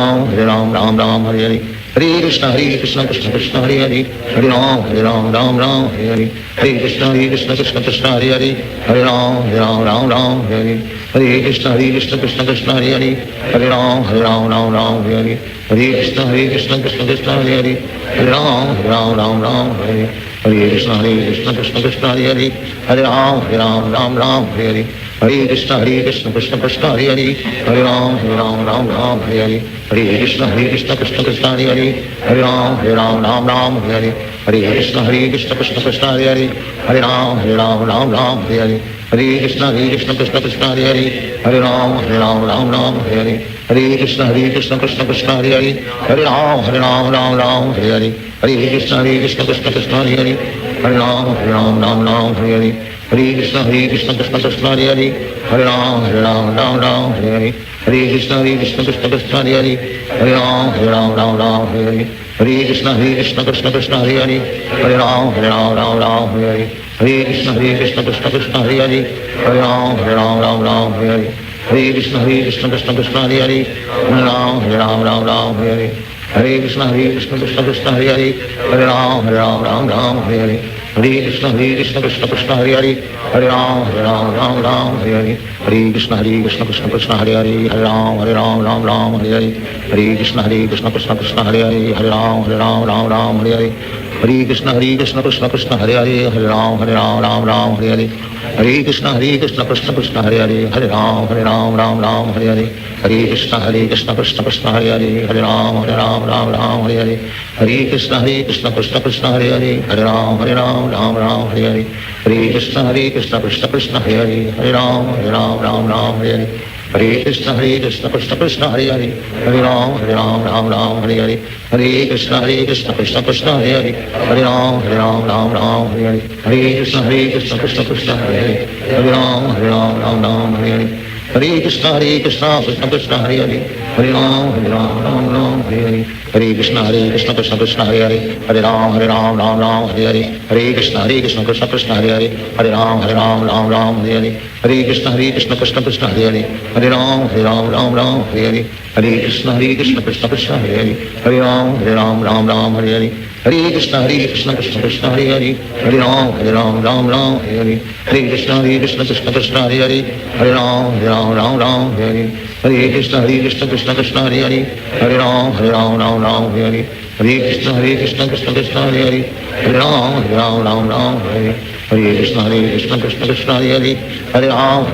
Ram Hare Hare, Hare Krishna Krishna Krishna Hare Hare, Hare Ram Hare Hare, Hare Krishna Krishna Krishna Hare Hare, Hare Ram Hare Hare, Hare Krishna Krishna Krishna Hare Hare, Hare Ram Hare Hare, Hare Krishna Krishna Krishna Hare Hare, Hare Ram Hare Hare, Hare Krishna Krishna Krishna Hare Hare, Hare Ram Hare Hare, Hare Krishna Krishna Krishna Hare Hare, Hare Ram Ram Ram Hare Hare, Hare Krishna Krishna Krishna Hare Hare, Hare Ram Ram Hare Hare, Hare Krishna Krishna Krishna Hare Hare, Hare Ram Ram Hare Hare, Hare Krishna Krishna Krishna Hare Hare, Hare Ram Ram Hare Hare, Hare Krishna Krishna Krishna Hare Hare, Hare Ram Ram Hare Hare, Hare Krishna Krishna Krishna Hare Hare, Hare Ram Ram Hare Hare, Hare Krishna Krishna Krishna Hare Hare, Hare Ram Ram Hare Hare, Hare Krishna Krishna Krishna Hare Hare, Hare Ram Ram Hare Hare, Hare Krishna Krishna Krishna Hare Hare, Hare Ram Ram Hare Hare, Hare Krishna Krishna Krishna Hare Hare, Hare Ram Ram Hare Hare, Hare Krishna Krishna Krishna Hare Hare, Hare Ram Ram Hare Hare, Hare Krishna Krishna Krishna Hare Hare, Hare Ram Ram Hare Hare, Hare Krishna Krishna Krishna Hare Hare, Hare Ram Ram Hare Hare, Hare Krishna Krishna Krishna Hare Hare, Hare Ram Ram Hare Hare, Hare Krishna Krishna Krishna Hare Hare, Hare Ram Ram Hare Hare, Hare Krishna Krishna Krishna Hare Hare, Hare Ram Ram Hare Hare, Hare Krishna Krishna Krishna Hare Hare, Hare Ram Ram Hare Hare, Hare Krishna Krishna Krishna Hare Hare, Hare Ram Ram Hare Hare, Hare Krishna Krishna Krishna Hare Hare, Hare Ram Ram Hare Hare, Hare Krishna Krishna Krishna Hare Hare, Hare Ram Ram Hare Hare, Hare Krishna Krishna Krishna Hare Hare, Hare Ram Ram Hare Hare, Hare Krishna Krishna Krishna Hare Hare, Hare Ram Ram Hare Hare, Hare Krishna Krishna Krishna Hare Hare, Hare Ram Ram Hare Hare, Hare Krishna Krishna Krishna Hare Hare, Hare Ram Hare Hare, Hare Krishna Krishna Krishna Hare Hare, Hare Ram Hare Hare, Hare Krishna Krishna Krishna Hare Hare, Hare Ram Hare Hare, Hare Krishna Krishna Krishna Hare Hare, Hare Ram Hare Hare, Hare Krishna Krishna Krishna Hare Hare, Hare Ram Ram Hare Hare, Hare Krishna Krishna Krishna Hare Hare, Hare Ram Ram Hare Hare, Hare Krishna Krishna Krishna Hare Hare, Hare Ram Ram Hare Hare, Hare Krishna Krishna Krishna Hare Hare, Hare Ram Ram Hare Hare, Hare Krishna Krishna Krishna Hare Hare, Hare Ram Ram Hare Hare, Hare Krishna Krishna Krishna Hare Hare, Hare Ram Ram Hare Hare, Hare Krishna Krishna Krishna Hare Hare, Hare Ram Ram Hare Hare, Hare Krishna Krishna Krishna Hare Hare, Hare Ram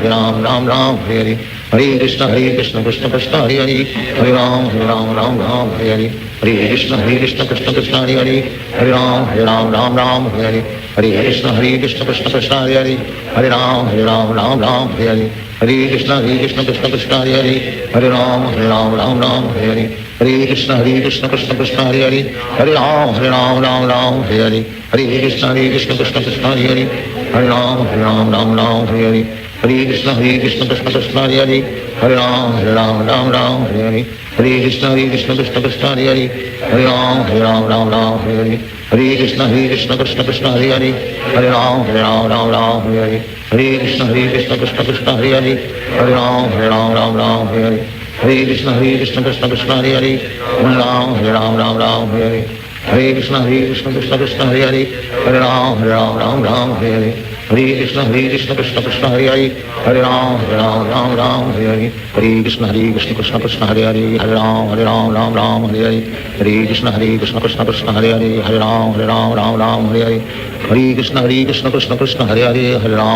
Ram Hare Hare, Hare Krishna Krishna Krishna Hare Hare, Hare Ram Ram Hare Hare, Hare Krishna Krishna Krishna Hare Hare, Hare Ram Ram Hare Hare, Hare Krishna Krishna Krishna Hare Hare, Hare Ram Ram Hare Hare, Hare Krishna Krishna Krishna Hare Hare, Hare Ram Ram Hare Hare, Hare Krishna Krishna Krishna Hare Hare, Hare Ram Ram Hare Hare, Hare Krishna Krishna Krishna Hare Hare, Hare Ram Ram Hare Hare, Hare Krishna Krishna Krishna Hare Hare, Hare Ram Ram Hare Hare, Hare Krishna Krishna Krishna Hare Hare, Hare Ram Ram Hare Hare, Hare Krishna Krishna Krishna Hare Hare, Hare Ram Ram Hare Hare, Hare Krishna Krishna Krishna Hare Hare, Hare Ram Ram Hare Hare, Hare Krishna Krishna Krishna Hare Hare, Hare Ram Ram Hare Hare, Hare Krishna Krishna Krishna Hare Hare, Hare Ram Ram Hare Hare, Hare Krishna Krishna Krishna Hare Hare, Hare Ram Ram Hare Hare, Hare Krishna Krishna Krishna Hare Hare, Hare Ram Ram Hare Hare, Hare Krishna Krishna Krishna Hare Hare, Hare Ram Hare Hare, Hare Krishna Krishna Krishna Hare Hare,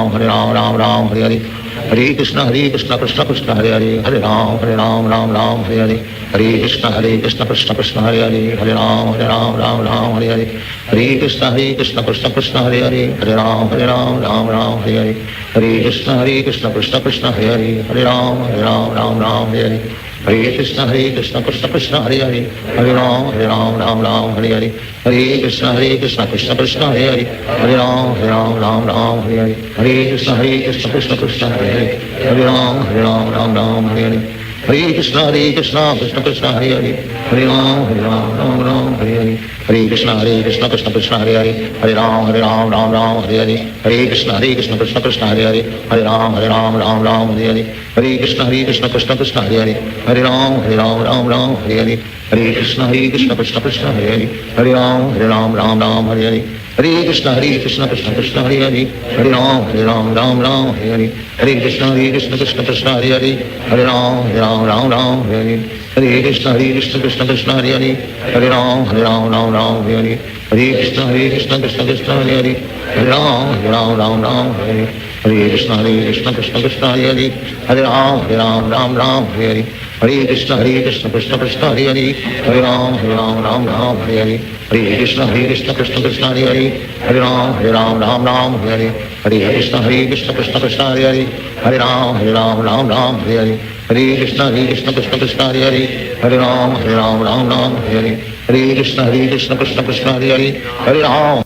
Hare Ram Hare Hare, Hare Krishna Krishna Krishna Hare Hare, Hare Ram Hare Hare, Hare Krishna Krishna Krishna Hare Hare, Hare Ram Hare Hare, Hare Krishna Krishna Krishna Hare Hare, Hare Ram Hare Hare, Hare Krishna Krishna Krishna Hare Hare, Hare Ram Hare Hare, Hare Krishna Krishna Krishna Hare Hare, Hare Ram Hare Hare, Hare Krishna Krishna Krishna Hare Hare, Hare Ram Hare Hare, Hare Krishna Krishna Krishna Hare Hare, Hare Ram Hare Hare, Hare Krishna Krishna Krishna Hare Hare, Hare Ram Hare Hare, Hare Krishna Krishna Krishna Hare Hare, Hare Ram Hare Hare, Hare Krishna Krishna Krishna Hare Hare, Hare Ram Hare Hare, Hare Krishna Krishna Krishna Hare Hare, Hare Ram Hare Hare, Hare Krishna Krishna Krishna Hare Hare, Hare Ram Hare Hare, Hare Krishna Krishna Krishna Hare Hare, Hare Ram Hare Hare, Hare Krishna Krishna Krishna Hare Hare, Hare Ram Hare Hare, Hare Krishna Krishna Krishna Hare Hare, Hare Ram Ram Hare Hare, Hare Krishna Krishna Krishna Hare Hare, Hare Ram Ram Hare Hare, Hare Krishna Krishna Krishna Hare Hare, Hare Ram Ram Hare Hare, Hare Krishna Krishna Krishna Hare Hare, Hare Ram Ram Hare Hare, Hare Krishna Krishna Krishna Hare Hare, Hare Ram Ram Hare Hare, Hare Krishna Krishna Krishna Hare Hare, Hare Ram.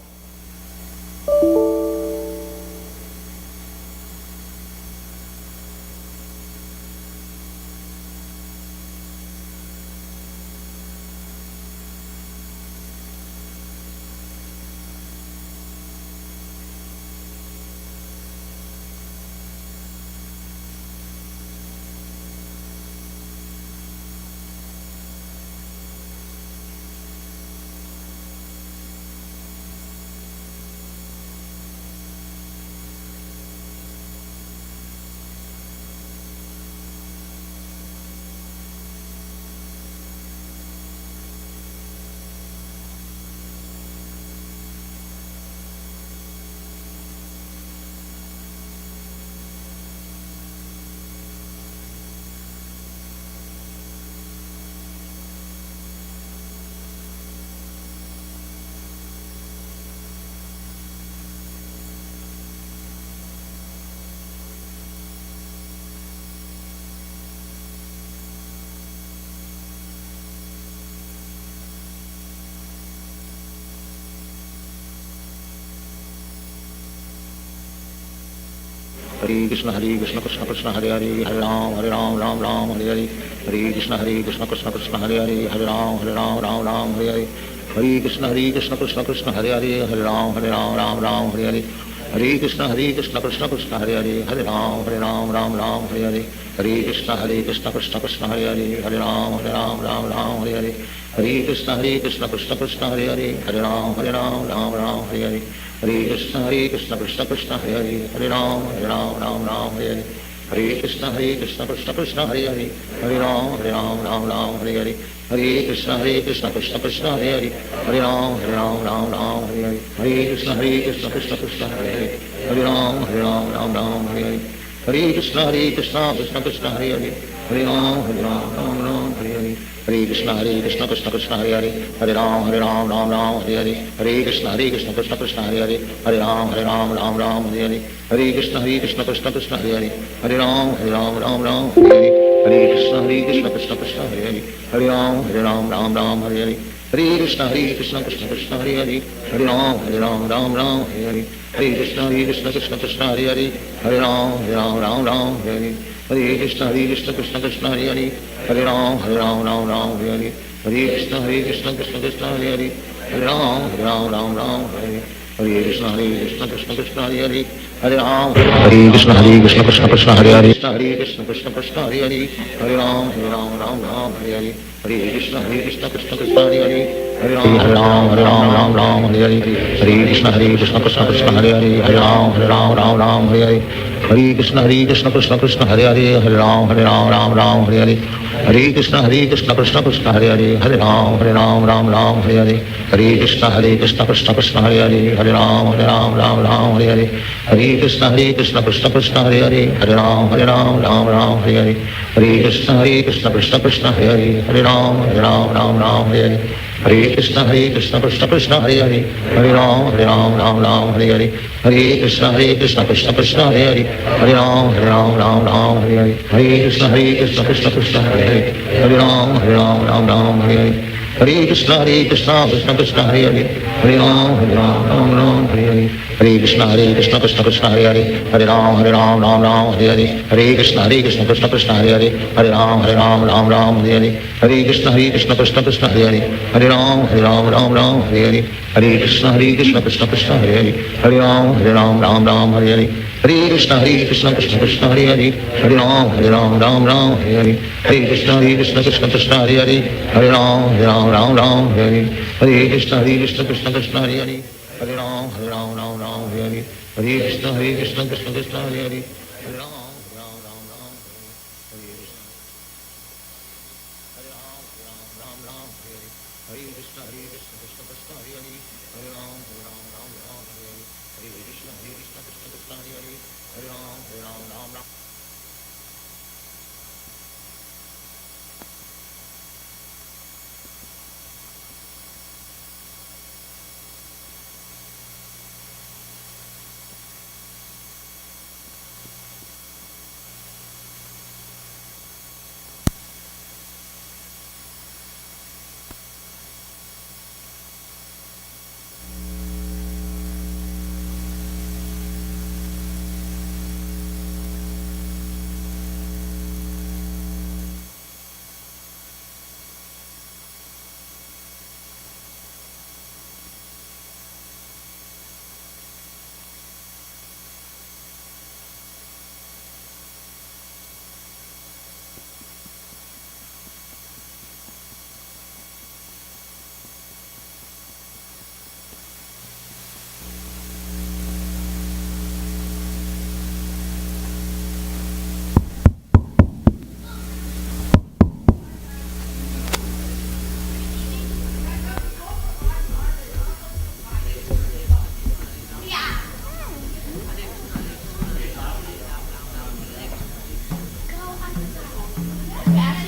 Hare Krishna Krishna Krishna Hare Hare, Hare Ram Ram Hare Hare, Hare Krishna Krishna Krishna Hare Hare, Hare Ram Ram Hare Hare, Hare Krishna Krishna Krishna Hare Hare, Hare Ram Ram Hare Hare, Hare Krishna Krishna Krishna Hare Hare, Hare Ram Ram Hare Hare, Hare Krishna Krishna Krishna Hare Hare, Hare Ram Ram Hare Hare, Hare Krishna Krishna Krishna Hare Hare, Hare Ram Ram Hare Hare, Hare Krishna Krishna Krishna Hare Hare, Hare Ram Ram Hare Hare, Hare Krishna Krishna Krishna Hare Hare, Hare Ram Ram Hare Hare, Hare Krishna Krishna Krishna Hare Hare, Hare Ram Ram Hare Hare, Hare Krishna Krishna Krishna Hare Hare, Hare Ram Ram Hare Hare, Hare Krishna Krishna Krishna Hare Hare, Hare Ram Hare Hare, Hare Krishna Krishna Krishna Hare Hare, Hare Ram Hare Hare, Hare Krishna Krishna Krishna Hare Hare, Hare Ram Ram Hare Hare, Hare Krishna Krishna Krishna Hare Hare, Hare Ram Ram Hare Hare, Hare Krishna Krishna Krishna Hare Hare, Hare Ram Ram Hare Hare, Hare Krishna Krishna Krishna Hare Hare, Hare Ram Ram Hare Hare, Hare Krishna Krishna Krishna Hare Hare, Hare Ram Ram Hare Hare, Hare Krishna Krishna Krishna Hare Hare, Hare Ram Ram Hare Hare, Hare Krishna Krishna Krishna Hare Hare, Hare Ram Ram Hare Hare, Hare Krishna Krishna Krishna Hare Hare, Hare Ram Hare Krishna Krishna Krishna Hare Hare, Hare Krishna Krishna Hare Hare, Hare Ram Hare Hare, Hare Krishna Krishna Krishna Hare Hare, Hare Ram Hare Hare, Hare Krishna Krishna Krishna Hare Hare, Hare Ram Hare Hare, Hare Krishna Krishna Krishna Hare Hare, Hare Ram Hare Hare, Hare Krishna Krishna Krishna Hare Hare, Hare Ram Hare Hare, Hare Krishna Krishna Krishna Hare Hare, Hare Ram Hare Hare, Hare Krishna Krishna Krishna Hare Hare, Hare Ram Hare Hare, Hare Krishna Krishna Krishna Hare Hare, Hare Ram Hare Hare, Hare Krishna Krishna Krishna Hare Hare, Hare Ram Hare Hare, Hare Krishna Krishna Krishna Hare Hare, Hare Ram Hare Hare, Hare Krishna Krishna Krishna Hare Hare, Hare Ram Hare Hare, Hare Krishna Krishna Krishna Hare Hare, Hare Ram Hare Hare, Hare Krishna Krishna Krishna Hare Hare, Hare Ram Hare Hare, Hare Krishna Krishna Krishna Hare Hare, Hare Ram Hare Hare, Hare Krishna Krishna Krishna Hare Hare, Hare Ram Hare Hare, Hare Krishna Krishna Krishna Hare Hare, Hare Ram Hare Hare, Hare Krishna Krishna Krishna Hare Hare, Hare Ram Hare Hare, Hare Krishna Krishna Krishna Hare Hare, Hare Ram Hare Hare, Hare Krishna Krishna Krishna Hare Hare, Hare Ram Hare Hare, Hare Krishna Krishna Hare Hare, Hare Ram Hare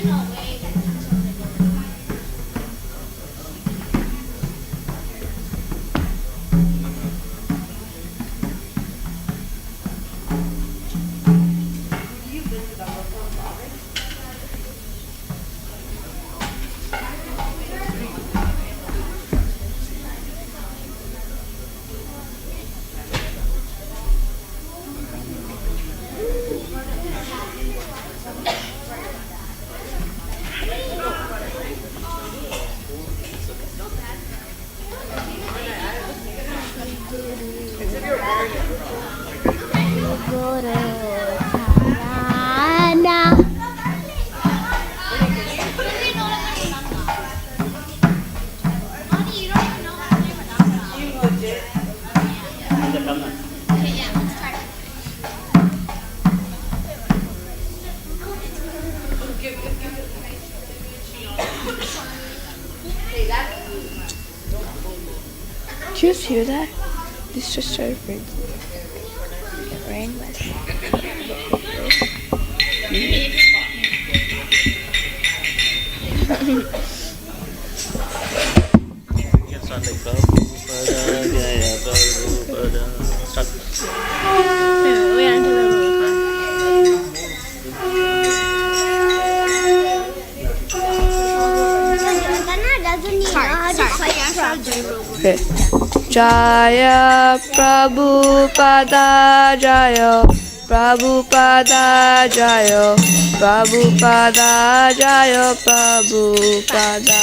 Did you just hear that? This just started raining. Rain Jaya Prabhupada Jaya Prabhupada Jaya Prabhupada Jaya Prabhupada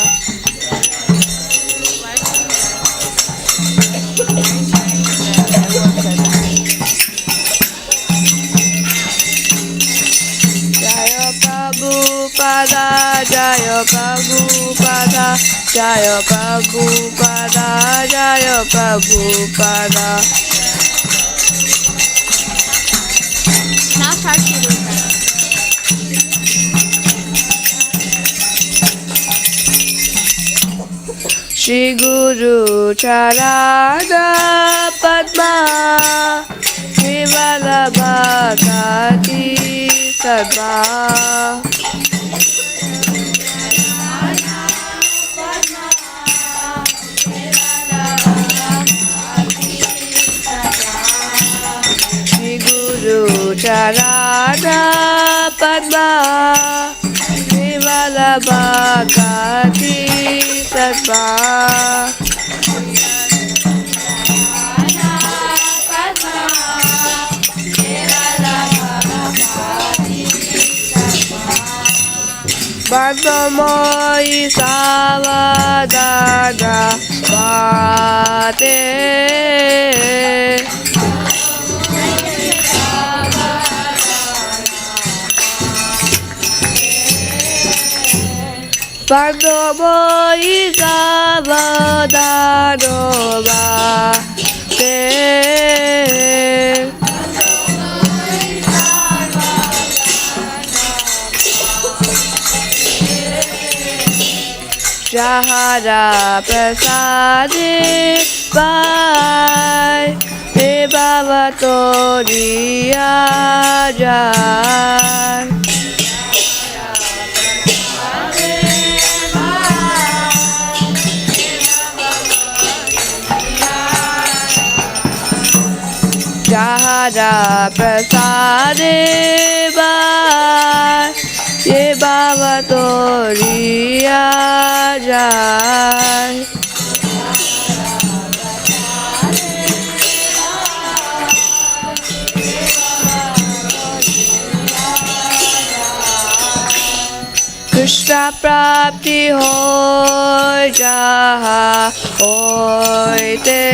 Jaya Prabhupada Jaya Prabhupada Jaya Prabhupada Jaya Prabhupada. Now start shooting her. Shri Guru Charana Padma Shri Vallabhakati Sadma Charana Padma Shri Vallabhakati Sadma Bhagamoyi Savadana Bhate Bhagamoyi Savadana Bhate Jahara Prasade Pai He Bhavatoriya Jai Jahara Prasade Pai Ye Bhavatoriya Jai Krishna Prapti Hoy Jaha Hoyte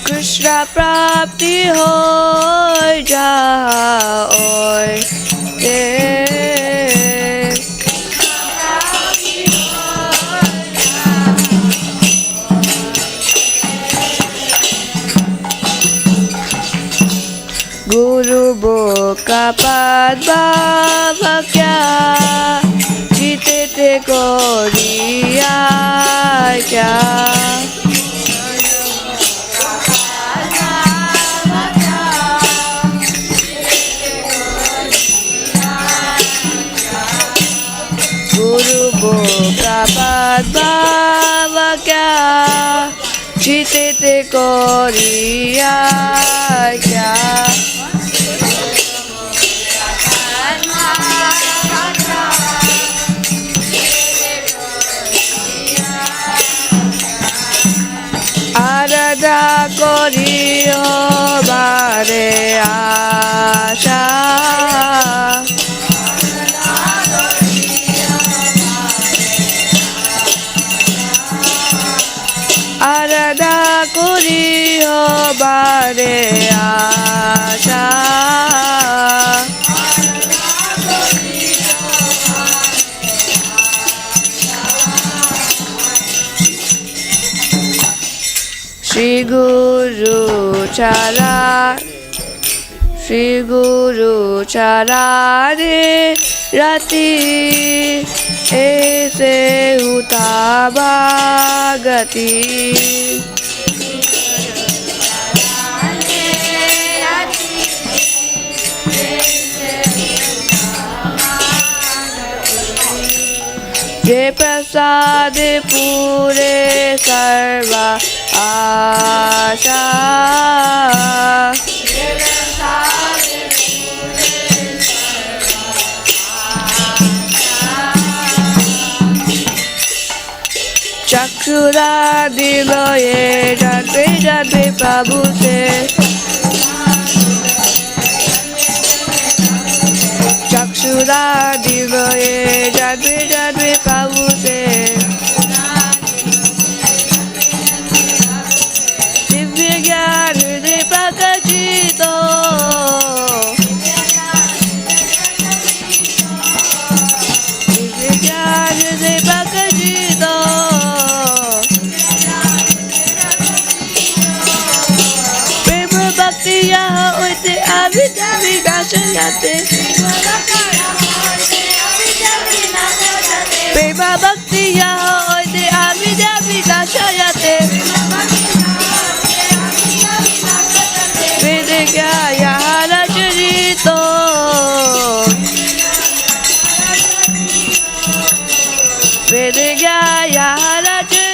Krishna Prapti Hoy Jaha Hoyte Guru Boka Padma Bhakya Jitete Koriya Kya চিতেতে করিয়া আরাধা করিও বারে আশা আরাধা করিও বারে আশা শ্রী গুরু ছাড়া রে রাতি এসে উতাবা গতি যে প্রসাদ পুরে সর্বা আশা चक्षुरा दिल ये जाते जाते प्रभु से चक्षुरा दिल ये जाते जाते प्रभु से दिव्य ज्ञान हृदय प्रकाशित दिव्य ज्ञान हृदय प्रकाशित भक्ति यहाँ होते अविद्या विनाश जाते प्रेम भक्ति यहाँ होते अविद्या विनाश जाते वेद क्या यहाँ रचित वेद क्या यहाँ रचित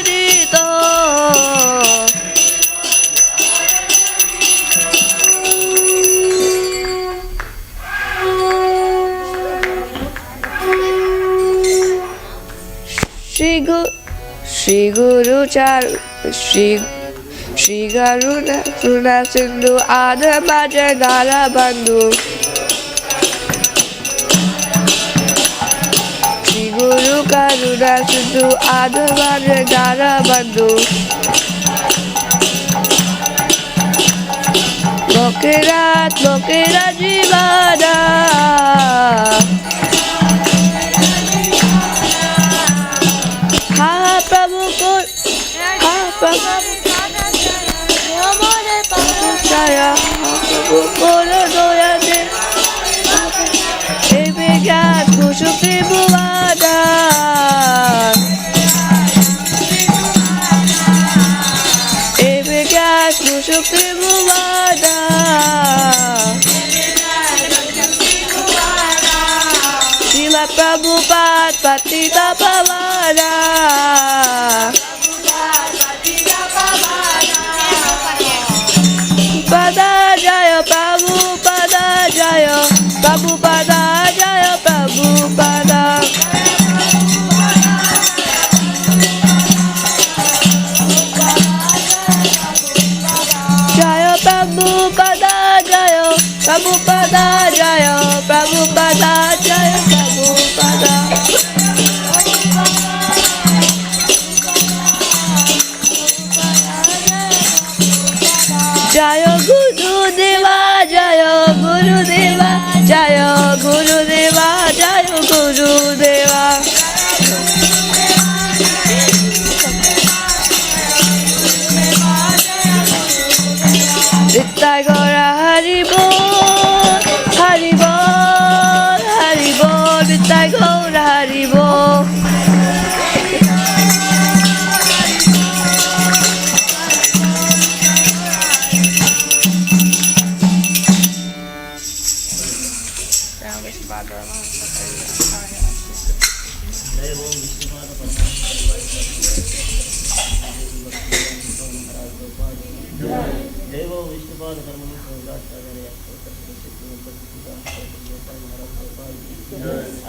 श्री गुरु करुणा सिंधु आधम जनारा बंधु श्री गुरु करुणा सिंधु आधम जनारा बंधु मोकेरा जीवाना प्रभु को छाया प्रभु बोलो दोया दे ज्ञान खुशुक्ति बुवादा ज्ञान खुशुक्ति बुवादा शिला प्रभुपाद पतिता पवाना pada jaya Prabhupada jaya Prabhupada jaya Prabhupada jaya Prabhupada jaya Prabhupada jaya Prabhupada jaya Prabhupada जय गुरुदेवा जय गुरुदेवा जय गुरुदेवा जय गुरुदेवा नित्य गौरा हरि बोल हरि बोल हरि बोल नित्य गौरा हरि बोल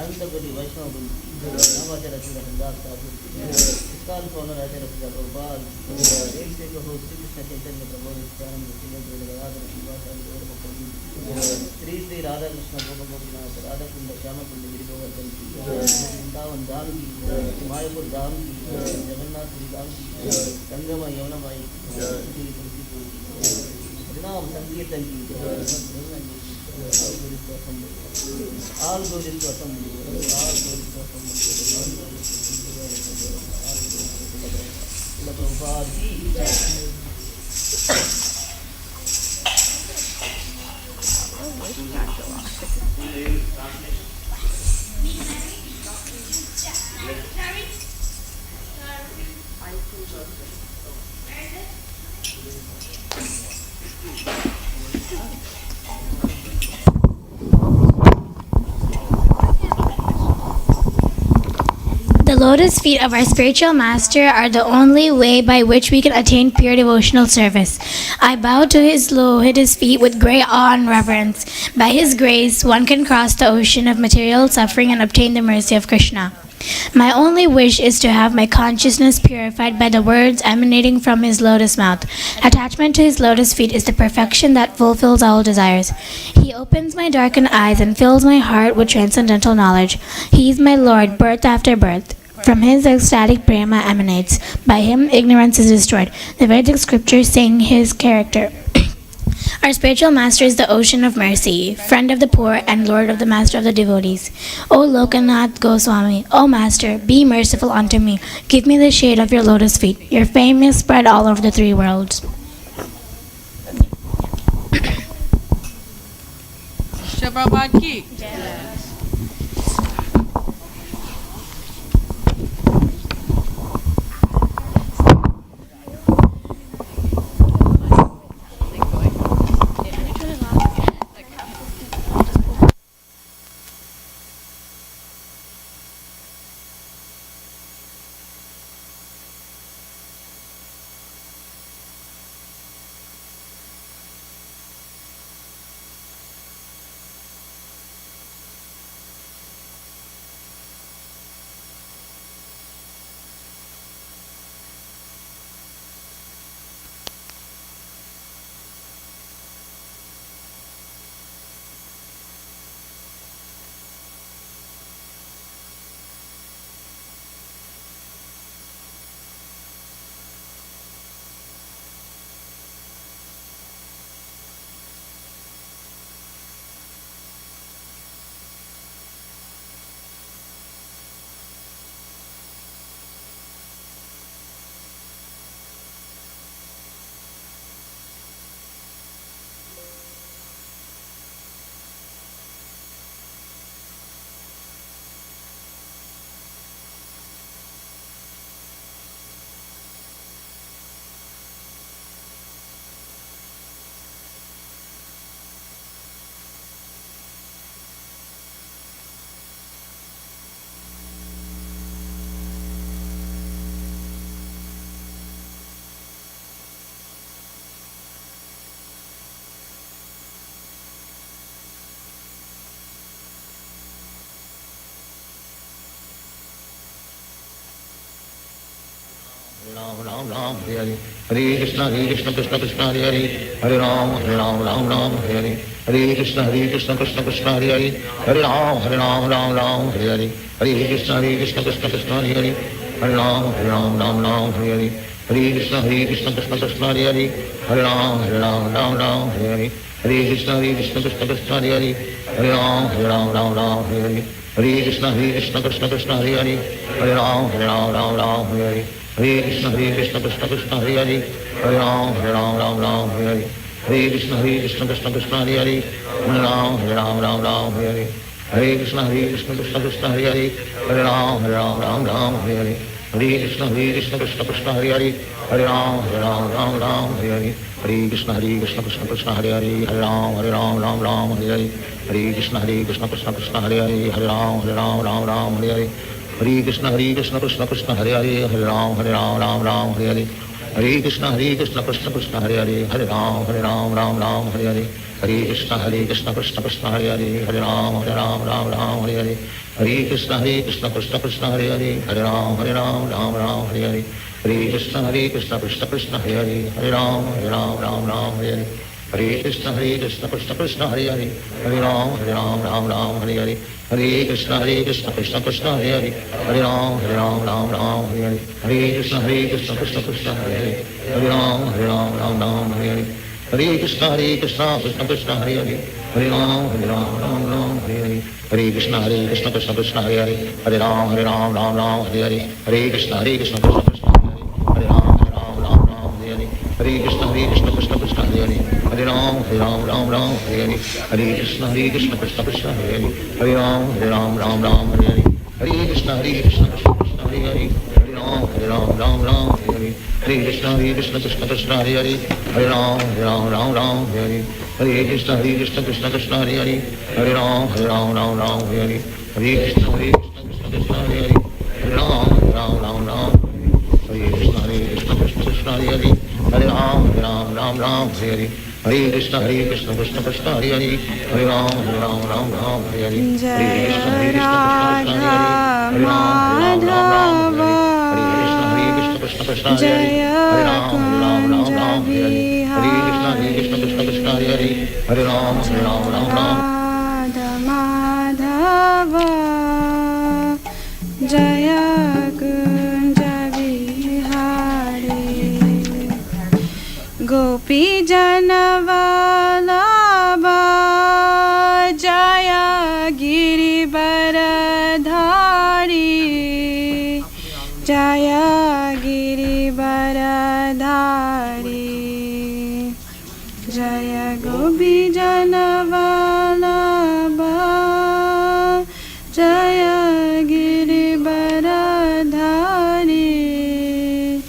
अंतपति वैष्णव नवाचार्य हरिदास ठाकुर इस्कॉन फाउंडर आचार्य प्रभुपाद एक से कहो श्री कृष्ण चैतन्य प्रभु नित्यानंद श्री श्री राधा कृष्ण गोप गोपीनाथ राधा कुंड श्याम कुंड गिरि गोवर्धन की वृंदावन धाम की मायापुर धाम की जगन्नाथपुरी धाम की गंगमा यमुनाबाई हरिनाम संकीर्तन की all glories to assembly, all glories to assembly, Prabhupada ki The lotus feet of our spiritual master are the only way by which we can attain pure devotional service. I bow to his lotus feet with great awe and reverence. By his grace, one can cross the ocean of material suffering and obtain the mercy of Krishna. My only wish is to have my consciousness purified by the words emanating from his lotus mouth. Attachment to his lotus feet is the perfection that fulfills all desires. He opens my darkened eyes and fills my heart with transcendental knowledge. He is my Lord, birth after birth. From his ecstatic prema emanates. By him, ignorance is destroyed. The Vedic scriptures sing his character. Our spiritual master is the ocean of mercy, friend of the poor and lord of the master of the devotees. O Lokanath Goswami, O master, be merciful unto me. Give me the shade of your lotus feet. Your fame is spread all over the three worlds. Prabhupada ki. Ram Ram Ram Hare Hare Krishna Krishna Krishna Hare Hare Hare Ram Ram Hare Hare Hare Krishna Krishna Krishna Hare Hare Hare Ram Ram Hare Hare Hare Krishna Krishna Krishna Hare Hare Hare Ram Ram Hare Hare Hare Krishna Krishna Krishna Hare Hare Hare Ram Ram Hare Hare Hare Krishna Krishna Krishna Hare Hare Hare Ram Hare Hare Hare Krishna Krishna Krishna Hare Hare Hare Ram Hare Hare Hare Krishna Krishna Krishna Hare Hare Hare Ram Hare Hare Hare Krishna Krishna Krishna Hare Hare Hare Ram Hare Hare Hare Krishna Krishna Krishna Hare Hare Hare Ram Hare Hare Hare Krishna Krishna Krishna Hare Hare Hare Ram Hare Hare Hare Krishna Krishna Krishna Hare Hare Hare Ram Hare Hare Hare Krishna Krishna Krishna Hare Hare Hare Ram Hare Hare Hare Krishna Krishna Krishna Hare Hare Hare Ram Hare Hare Hare Krishna Krishna Krishna Hare Hare, Hare Ram Ram Ram Hare Hare, Hare Krishna Krishna Krishna Hare Hare, Hare Ram Ram Hare Hare, Hare Krishna Krishna Krishna Hare Hare, Hare Ram Ram Hare Hare, Hare Krishna Krishna Krishna Hare Hare, Hare Ram Ram Hare Hare, Hare Krishna Krishna Krishna Hare Hare, Hare Ram Ram Hare Hare, Hare Krishna Krishna Krishna Hare Hare, Hare Ram Ram Hare Hare, Hare Krishna Krishna Krishna Hare Hare, Hare Ram Ram Hare Hare, Hare Krishna Krishna Krishna Hare Hare, Hare Ram Ram Hare Hare, Hare Krishna Krishna Krishna Hare Hare, Hare Ram Ram Hare Hare, Hare Krishna Krishna Krishna Hare Hare, Hare Ram Hare Hare, Hare Krishna Krishna Krishna Hare Hare, Hare Ram Hare Hare, Hare Krishna Krishna Krishna Hare Hare, Hare Ram Ram Hare Hare, Hare Krishna Krishna Krishna Hare Hare, Hare Ram Ram Hare Hare, Hare Krishna Krishna Krishna Hare Hare, Hare Ram Ram Hare Hare, Hare Krishna Krishna Krishna Hare Hare, Hare Ram Ram Hare Hare, Hare Krishna Krishna Krishna Hare Hare, Hare Ram Ram Hare Krishna Krishna Krishna Hare Hare, Hare Ram Hare Hare, Hare Krishna Krishna Krishna Hare Hare, Hare Ram Hare Hare, Hare Krishna Krishna Krishna Hare Hare, Hare Ram Hare Hare, Hare Krishna Krishna Krishna Hare Hare, Hare Ram Hare Hare, Hare Krishna Krishna Krishna Hare Hare, Hare Ram Madhava Jaya Kunja Vihari Gopi Janavalabha Jaya Girivaradhari, Jaya Girivaradhari, Jaya Gopi Janavalabha Jaya Girivaradhari,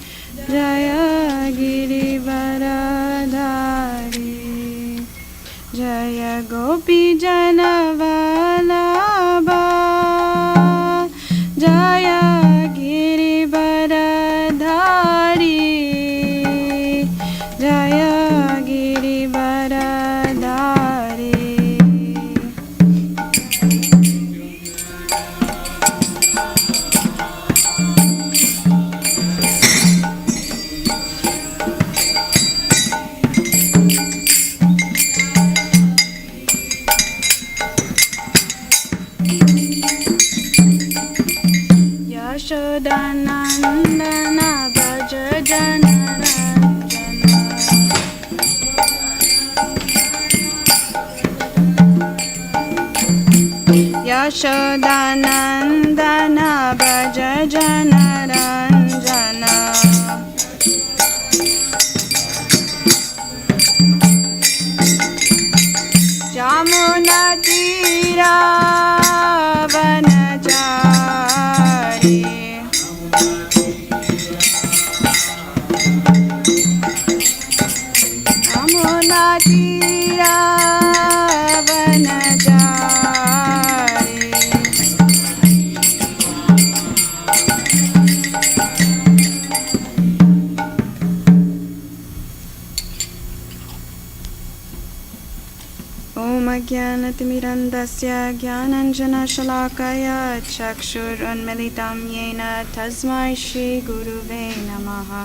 Jaya Girivaradhari, Jaya Gopi Janavalabha Jaya Girivaradhari, Jaya Girivaradhari. Yashodanandana Bhaja Janaranjana, Yashodanandana Bhaja Janaranjana, Jamuna Tira Vanachari, Jamuna Tira Vanachari, Om Ajnanatimirandasya Jnananjana Shalakaya Chakshurunmilitam Yena Tasmai Shri Guruve Namaha,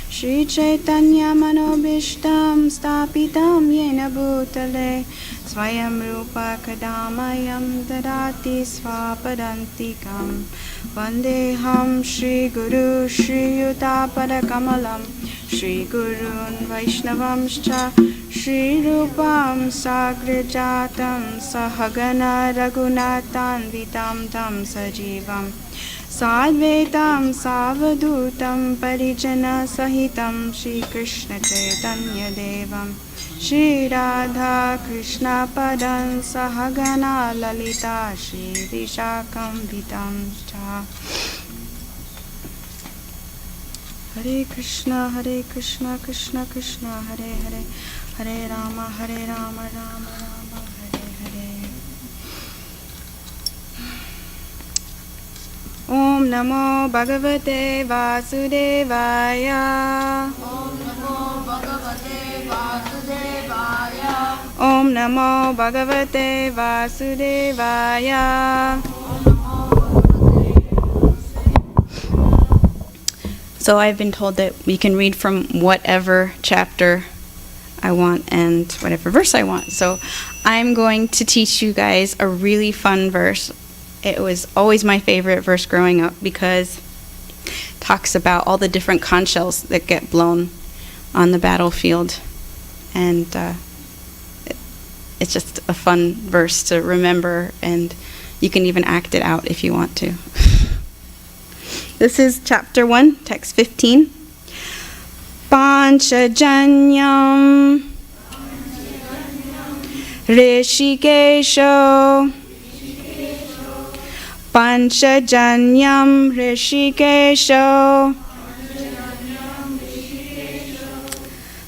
Shri Chaitanya Manobishtam Stapitam Yena Bhutale Swayam Rupa Kadamayam Dadati Swapadantikam, Vandeham Shri Guru Shri Yutapadakamalam, Shri Gurun Vaishnavamscha Shri Rupam Sagrajatam Sahagana Raghunatan Vitam Tam Sajivam Sadvetam Savadutam Parijana Sahitam Shri Krishna Chaitanya Devam Shri Radha Krishna Padan Sahagana Lalita Shri Vishakam Vitam Cha. Hare Krishna Krishna Krishna Hare Hare, Hare Rama Rama Rama Hare Hare. Om Om Namo Bhagavate Vasudevaya. Om Namo Bhagavate Vasudevaya. So I've been told that we can read from whatever chapter I want and whatever verse I want. So I'm going to teach you guys a really fun verse. It was always my favorite verse growing up because it talks about all the different conch shells that get blown on the battlefield. And it's just a fun verse to remember, and you can even act it out if you want to. This is chapter 1, text 15. Panchajanyam Rishikesho. Panchajanyam Rishikesho.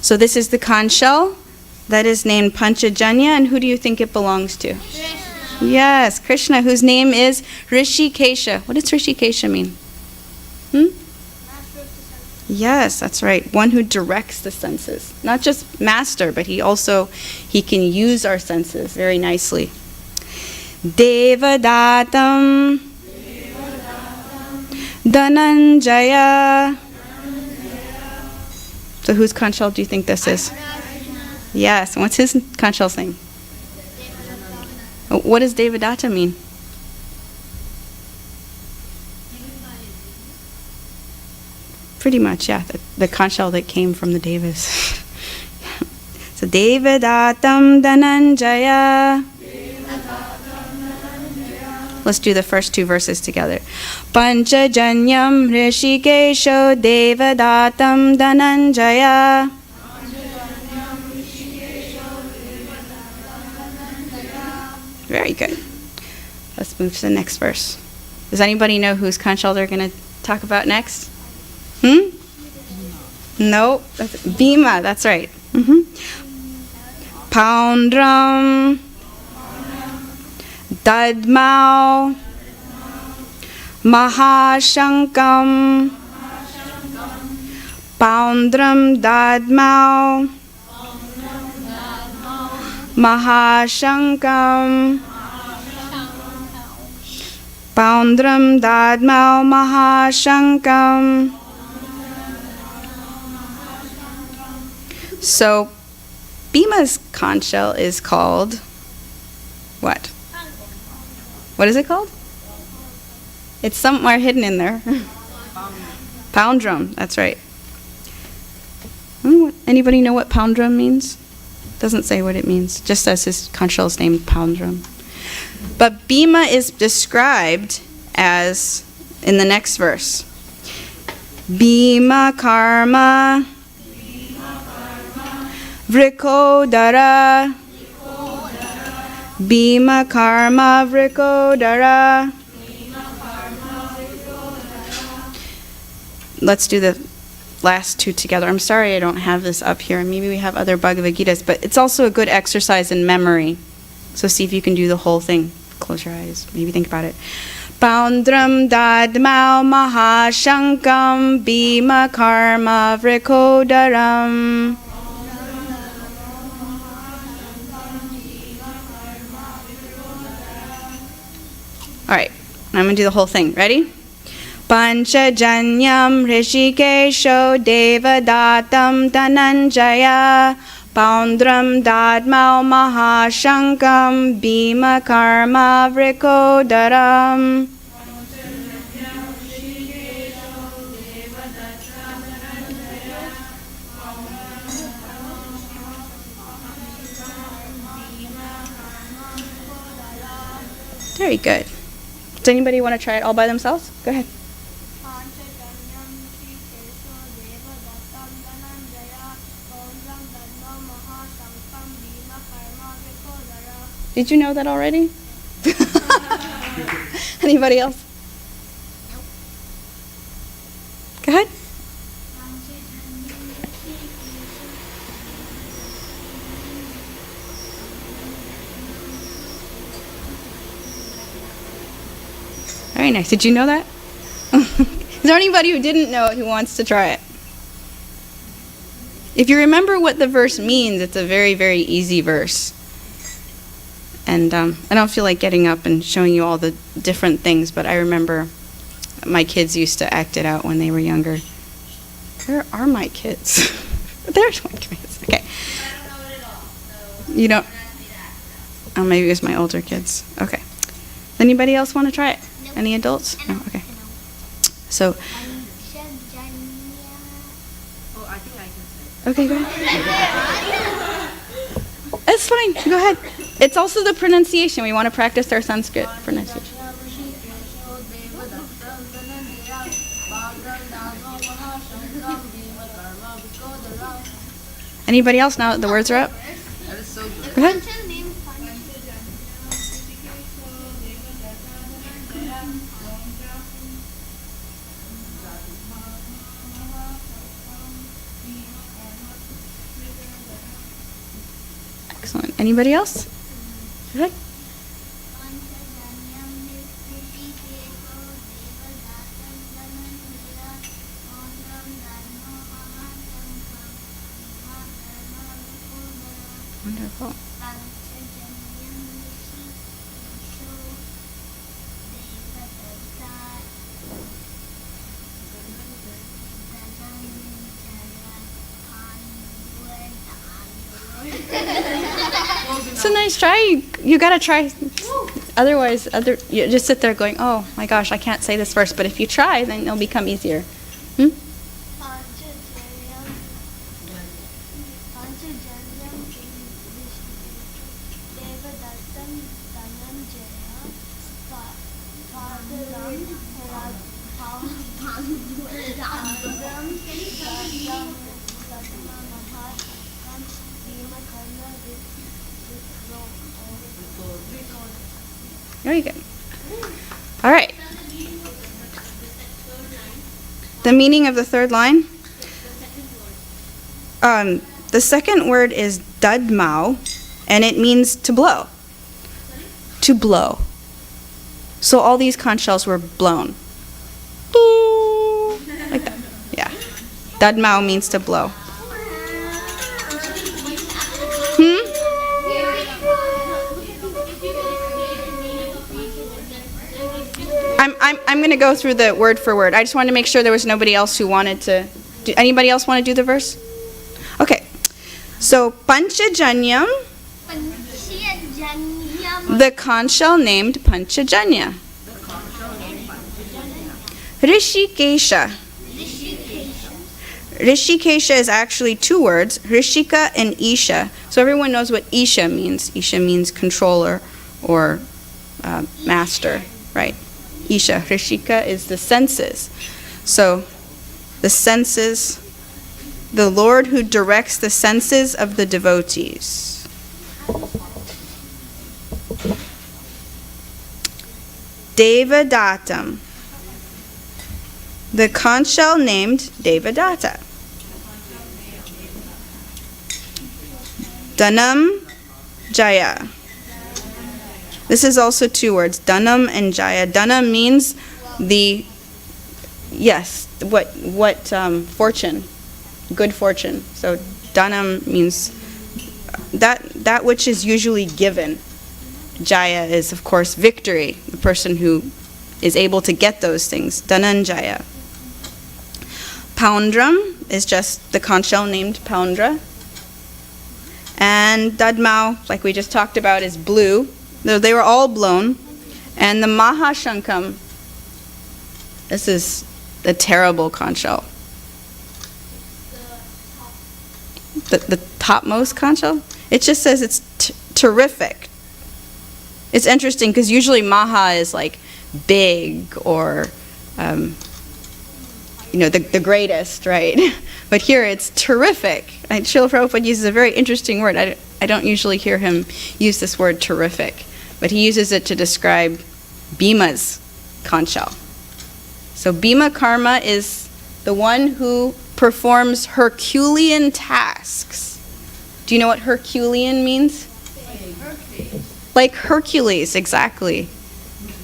So this is the conch shell that is named Panchajanya, and who do you think it belongs to? Krishna. Yes, Krishna, whose name is Rishikesha. What does Rishikesha mean? Yes, that's right. One who directs the senses. Not just master, but he can use our senses very nicely. Devadatam Dhananjaya. So whose conch shell do you think this is? Yes, and what's his conch shell's name? What does Devadatta mean? Pretty much, yeah. The conch shell that came from the Devas. So Devadatam Dhananjaya. Let's do the first two verses together. Panchajanyam Rishikesho Devadatam Dhananjaya. Very good. Let's move to the next verse. Does anybody know whose conch shell they're going to talk about next? No, that's Bhima, that's right. Poundram Dadmau Mahashankam. Poundram Dadmau Mahashankam. Poundram Dadmau Mahashankam. So Bhima's conch shell is called what? What is it called? It's somewhere hidden in there. Pound drum, that's right. Anybody know what pound drum means? Doesn't say what it means, just says his conch shell is named pound drum. But Bhima is described as, in the next verse, Bhima karma Vrikodara. Bhima karma Vrikodara. Let's do the last two together. I'm sorry I don't have this up here. Maybe we have other Bhagavad Gitas, but it's also a good exercise in memory. So see if you can do the whole thing. Close your eyes. Maybe think about it. Poundram dadmau mahashankam Bhima karma Vrikodaram. All right, I'm going to do the whole thing. Ready? Panchajanyam Rishikesho Devadatam Dhananjaya. Poundram Dadmau Mahashankam Bhima Karma Vrikodaram. Very good. Does anybody want to try it all by themselves? Go ahead. Did you know that already? Anybody else? Go ahead. Very nice. Did you know that? there anybody who didn't know it who wants to try it? If you remember what the verse means, it's a very, very easy verse. And I don't feel like getting up and showing you all the different things, but I remember my kids used to act it out when they were younger. Where are my kids? There's my kids. Okay. You don't? Oh, maybe it was my older kids. Okay. Anybody else want to try it? Any adults? No. Okay. So. Oh, I think I can say. Okay, go ahead. It's fine. Go ahead. It's also the pronunciation. We want to practice our Sanskrit pronunciation. Anybody else now that the words are up? That is so good. Go ahead. Excellent. Anybody else? Go ahead. Wonderful. It's a nice try. You gotta try. Otherwise, you just sit there going, "Oh my gosh, I can't say this verse." But if you try, then it'll become easier. Very good. All right. The meaning of the third line? The second word is dadmao, and it means to blow. To blow. So all these conch shells were blown. Boo! Like that. Yeah. Dadmao means to blow. I'm going to go through the word for word. I just wanted to make sure there was nobody else who wanted to. Anybody else want to do the verse? Okay. So, Panchajanyam, the conch shell named Panchajanya. Rishikesha. Rishikesha is actually two words, Rishika and Isha. So everyone knows what Isha means. Isha means controller or master, right? Isha. Rishika is the senses. So the senses, the Lord who directs the senses of the devotees. Devadatam, the conch shell named Devadatta. Dhanam Jaya. This is also two words, Dhanam and Jaya. Dhanam means fortune, good fortune. So Dhanam means that which is usually given. Jaya is, of course, victory, the person who is able to get those things. Dhananjaya. Poundram is just the conch shell named Poundra. And Dadmao, like we just talked about, is blue. They were all blown. And the Mahashankam, this is the terrible conch shell. The topmost conch shell? It just says it's terrific. It's interesting because usually Maha is like big or, the greatest, right? But here it's terrific. Srila Prabhupada uses a very interesting word. I don't usually hear him use this word terrific, but he uses it to describe Bhima's conch shell. So Bhima Karma is the one who performs Herculean tasks. Do you know what Herculean means? Like Hercules, exactly.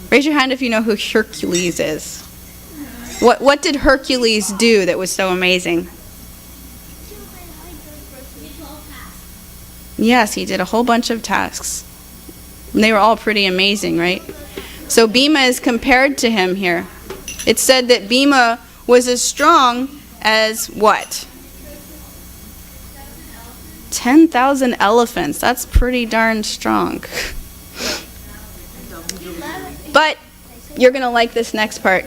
Raise your hand if you know who Hercules is. What did Hercules do that was so amazing? Yes, he did a whole bunch of tasks. And they were all pretty amazing, right? So Bhima is compared to him here. It's said that Bhima was as strong as what? 10,000 elephants. That's pretty darn strong. But you're going to like this next part.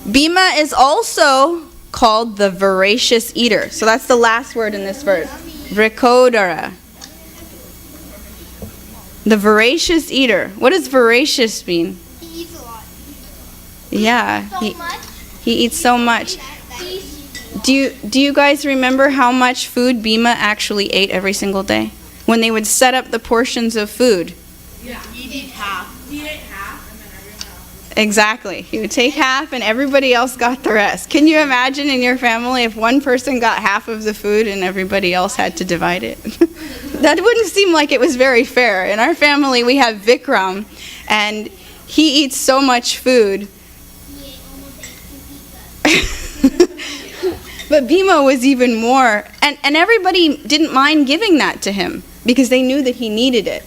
Bhima is also called the voracious eater. So that's the last word in this verse. Vrikodara. The voracious eater. What does voracious mean? He eats a lot. Yeah. He eats so much. Do you guys remember how much food Bhima actually ate every single day? When they would set up the portions of food. Yeah, he ate half. He ate half, and then everyone else. Exactly. He would take half and everybody else got the rest. Can you imagine in your family if one person got half of the food and everybody else had to divide it? That wouldn't seem like it was very fair. In our family we have Vikram, and he eats so much food. But Bhima was even more, and everybody didn't mind giving that to him because they knew that he needed it.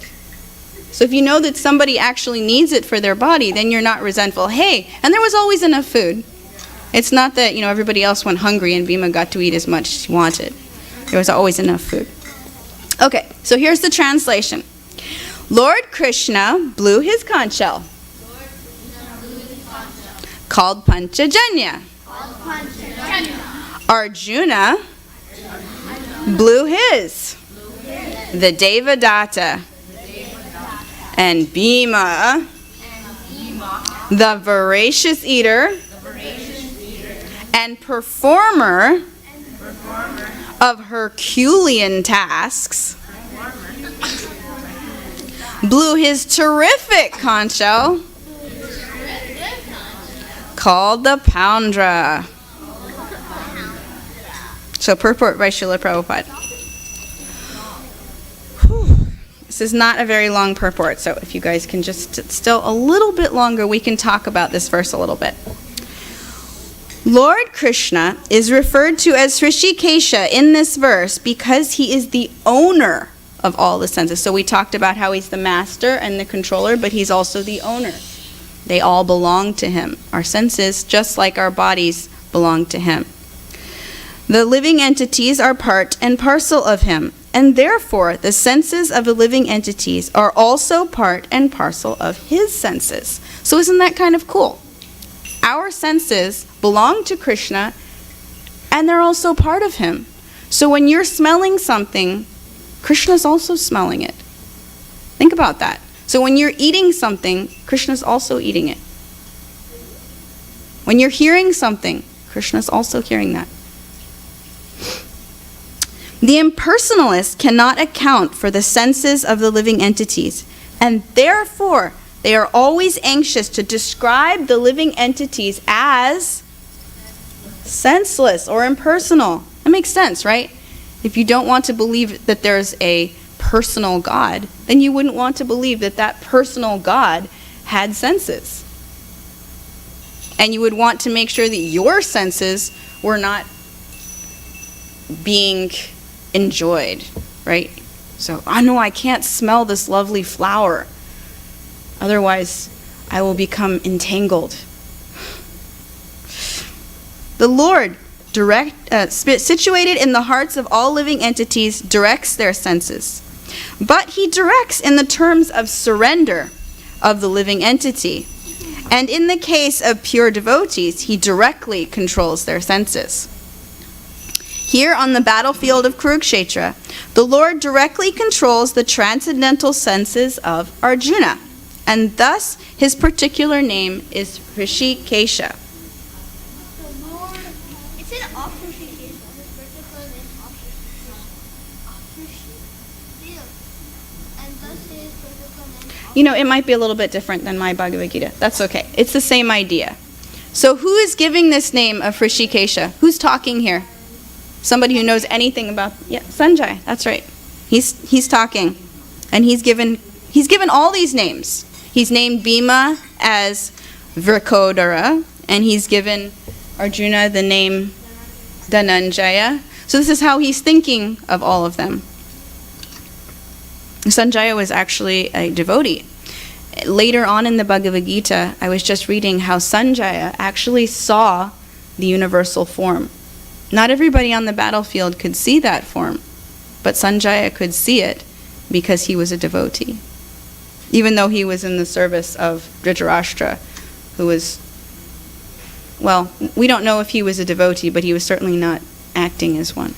So if you know that somebody actually needs it for their body, then you're not resentful. Hey, and there was always enough food. It's not that, everybody else went hungry and Bhima got to eat as much as he wanted. There was always enough food. Okay, so here's the translation. Lord Krishna blew his conch shell, called Panchajanya. Arjuna blew his, the Devadatta. And Bhima, the voracious eater and performer of Herculean tasks, blew his terrific conch shell, called the Poundra. So purport by Srila Prabhupada. This is not a very long purport, so if you guys can just sit still a little bit longer, we can talk about this verse a little bit. Lord Krishna is referred to as Hrishikesha in this verse because he is the owner of all the senses. So we talked about how he's the master and the controller, but he's also the owner. They all belong to him. Our senses, just like our bodies, belong to him. The living entities are part and parcel of him, and therefore the senses of the living entities are also part and parcel of his senses. So isn't that kind of cool? Our senses belong to Krishna, and they're also part of him. So when you're smelling something, Krishna's also smelling it. Think about that. So when you're eating something, Krishna's also eating it. When you're hearing something, Krishna's also hearing that. The impersonalist cannot account for the senses of the living entities, and therefore they are always anxious to describe the living entities as senseless or impersonal. That makes sense, right? If you don't want to believe that there's a personal God, then you wouldn't want to believe that that personal God had senses. And you would want to make sure that your senses were not being enjoyed, right? So, no, I can't smell this lovely flower. Otherwise, I will become entangled. The Lord, situated in the hearts of all living entities, directs their senses. But he directs in the terms of surrender of the living entity. And in the case of pure devotees, he directly controls their senses. Here on the battlefield of Kurukshetra, the Lord directly controls the transcendental senses of Arjuna, and thus his particular name is Hrishikesha. The Lord, it's an Hrishikesha. His particular name is and thus his particular name. It might be a little bit different than my Bhagavad Gita. That's okay. It's the same idea. So who is giving this name of Hrishikesha? Who's talking here? Somebody who knows anything about, Sanjay, that's right. He's talking, and he's given all these names. He's named Bhima as Vrikodara, and he's given Arjuna the name Dhananjaya. So this is how he's thinking of all of them. Sanjaya was actually a devotee. Later on in the Bhagavad Gita, I was just reading how Sanjaya actually saw the universal form. Not everybody on the battlefield could see that form, but Sanjaya could see it because he was a devotee. Even though he was in the service of Dhritarashtra, who was, well, we don't know if he was a devotee, but he was certainly not acting as one.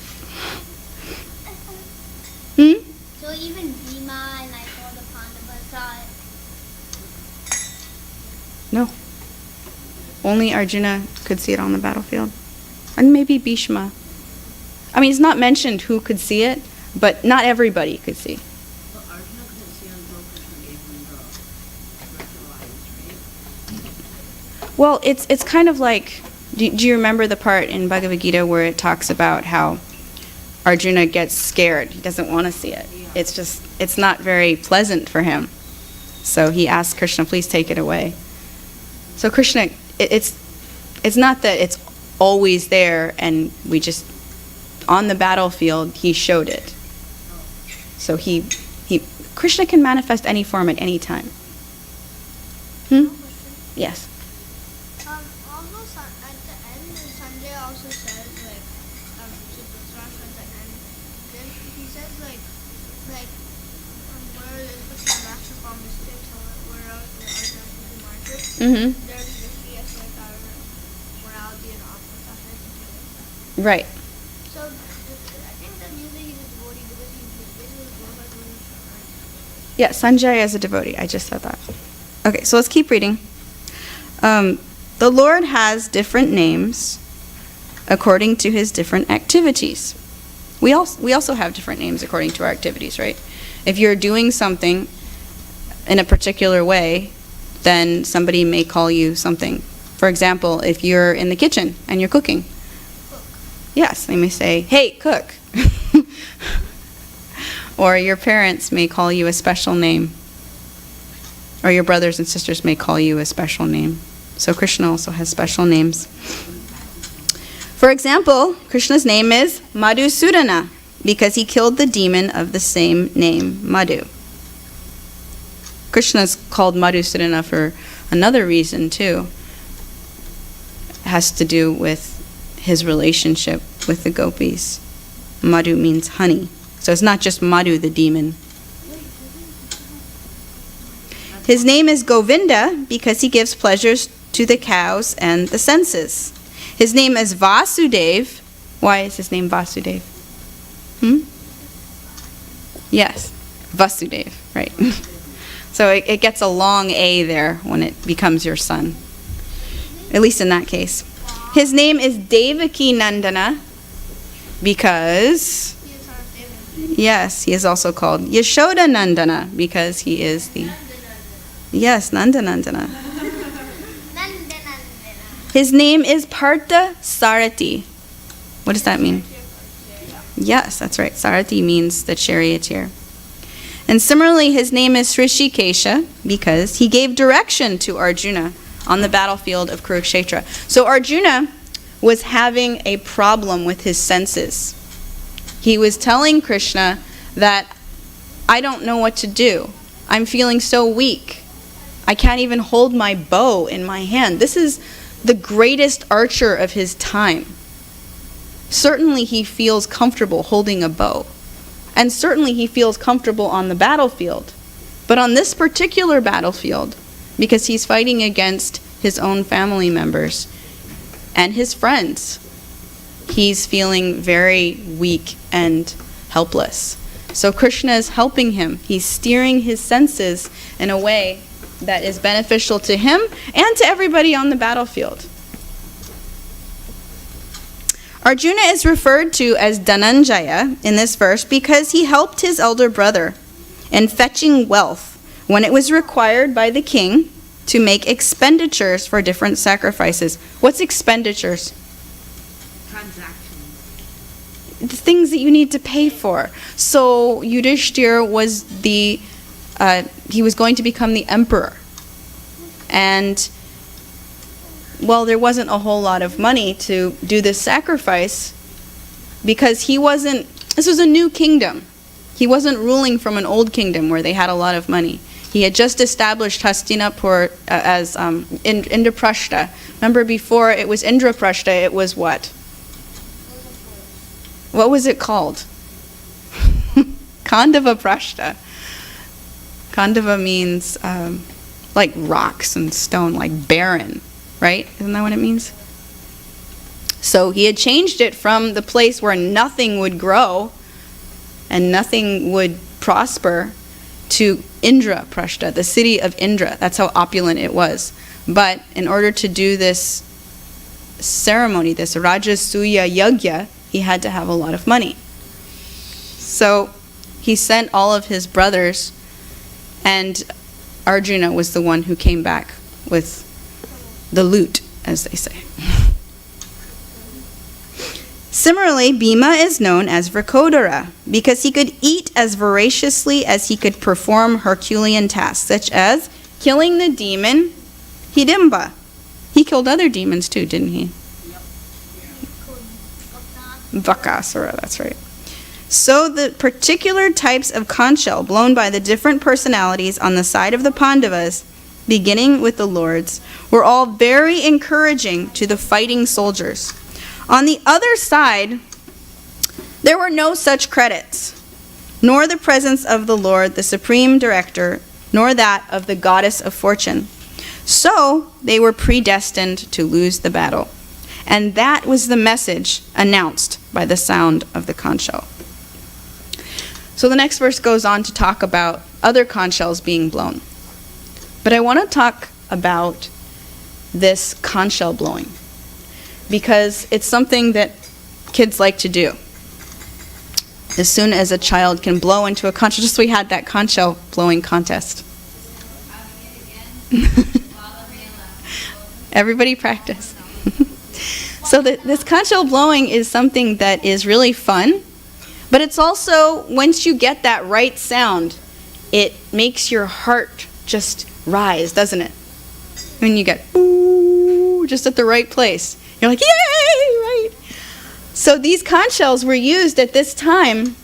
So even Bhima and like all the Pandavas saw it? No. Only Arjuna could see it on the battlefield. And maybe Bhishma. I mean, it's not mentioned who could see it, but not everybody could see. But Arjuna couldn't see until Krishna gave him the spiritual eyes, right? Well, it's kind of like, do you remember the part in Bhagavad Gita where it talks about how Arjuna gets scared? He doesn't want to see it. It's not very pleasant for him. So he asks Krishna, please take it away. So Krishna, it's not that it's always there and we just, on the battlefield, he showed it. So Krishna can manifest any form at any time. Yes. Also, at the end, Sanjay also says, like, to Dhritarashtra at the end, then he says, like, where is the master from mistakes, where else the Arjuna should be martyred, there's the CS, like, our morality and opposite. Right. So, I think that usually he's a devotee because he basically glorifies Krishna. Yeah, Sanjaya is a devotee. I just said that. Okay, so let's keep reading. The Lord has different names according to his different activities. We also have different names according to our activities, right? If you're doing something in a particular way, then somebody may call you something. For example, if you're in the kitchen and you're cooking, yes, they may say, "Hey, cook." Or your parents may call you a special name. Or your brothers and sisters may call you a special name. So Krishna also has special names. For example, Krishna's name is Madhusudana because he killed the demon of the same name, Madhu. Krishna's called Madhusudana for another reason too. It has to do with his relationship with the gopis. Madhu means honey. So it's not just Madhu the demon. His name is Govinda because he gives pleasures to the cows and the senses. His name is Vasudev. Why is his name Vasudev? Yes, Vasudev, right. So it gets a long A there when it becomes your son. At least in that case. His name is Devaki Nandana because, yes, he is also called Yashoda Nandana because he is the, yes, Nandanandana. His name is Partha Sarati. What does that mean? Yes, that's right. Sarati means the charioteer. And similarly, his name is Shrishikesha because he gave direction to Arjuna on the battlefield of Kurukshetra. So Arjuna was having a problem with his senses. He was telling Krishna that, I don't know what to do. I'm feeling so weak. I can't even hold my bow in my hand. This is the greatest archer of his time. Certainly he feels comfortable holding a bow. And certainly he feels comfortable on the battlefield. But on this particular battlefield, because he's fighting against his own family members and his friends, he's feeling very weak and helpless. So Krishna is helping him. He's steering his senses in a way that is beneficial to him and to everybody on the battlefield. Arjuna is referred to as Dhananjaya in this verse because he helped his elder brother in fetching wealth when it was required by the king to make expenditures for different sacrifices. What's expenditures? Transactions. The things that you need to pay for. So Yudhishthira was he was going to become the emperor. And well, there wasn't a whole lot of money to do this sacrifice because this was a new kingdom. He wasn't ruling from an old kingdom where they had a lot of money. He had just established Hastinapur as Indraprashta. Remember before it was Indraprashta, it was what? What was it called? Khandava Prashta. Khandava means like rocks and stone, like barren, right? Isn't that what it means? So he had changed it from the place where nothing would grow and nothing would prosper to Indraprashta, the city of Indra. That's how opulent it was. But in order to do this ceremony, this Rajasuya Yagya, he had to have a lot of money. So he sent all of his brothers, and Arjuna was the one who came back with the loot, as they say. Similarly, Bhima is known as Vrikodara because he could eat as voraciously as he could perform Herculean tasks, such as killing the demon Hidimba. He killed other demons too, didn't he? Vakasura, that's right. So the particular types of conch shell blown by the different personalities on the side of the Pandavas, beginning with the lords, were all very encouraging to the fighting soldiers. On the other side, there were no such credits, nor the presence of the Lord, the supreme director, nor that of the goddess of fortune. So they were predestined to lose the battle. And that was the message announced by the sound of the conch shell. So the next verse goes on to talk about other conch shells being blown. But I want to talk about this conch shell blowing, because it's something that kids like to do. As soon as a child can blow into a conch shell, just we had that conch shell blowing contest. Everybody practice. So this conch shell blowing is something that is really fun, but it's also, once you get that right sound, it makes your heart just rise, doesn't it? When you get ooh, just at the right place. You're like, yay, right? So these conch shells were used at this time.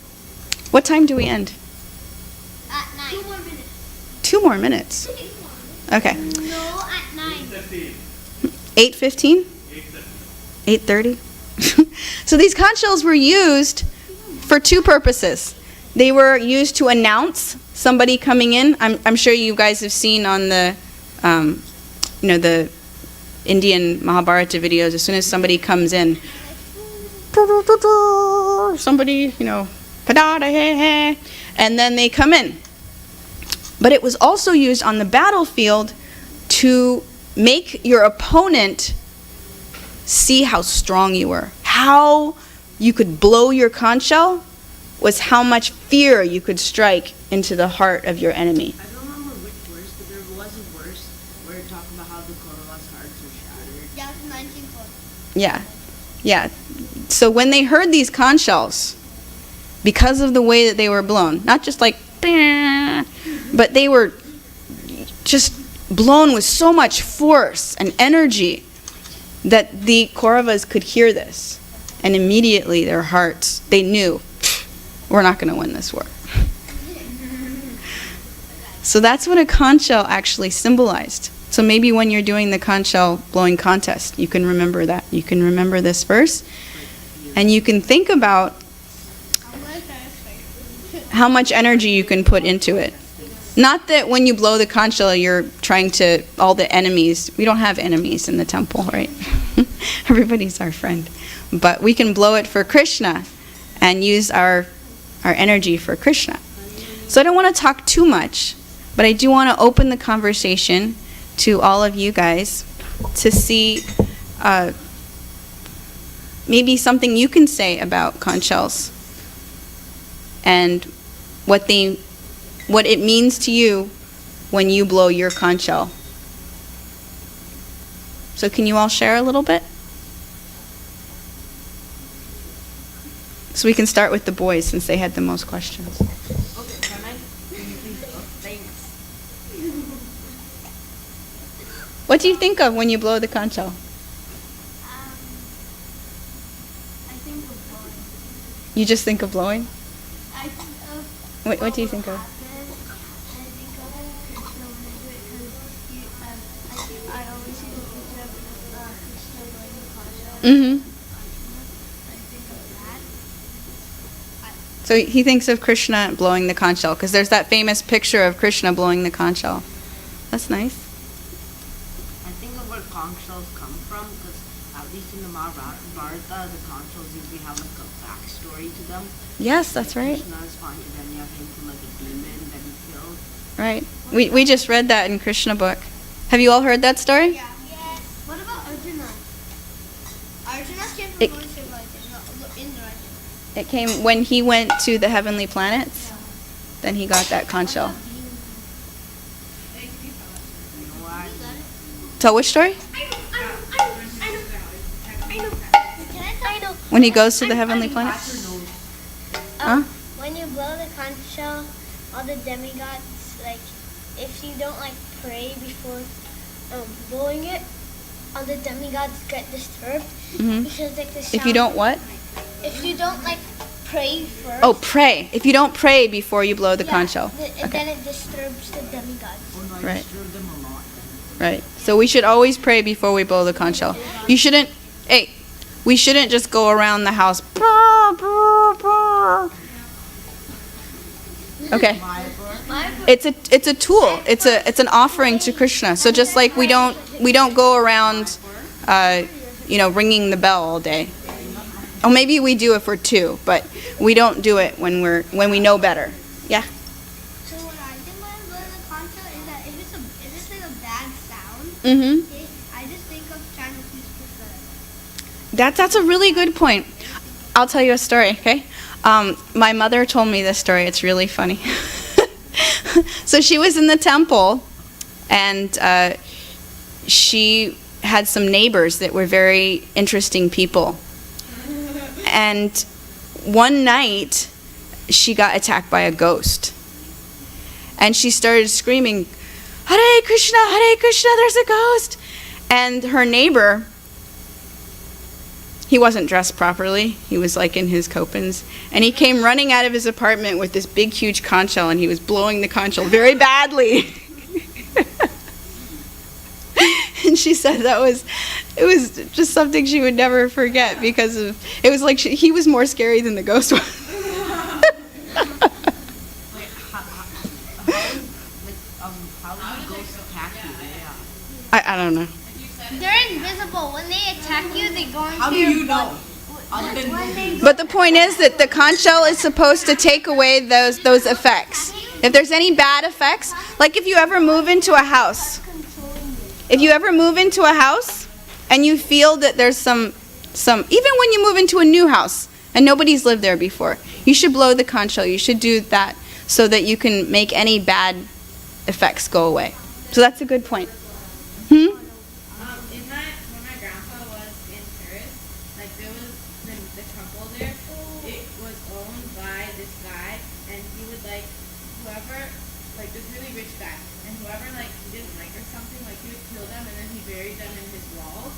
What time do we end? At 9. 2 more minutes. 2 more minutes. Okay. No, at 9. 8:15? 8:30? So these conch shells were used for 2 purposes. They were used to announce somebody coming in. I'm sure you guys have seen on the, the Indian Mahabharata videos, as soon as somebody comes in, somebody, and then they come in. But it was also used on the battlefield to make your opponent see how strong you were. How you could blow your conch shell was how much fear you could strike into the heart of your enemy. I don't remember which verse, but there was a verse where it talked about how the Kauravas' hearts were shattered. Yeah, 1940. Yeah. So when they heard these conch shells, because of the way that they were blown, not just like, but they were just blown with so much force and energy that the Kauravas could hear this. And immediately their hearts, they knew, we're not going to win this war. So that's what a conch shell actually symbolized. So maybe when you're doing the conch shell blowing contest, you can remember that. You can remember this verse. And you can think about how much energy you can put into it. Not that when you blow the conch shell, you're trying to, all the enemies, we don't have enemies in the temple, right? Everybody's our friend. But we can blow it for Krishna and use our energy for Krishna. So I don't want to talk too much, but I do want to open the conversation to all of you guys to see maybe something you can say about conch shells and what it means to you when you blow your conch shell. So can you all share a little bit? So we can start with the boys since they had the most questions. Okay, can I? Thanks. What do you think of when you blow the conch shell? You just think of blowing? I think of What do you think of? I think of Krishna when I do it because I always see the picture of Krishna blowing the concha. Mm-hmm. I think of that. So he thinks of Krishna blowing the conch shell because there's that famous picture of Krishna blowing the conch shell. That's nice. I think of where conch shells come from because at least in the Mahabharata, the conch shells usually have like a backstory to them. Yes, that's right. Krishna's finding them, you have him from like a demon that he killed. Right. We just read that in Krishna book. Have you all heard that story? Yeah. Yes. What about Arjuna? Arjuna came from It- Holy Civilization, not Indra. It came when he went to the heavenly planets. Then he got that conch shell. You know why? Tell which story? I know. When he goes to the heavenly planets? Huh? When you blow the conch shell, all the demigods, like, if you don't like pray before blowing it, all the demigods get disturbed Mhm. because like the sound. If you don't what? If you don't like pray first. Oh, pray. If you don't pray before you blow the conch shell. Then it disturbs the demigods. Oh no, I Right. disturbed them a lot. Right. So we should always pray before we blow the conch shell. You shouldn't. Hey, we shouldn't just go around the house. Okay. It's a tool. It's an offering to Krishna. So just like we don't go around, ringing the bell all day. Oh, maybe we do if we're two, but we don't do it when we know better. Yeah. So what I think when I'm blowing the conch shell is that if it's like a bad sound, Mhm. okay, I just think of trying to please Krishna. That's a really good point. I'll tell you a story, okay? My mother told me this story. It's really funny. So she was in the temple, and she had some neighbors that were very interesting people. And one night, she got attacked by a ghost. And she started screaming, Hare Krishna, there's a ghost. And her neighbor, he wasn't dressed properly. He was like in his copins. And he came running out of his apartment with this big, huge conch shell, and he was blowing the conch shell very badly. And she said it was just something she would never forget because it was like he was more scary than the ghost was. Wait, how do ghosts attack you? Yeah. I don't know. They're invisible. When they attack you, they go into How do your you know? When they But the point is that the conch shell is supposed to take away those effects. If there's any bad effects, like if you ever move into a house, and you feel that there's some, even when you move into a new house and nobody's lived there before, you should blow the conch shell. You should do that so that you can make any bad effects go away. So that's a good point. When my grandpa was in Paris, like there was the temple there, it was owned by this guy, and he would like whoever, like this really rich guy, and whoever like he didn't like or something, like he would kill them and then he buried them in his walls.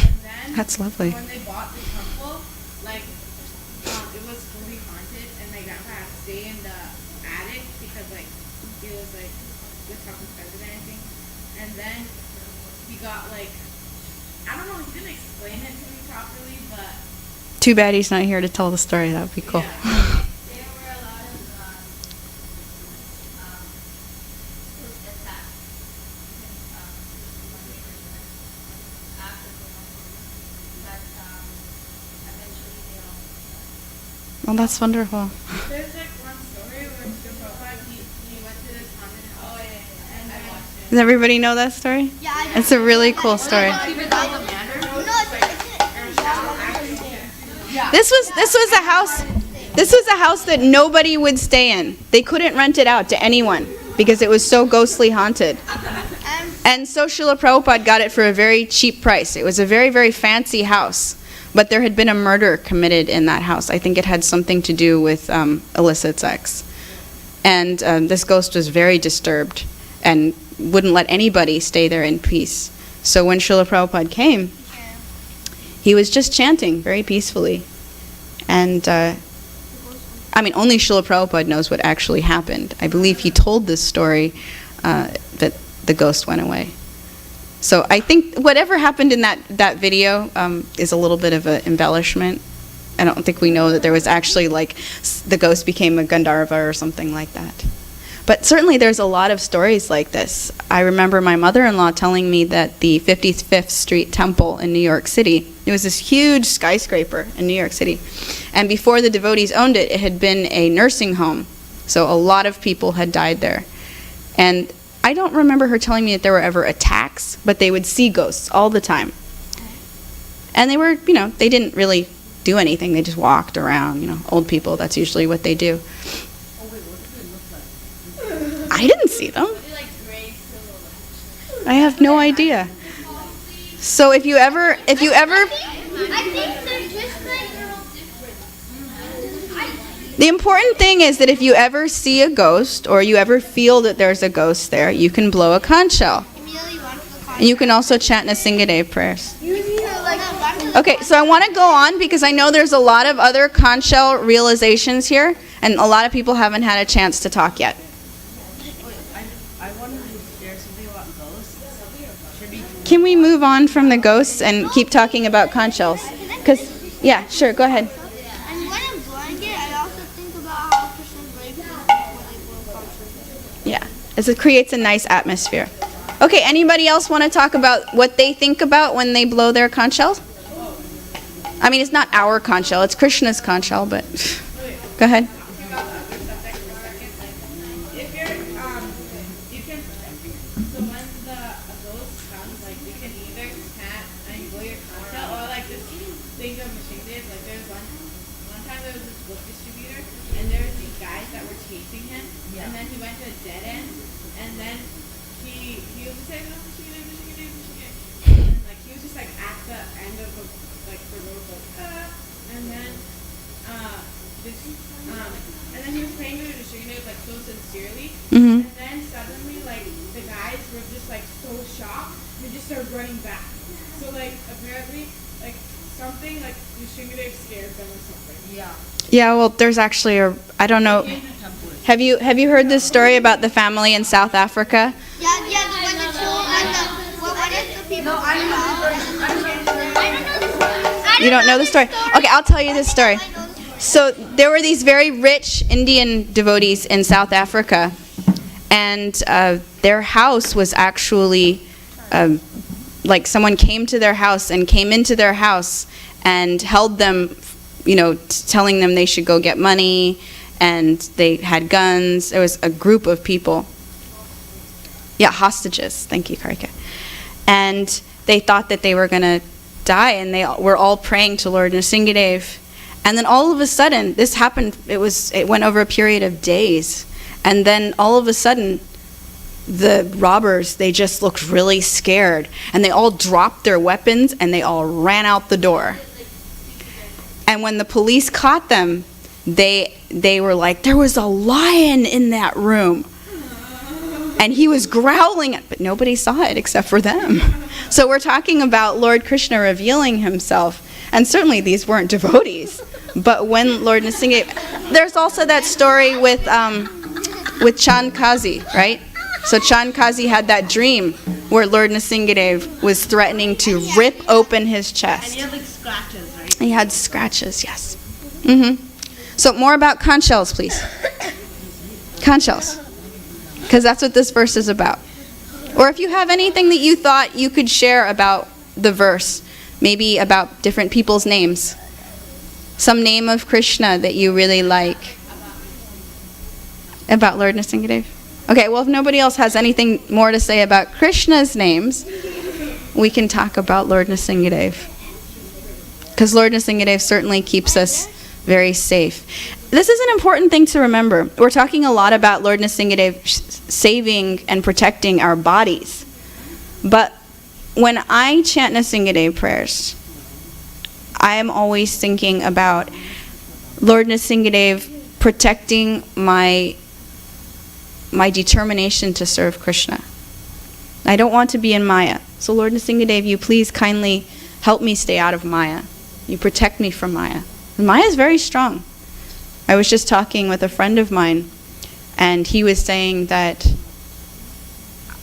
And then That's lovely. when they bought the temple, like it was fully haunted, and my grandpa had to stay in the attic because like he was like with Trump's president, I think, and then he got like, I don't know, he didn't explain it to me properly, but Too bad he's not here to tell the story. That would be cool. there were a lot of attacks after the that eventually they all. Well, that's wonderful. There's like one story where Mr. Prabhupada, he went to this haunted house, and I watched it. Does everybody know that story? Yeah, I It's a really cool story. This was a house. This was a house that nobody would stay in. They couldn't rent it out to anyone because it was so ghostly haunted. And so Srila Prabhupada got it for a very cheap price. It was a very, very fancy house, but there had been a murder committed in that house. I think it had something to do with illicit sex. And this ghost was very disturbed and wouldn't let anybody stay there in peace. So when Srila Prabhupada came, he was just chanting very peacefully. And I mean, only Srila Prabhupada knows what actually happened. I believe he told this story that the ghost went away. So I think whatever happened in that video is a little bit of an embellishment. I don't think we know that there was actually, like, the ghost became a Gandharva or something like that. But certainly there's a lot of stories like this. I remember my mother-in-law telling me that the 55th Street Temple in New York City, it was this huge skyscraper in New York City. And before the devotees owned it, it had been a nursing home. So a lot of people had died there. And I don't remember her telling me that there were ever attacks, but they would see ghosts all the time. And they were, they didn't really do anything. They just walked around, old people, that's usually what they do. I didn't see them. I have no idea. So if you ever I think they're just like the important thing is that if you ever see a ghost or you ever feel that there's a ghost there, you can blow a conch shell. And you can also chant Nasingadev prayers. Okay, so I want to go on because I know there's a lot of other conch shell realizations here, and a lot of people haven't had a chance to talk yet. I wanted to share something about ghosts. Can we move on from the ghosts and keep talking about conch shells? Because, yeah, sure, go ahead. And when I'm blowing it, I also think about how Christians brave people when they blow conch. Yeah, as it creates a nice atmosphere. Okay, anybody else want to talk about what they think about when they blow their conch shells? I mean, it's not our conch shell, it's Krishna's conch shell, but go ahead. And then he was praying to the Shrigadev like so sincerely, Mm-hmm. and then suddenly like the guys were just like so shocked, they just started running back. So like apparently like something like the Shrigadev scared them or something. Yeah. Yeah, well, there's actually I don't know. Have you heard this story about the family in South Africa? Yeah, the one the children, what is the people? No, I don't know the story. You don't know the story? Okay, I'll tell you this story. So there were these very rich Indian devotees in South Africa, and their house was actually, like someone came to their house and came into their house and held them, telling them they should go get money, and they had guns. There was a group of people. Yeah, hostages. Thank you, Karika. And they thought that they were going to die, and they were all praying to Lord Nrsingadev. And then all of a sudden, this happened, it went over a period of days. And then all of a sudden, the robbers, they just looked really scared. And they all dropped their weapons and they all ran out the door. And when the police caught them, they were like, there was a lion in that room. And he was growling, but nobody saw it except for them. So we're talking about Lord Krishna revealing himself. And certainly these weren't devotees. But when Lord Nrsingadev, there's also that story with Chand Kazi, right? So Chand Kazi had that dream where Lord Nrsingadev was threatening to rip open his chest. And he had like scratches, right? He had scratches, yes. Mm-hmm. So more about conch shells, please. Conch shells. Because that's what this verse is about. Or if you have anything that you thought you could share about the verse, maybe about different people's names. Some name of Krishna that you really like. About Lord Nrsingadev? Okay, well, if nobody else has anything more to say about Krishna's names, we can talk about Lord Nrsingadev. Because Lord Nrsingadev certainly keeps us very safe. This is an important thing to remember. We're talking a lot about Lord Nrsingadev saving and protecting our bodies. But when I chant Nrsingadev prayers, I am always thinking about Lord Nrsingadev protecting my determination to serve Krishna. I don't want to be in Maya. So Lord Nrsingadev, you please kindly help me stay out of Maya. You protect me from Maya. And Maya is very strong. I was just talking with a friend of mine, and he was saying that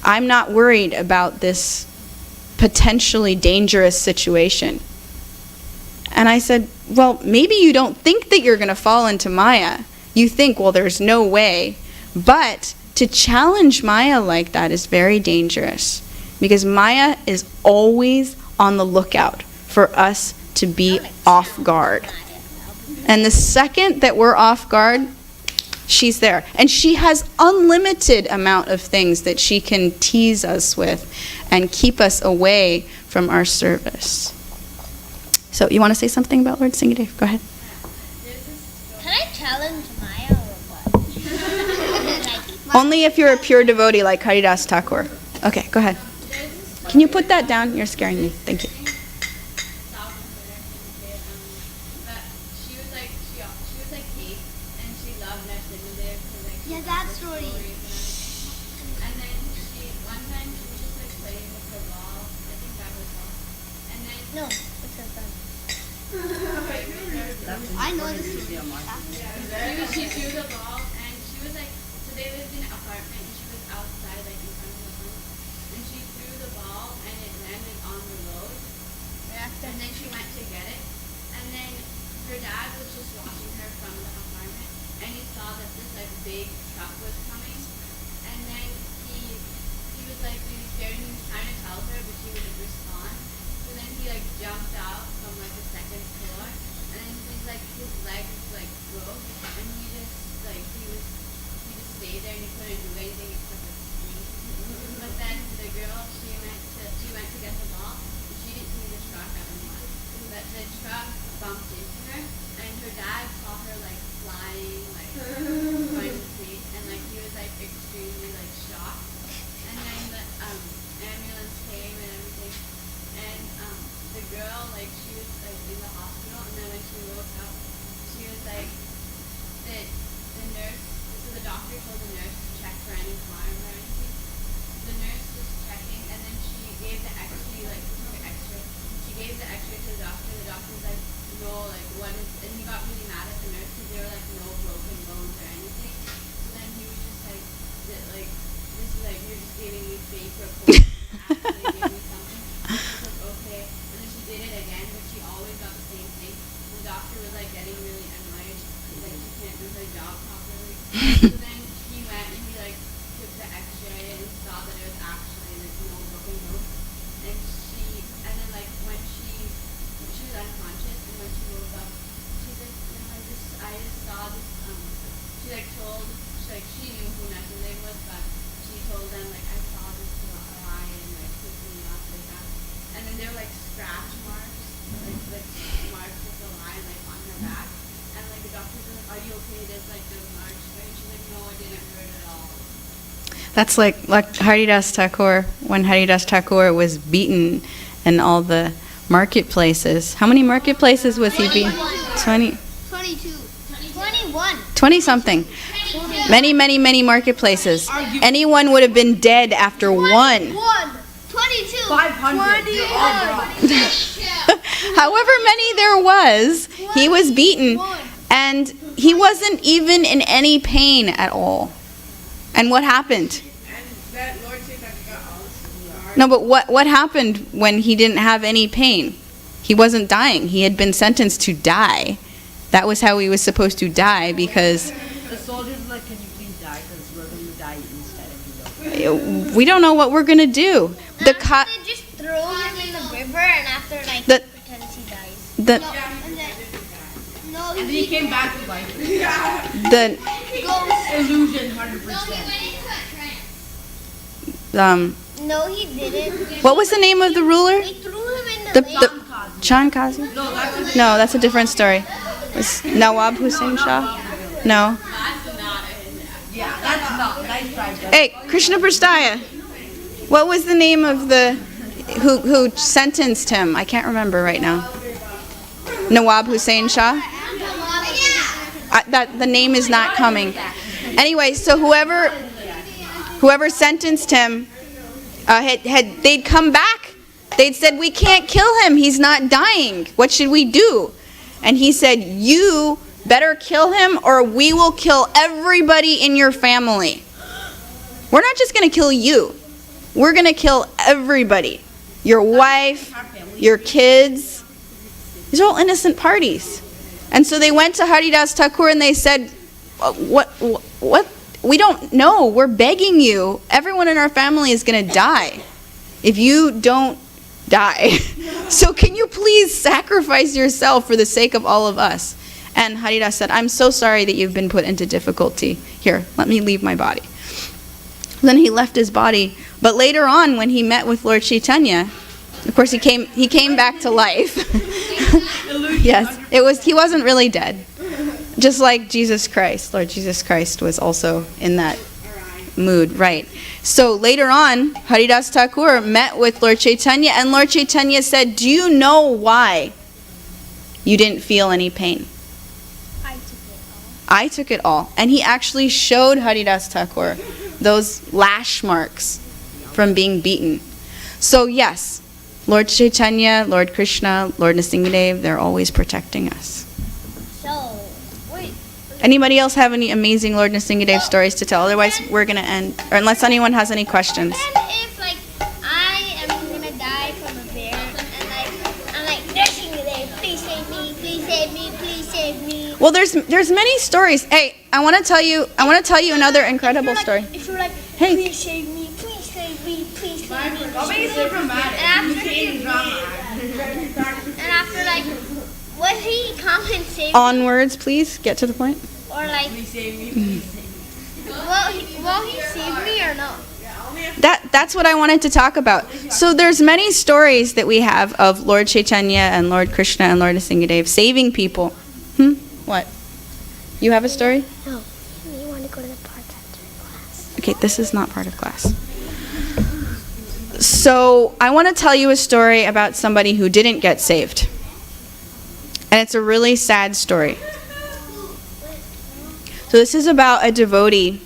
I'm not worried about this potentially dangerous situation. And I said, well, maybe you don't think that you're going to fall into Maya. You think, well, there's no way. But to challenge Maya like that is very dangerous, because Maya is always on the lookout for us to be off guard. And the second that we're off guard, she's there. And she has unlimited amount of things that she can tease us with and keep us away from our service. So you want to say something about Lord Singadeva? Go ahead. Can I challenge Maya or what? Only if you're a pure devotee like Haridas Thakur. Okay, go ahead. Can you put that down? You're scaring me. Thank you. Yeah, that story. And then one time she was just like playing with her ball. I think that was all. And then No, it's her friend. I know the story. she threw the ball, and she was like, so they lived in an apartment, and she was outside, like in front of the house, and she threw the ball, and it landed on the road. And then she went to get it, and then her dad was just watching her from the apartment, and he saw that this like big truck was coming, and then he was like really scared, and he was trying to tell her, but she wouldn't respond. So then he like jumped out from like the second floor, and then he's like his legs like broke, and he just stayed there, and he couldn't do anything except like scream. But then the girl, she went to get the ball, and she didn't see the truck anymore. But the truck bumped into her, and her dad saw her like flying, like going to see, and like he was like extremely like shocked. And then the ambulance came and everything, and the girl, like she was like in the hospital, and then when she woke up, she was like that the nurse. So the doctor told the nurse to check for any harm or anything. The nurse was checking, and then she gave the X-ray, like took the X-ray. She gave the X-ray to the doctor. The doctor was like, no, like what is? And he got really mad at the nurse because there were like no broken bones or anything. So then he was just like, this is like you're just giving me fake reports. Actually gave me something. And she was like, okay. And then she did it again, but she always got the same thing. The doctor was like getting really annoyed because like she can't do her job properly. So then he went and he like took the X-ray and saw that it was actually like no broken bones. And then like when she was unconscious, and when she woke up, she's like, I just saw this. She like she knew who Nestle was, but she told them like I saw this lion like pick me up like that. And then there were like scratch marks, like marks of the lion like on her back. And like the doctor was like, are you okay? There's like the marks, right? She's like, no, I didn't hurt at all. That's like Haridas Thakur, when Haridas Thakur was beaten in all the marketplaces. How many marketplaces was he beaten? 20. 22. 21. 20-something. Many marketplaces. Anyone would have been dead after one. 22. 500. They're all wrong. However many there was, he was beaten, and he wasn't even in any pain at all. And what happened? And that Lord said that he got all this. No, but what happened when he didn't have any pain? He wasn't dying. He had been sentenced to die. That was how he was supposed to die, because The soldiers were like, can you please die? Because we're going to die instead if you don't. we don't know what we're going to do. They just throw him in the river, and after like pretends he dies. And then he came back to life. Illusion, 100%. No, he didn't. What was the name of the ruler? They threw him in the lake. Chan Kazi? No, that's a different story. Was Nawab Hussain Shah? No. Yeah, that's not. Nice try, Jeff. Hey, Krishna Prastaya. What was the name of the who sentenced him? I can't remember right now. Nawab Hussain Shah? The name is not coming. Anyway, so whoever sentenced him, they'd come back. They'd said, we can't kill him. He's not dying. What should we do? And he said, you better kill him or we will kill everybody in your family. We're not just going to kill you. We're going to kill everybody. Your wife, your kids. These are all innocent parties. And so they went to Haridas Thakur and they said, what? We don't know. We're begging you. Everyone in our family is going to die if you don't die. So can you please sacrifice yourself for the sake of all of us? And Haridas said, I'm so sorry that you've been put into difficulty. Here, let me leave my body. Then he left his body. But later on, when he met with Lord Chaitanya, of course he came back to life. Yes, he wasn't really dead. Just like Jesus Christ. Lord Jesus Christ was also in that mood, right? So later on, Haridas Thakur met with Lord Chaitanya, and Lord Chaitanya said, do you know why you didn't feel any pain? I took it all. And he actually showed Haridas Thakur those lash marks from being beaten. So yes, Lord Chaitanya, Lord Krishna, Lord Nrsimhadev, they're always protecting us. So, wait. Anybody else have any amazing Lord Nrsimhadev stories to tell? Otherwise, we're going to end. Or unless anyone has any questions. And if, like, I am gonna die from a bear, and, like, I'm like, Nrsimhadev, please save me, please save me, please save me. Well, there's many stories. Hey, I want to tell you another incredible story. If you're like, Hey. please save me, please save me, please save me. I'll make it so dramatic. And after, like, will he come and save me? Onwards, please. Get to the point. Or, like, Please save me, please save me. will he save me or not? That's what I wanted to talk about. So there's many stories that we have of Lord Chaitanya and Lord Krishna and Lord Nrsimhadev saving people. What? You have a story? No. You want to go to the park after class. Okay, this is not part of class. So I want to tell you a story about somebody who didn't get saved. And it's a really sad story. So this is about a devotee.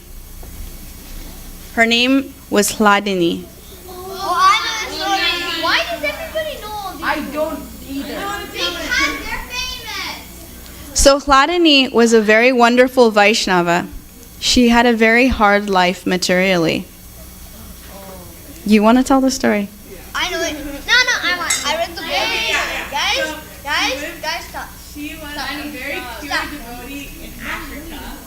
Her name was Hladini. Oh, I know the story. Why does everybody know all these? I don't either. Because they're famous. So Hladini was a very wonderful Vaishnava. She had a very hard life materially. You want to tell the story? I know it. No, I read the book. Guys, stop. She was a very pure devotee in Africa.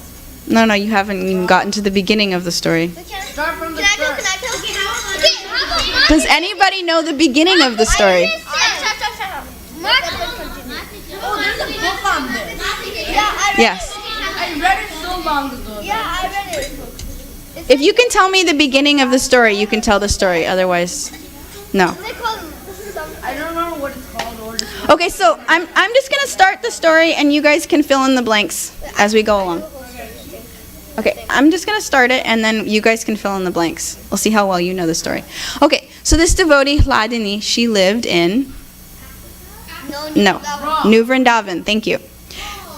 No, you haven't even gotten to the beginning of the story. Start from the Can I start. tell? Okay, how about Mark? Does anybody know the beginning of the story? Stop. Mark. Oh, there's a book on this. Yeah, I read Yes. it. I read it so long ago. Yeah, I read it. If you can tell me the beginning of the story, you can tell the story. Otherwise, no. They call them something. I don't remember what it's called or just Okay, so I'm just going to start the story, and you guys can fill in the blanks as we go along. Okay, I'm just going to start it, and then you guys can fill in the blanks. We'll see how well you know the story. Okay, so this devotee, Hladini, she lived in... No, New Vrindavan, thank you.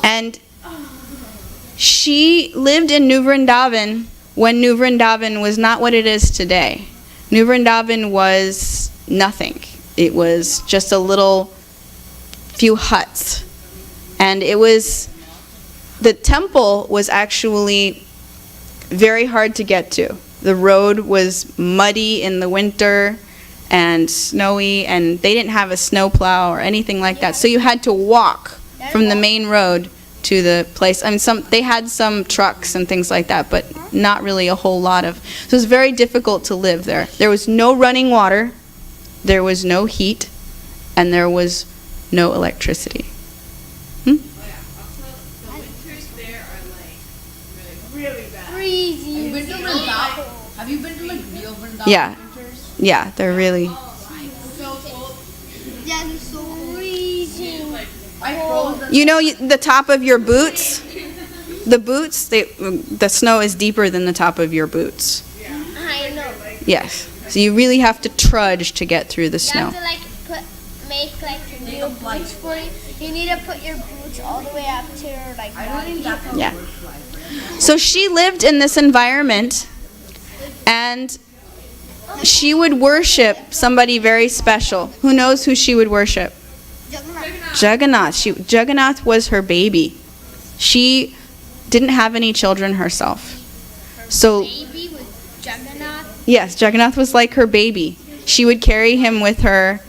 And she lived in New Vrindavan when New Vrindavan was not what it is today. New Vrindavan was nothing. It was just a little few huts. And the temple was actually very hard to get to. The road was muddy in the winter and snowy, and they didn't have a snowplow or anything like that. So you had to walk from the main road to the place. I mean, they had some trucks and things like that, but not really a whole lot of. So it was very difficult to live there. There was no running water, there was no heat, and there was no electricity. the winters there are like really bad. Freezing. Have you been to like real Vrindavan Yeah. winters? Yeah, they're really... So cold. Yeah, it's so freezing. I froze. You know, the top of your boots, the snow is deeper than the top of your boots. I know. Yes. So you really have to trudge to get through the You snow. have to make real boots for you. You need to put your boots all the way up to your I don't think that's how Yeah. it works like. So she lived in this environment, and she would worship somebody very special. Who knows who she would worship? Jagannath. Jagannath was her baby. She didn't have any children herself. So Baby with Jagannath. yes, Jagannath was like her baby. She would carry him with her,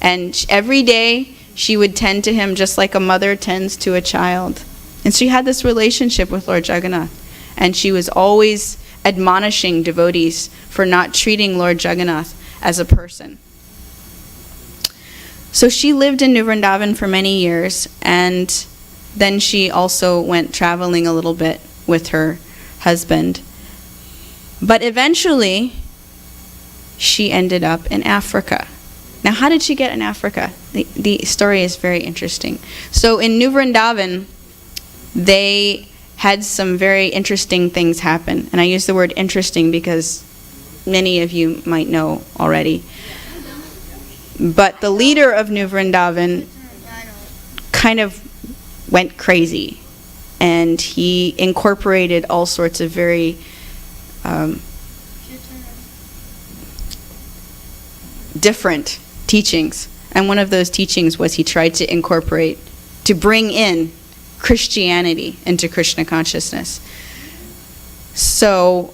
and every day she would tend to him just like a mother tends to a child. And she had this relationship with Lord Jagannath, and she was always admonishing devotees for not treating Lord Jagannath as a person. So she lived in New Vrindavan for many years, and then she also went traveling a little bit with her husband. But eventually, she ended up in Africa. Now, how did she get in Africa? The story is very interesting. So in New Vrindavan, they had some very interesting things happen. And I use the word interesting because many of you might know already. But the leader of New Vrindavan kind of went crazy. And he incorporated all sorts of very different teachings. And one of those teachings was he tried to bring in Christianity into Krishna consciousness. So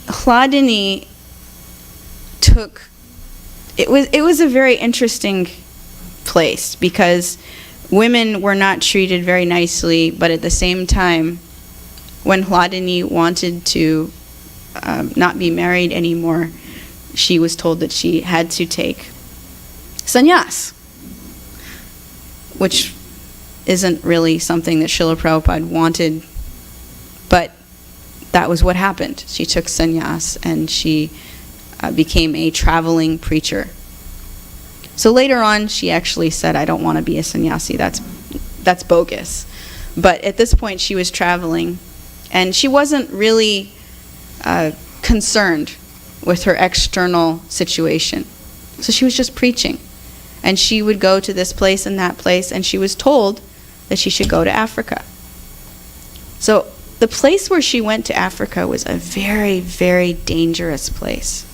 Hladini it was a very interesting place because women were not treated very nicely, but at the same time, when Hladini wanted to not be married anymore, she was told that she had to take sannyas, which isn't really something that Srila Prabhupada wanted, but that was what happened. She took sannyas and she became a traveling preacher. So later on, she actually said, I don't want to be a sannyasi. That's bogus. But at this point, she was traveling, and she wasn't really concerned with her external situation. So she was just preaching. And she would go to this place and that place, and she was told that she should go to Africa. So the place where she went to Africa was a very, very dangerous place.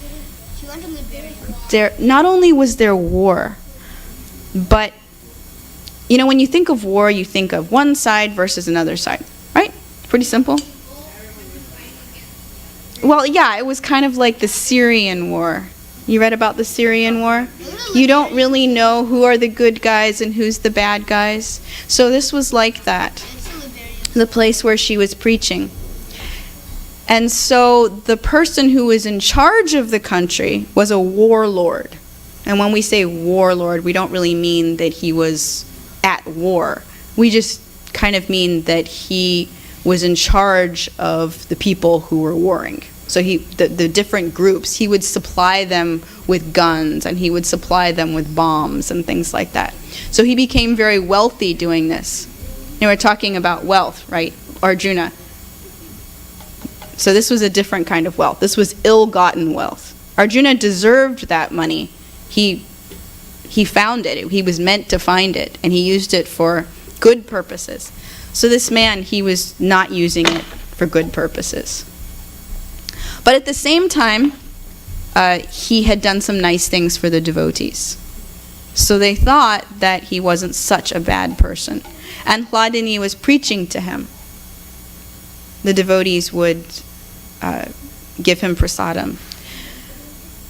She went to Liberia. There, not only was there war, but, you know, when you think of war, you think of one side versus another side, right? Pretty simple. Well, yeah, it was kind of like the Syrian war. You read about the Syrian war? You don't really know who are the good guys and who's the bad guys. So this was like that, the place where she was preaching. And so the person who was in charge of the country was a warlord. And when we say warlord, we don't really mean that he was at war. We just kind of mean that he was in charge of the people who were warring. So the different groups, he would supply them with guns and he would supply them with bombs and things like that. So he became very wealthy doing this. You know, we're talking about wealth, right? Arjuna. So this was a different kind of wealth. This was ill-gotten wealth. Arjuna deserved that money. He found it. He was meant to find it, and he used it for good purposes. So this man, he was not using it for good purposes. But at the same time, he had done some nice things for the devotees. So they thought that he wasn't such a bad person. And Hladini was preaching to him. The devotees would give him prasadam.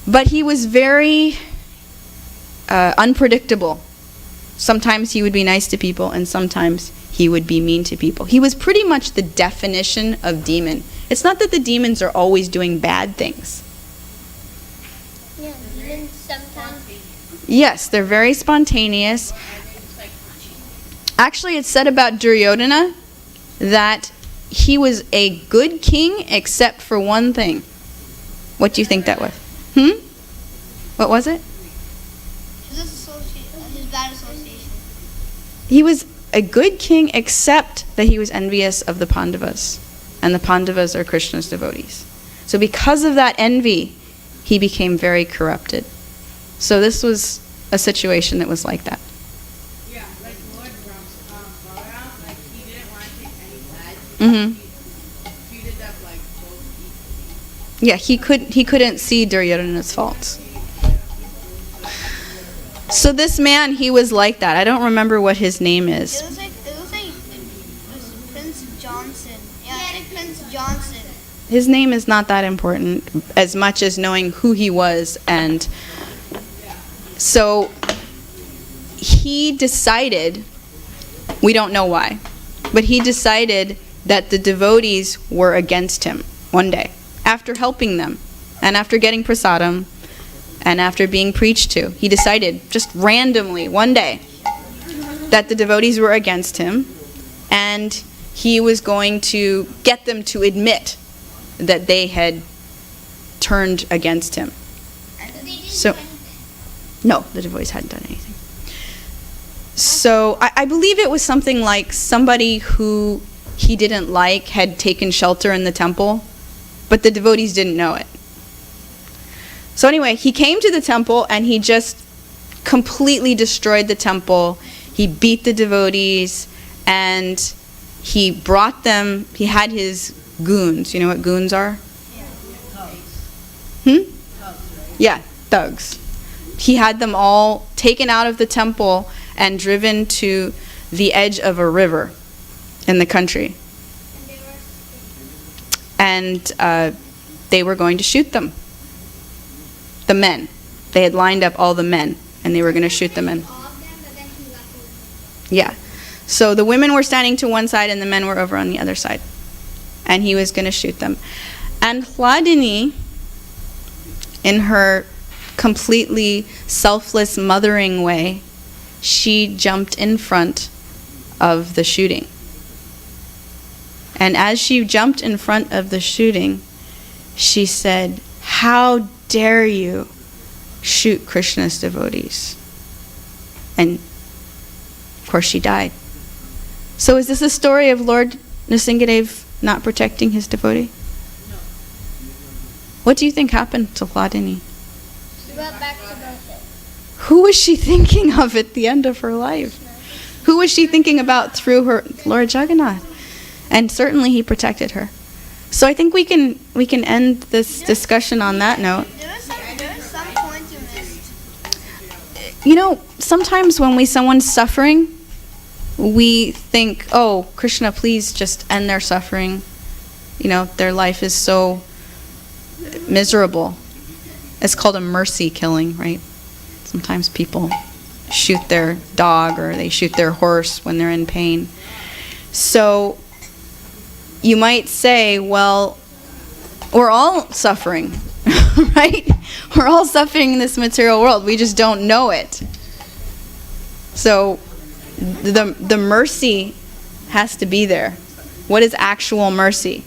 But he was very unpredictable. Sometimes he would be nice to people, and sometimes he would be mean to people. He was pretty much the definition of demon. It's not that the demons are always doing bad things. Yeah, demons sometimes. Yes, they're very spontaneous. Actually, it's said about Duryodhana that he was a good king except for one thing. What do you think that was? What was it? His bad association. He was a good king except that he was envious of the Pandavas. And the Pandavas are Krishna's devotees. So because of that envy, he became very corrupted. So this was a situation that was like that. Yeah, like Lord Balaram, like he didn't want to take any bad. Mm-hmm. He treated them like both equally. Yeah, he couldn't see Duryodhana's faults. So this man, he was like that. I don't remember what his name is. It was like Prince Johnson. His name is not that important as much as knowing who he was. And so he decided, we don't know why, but he decided that the devotees were against him one day, after helping them, and after getting prasadam, and after being preached to. He decided, just randomly, one day, that the devotees were against him, and he was going to get them to admit that they had turned against him. So, no, the devotees hadn't done anything. So I believe it was something like somebody who he didn't like had taken shelter in the temple, but the devotees didn't know it. So anyway, he came to the temple and he just completely destroyed the temple. He beat the devotees and he brought them, he had his goons. You know what goons are? Yeah, thugs. He had them all taken out of the temple and driven to the edge of a river in the country. And they were going to shoot them. The men. They had lined up all the men, and they were going to shoot the men. Yeah. So the women were standing to one side, and the men were over on the other side. And he was going to shoot them. And Hladini, in her completely selfless, mothering way, she jumped in front of the shooting. And as she jumped in front of the shooting, she said, "How dare you shoot Krishna's devotees?" And of course she died. So is this a story of Lord Nrsingadev not protecting his devotee? No. What do you think happened to Hladini? She went back to Bethel. Who was she thinking of at the end of her life? Who was she thinking about through her Lord Jagannath? And certainly he protected her. So I think we can end this discussion on that note. There was some points you missed. You know, sometimes when someone's suffering, we think, oh, Krishna, please just end their suffering. You know, their life is so miserable. It's called a mercy killing, right? Sometimes people shoot their dog or they shoot their horse when they're in pain. So you might say, well, we're all suffering, right? We're all suffering in this material world. We just don't know it. So the mercy has to be there. What is actual mercy?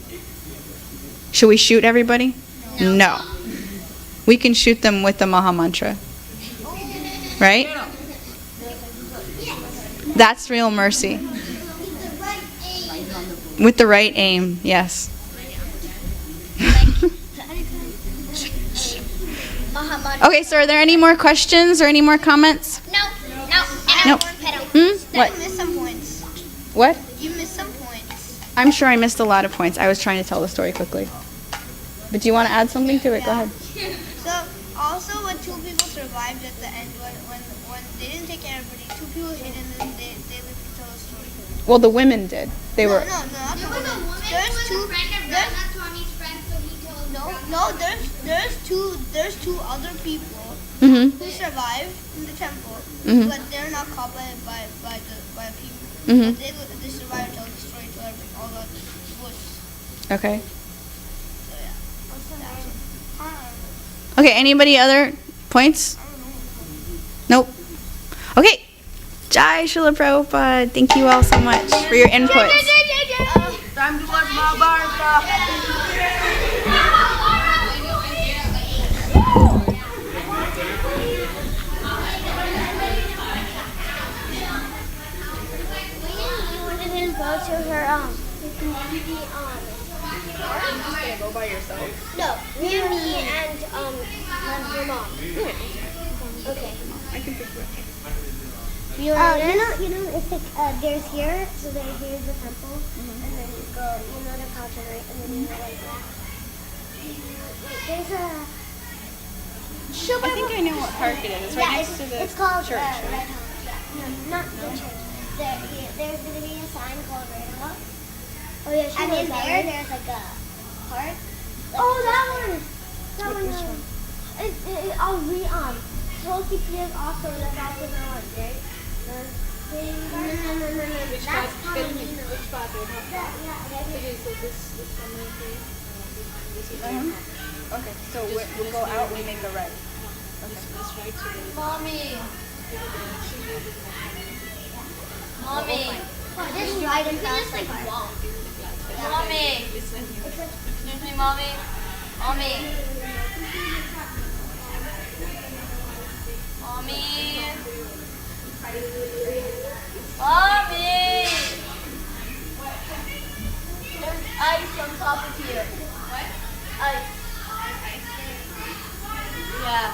Should we shoot everybody? No. We can shoot them with the Maha Mantra. Right? That's real mercy. With the right aim, yes. Okay, so are there any more questions or any more comments? No. No. What? You missed some points. What? You missed some points. I'm sure I missed a lot of points. I was trying to tell the story quickly. But do you want to add something to it? Go ahead. So, also when two people survived at the end, when they didn't take care of everybody, two people hid and then they lived to tell the story. Well, the women did. They were. No, not the women. There's two. There's two other people who survived in the temple, but they're not caught by people. But they survived to tell the story to all the woods. Okay. So yeah. Okay, anybody other points? Nope. Okay. Jai Srila Prabhupada. Thank you all so much for your input. Time to watch Mahabharata. We didn't go to her Go by yourself. No, me and your mom. Okay. I can pick it. You know, it's like there's here, so then here's the temple, and then you go, the culture, right, and then you go like that. There's a. I think I know what park it is. It's right next to the it's called church. Red Hawk. No, not the church. There's going to be a sign called Red Hawk. Oh yeah, she knows that. And in there, there's like a park. Oh, that one. That one. I'll read on. Tulsi Priya's also that's also the one, right? No. That's Palomino. Which Bible? Yeah. Okay, so this summary here. Okay, so we'll go out, we make a right. Mommy. Mommy. This is right in front. Mommy. Excuse me, mommy. Mommy. Mommy. Mommy. There's ice on top of here. What? Ice. Yeah.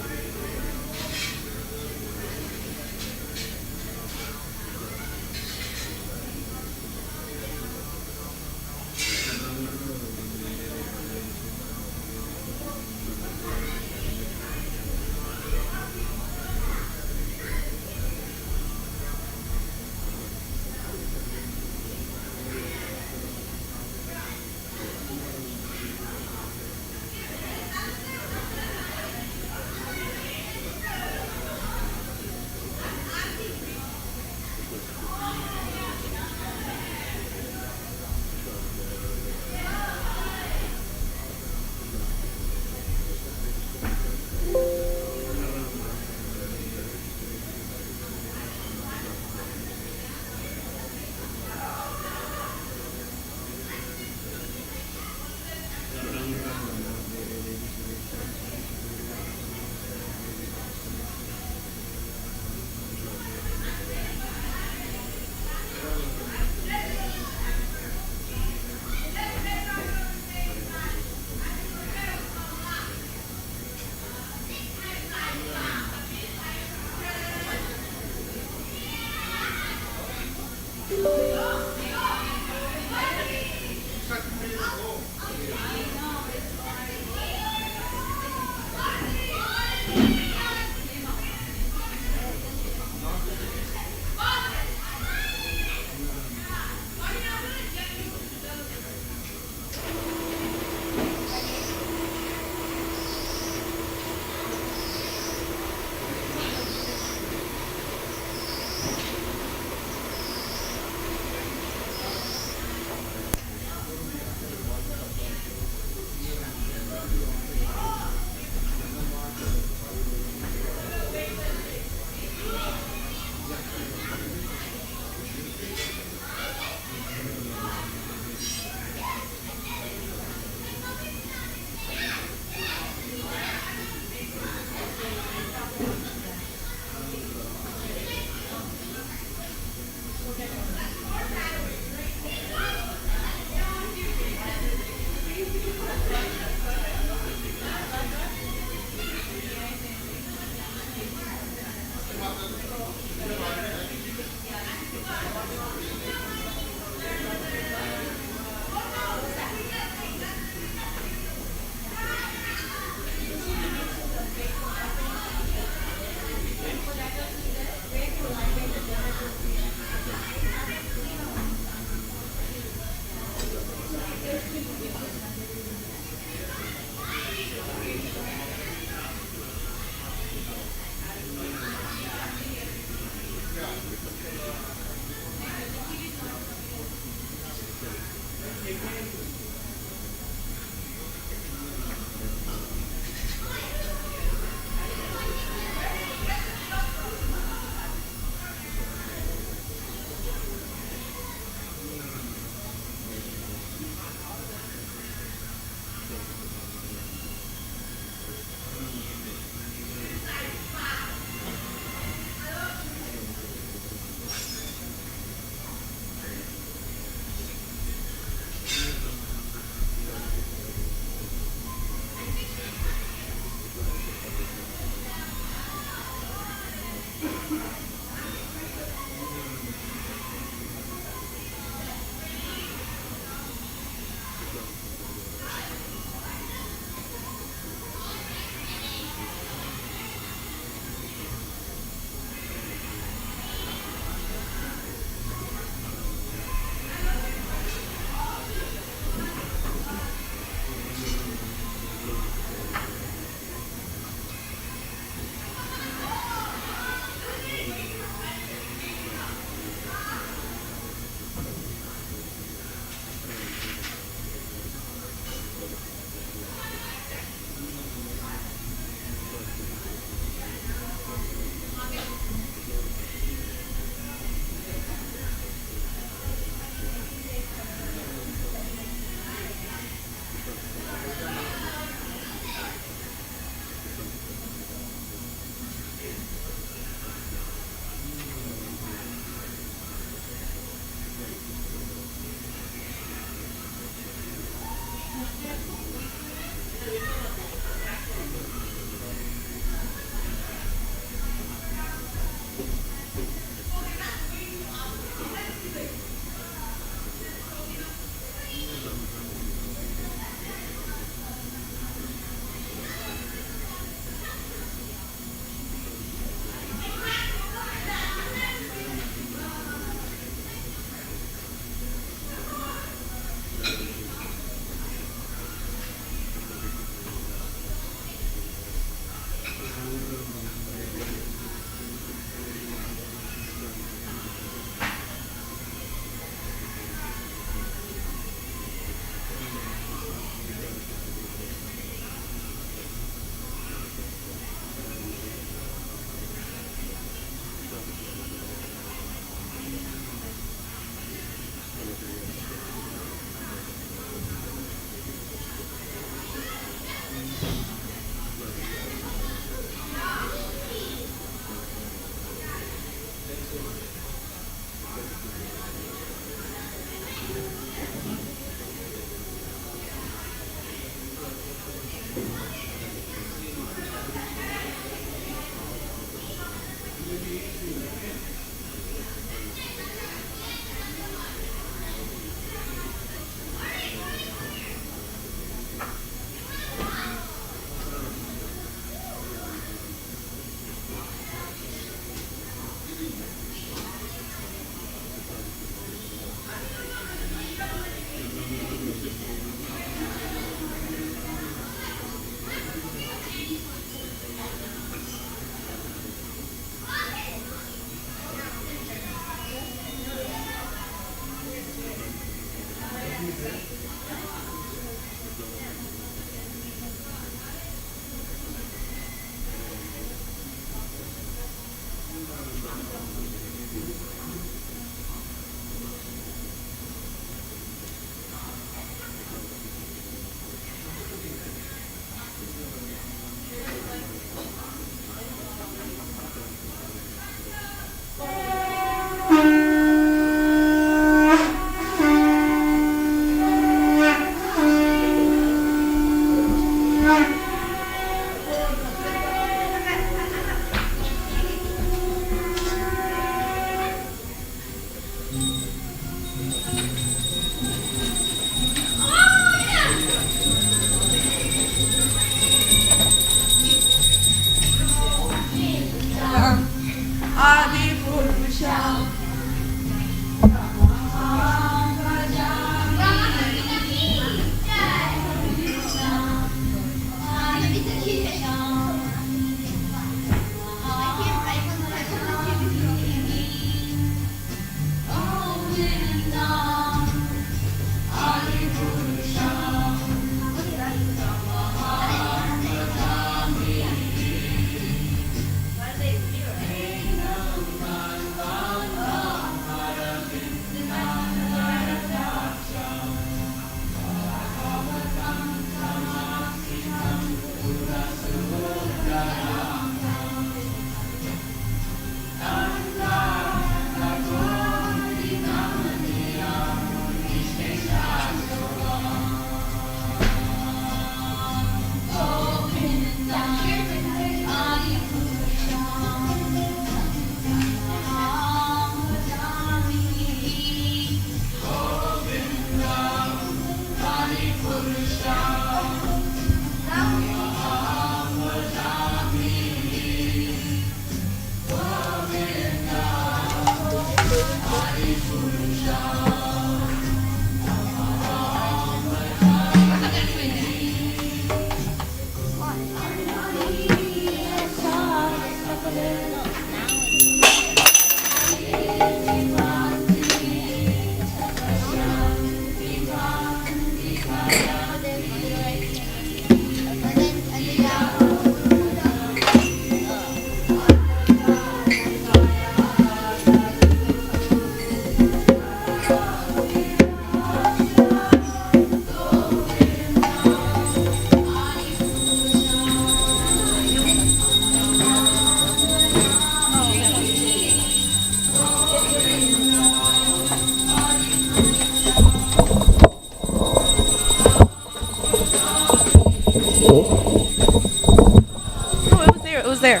there.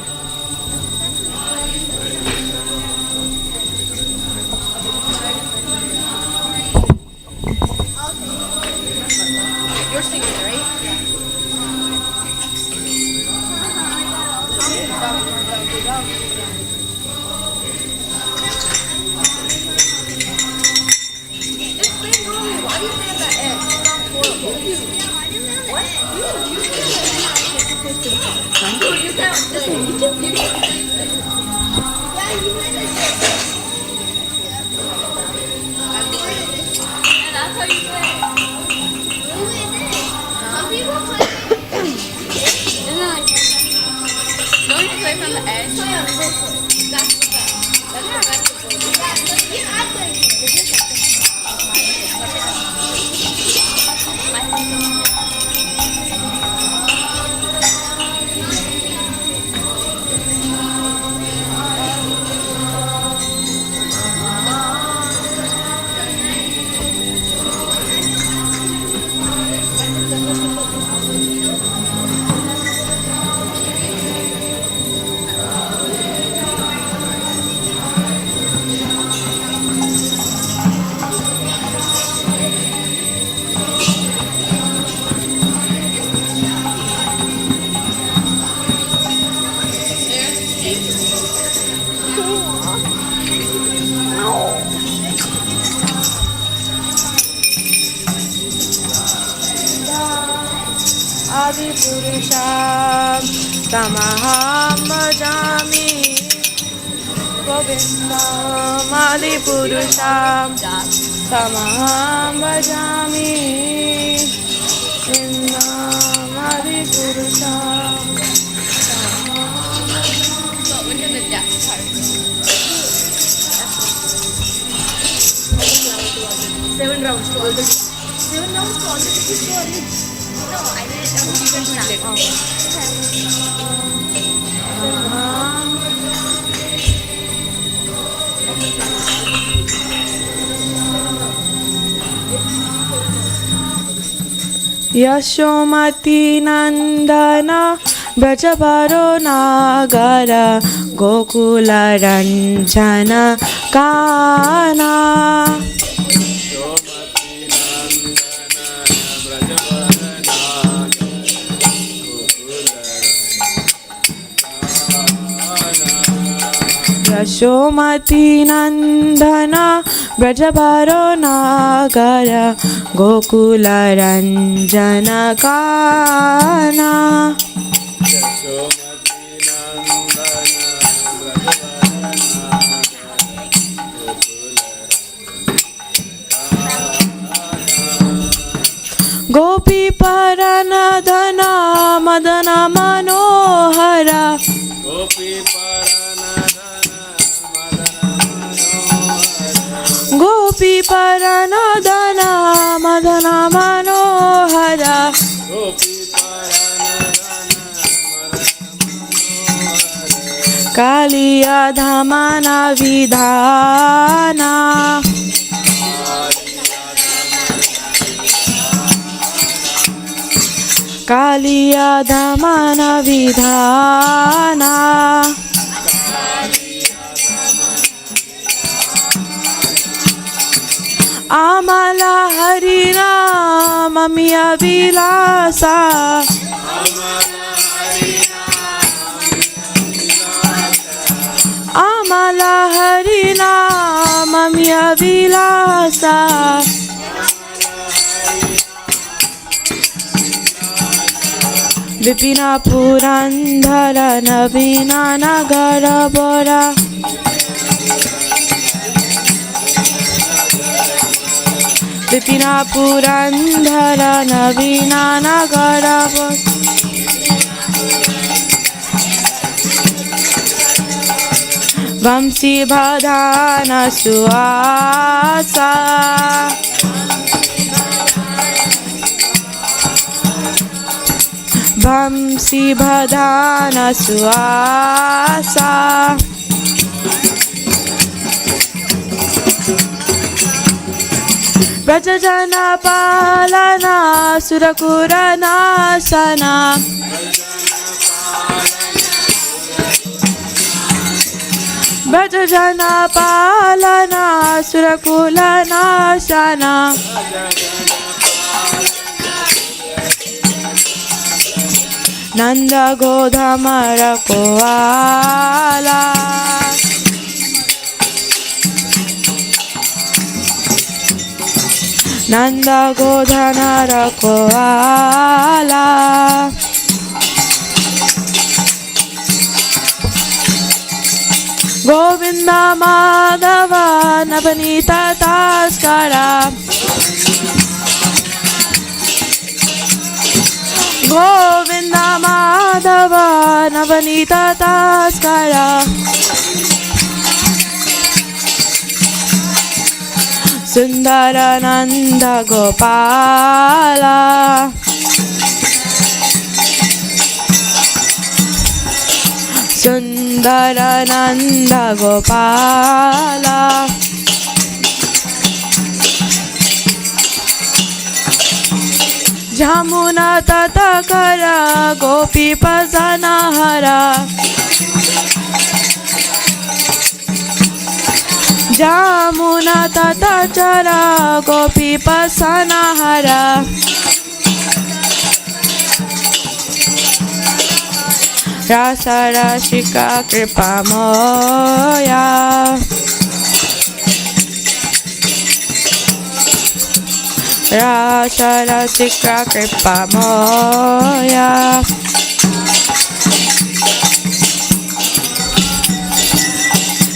You're singing, right? Why do you stand at that edge? What? You can't. Listen, you can. And that's how you play. Some people play. Isn't it like? Don't you play from the edge? That's the best. That's the best. Yeah, I play. Adipurusham Tamaham Bhajami Govindam Adipurusham Tamaham Bhajami Govindam Adipurusham. So which are the death parts? 7 rounds to all the 7 rounds to all the stories. No, I didn't know you can do that. Yashomati Nandana Brajabaro Nagara Gokula Ranjana Kana. Yashomati Nandana Brajabaro Nagara Gokula Ranjana Kana. Gopi Paranadhana Madana Manohara. Gopi Paranadhana Madana Manohara. Kaliya Dhamana Vidhana. Kaliya Dhamana Vidhana. Amala Harinama Miya Vilasa. Amala Harinama Miya Vilasa. Vipina Purandhara Navina Nagara Bora. Vipina Purandhara Navina Nagara Bora. Vamsi Bhadana Suasa. Vamsi Bhadana Suasa. Vrajajana Palana Surakura Nasana. Brajajana Palana Surakula Nashana Nanda Godhamara Koala Nanda Godhanara Koala Govinda Madhava Navanita Taskara Govinda Madhava Navanita Taskara Sundarananda Gopala Sundarananda Gopala Jamuna Tatakara Gopi Pasanahara Jamuna Tatachara Gopi Pasanahara Rasa Rashika Kripamoya Rasa Rashika Kripamoya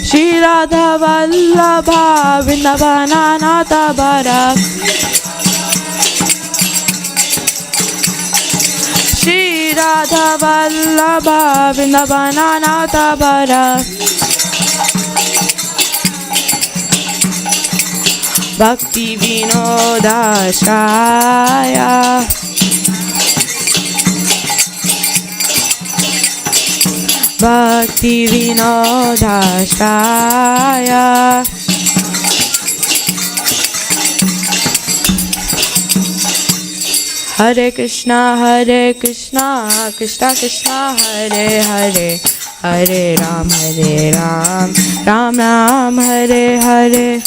Shri Radha Vallabha Vrindavana Nata Bharat Shri Radha Vallabha Vrindavana Nata Bharat Bhakti Vinodashaya Bhakti Vinodashaya Hare Krishna Krishna Krishna Hare Hare Hare Ram Ram Ram Hare Hare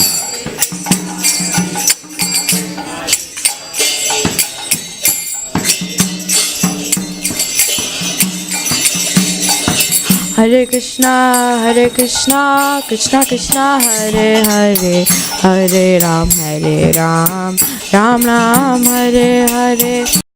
Hare Krishna Krishna Krishna Hare Hare Hare Ram Ram Ram Hare Hare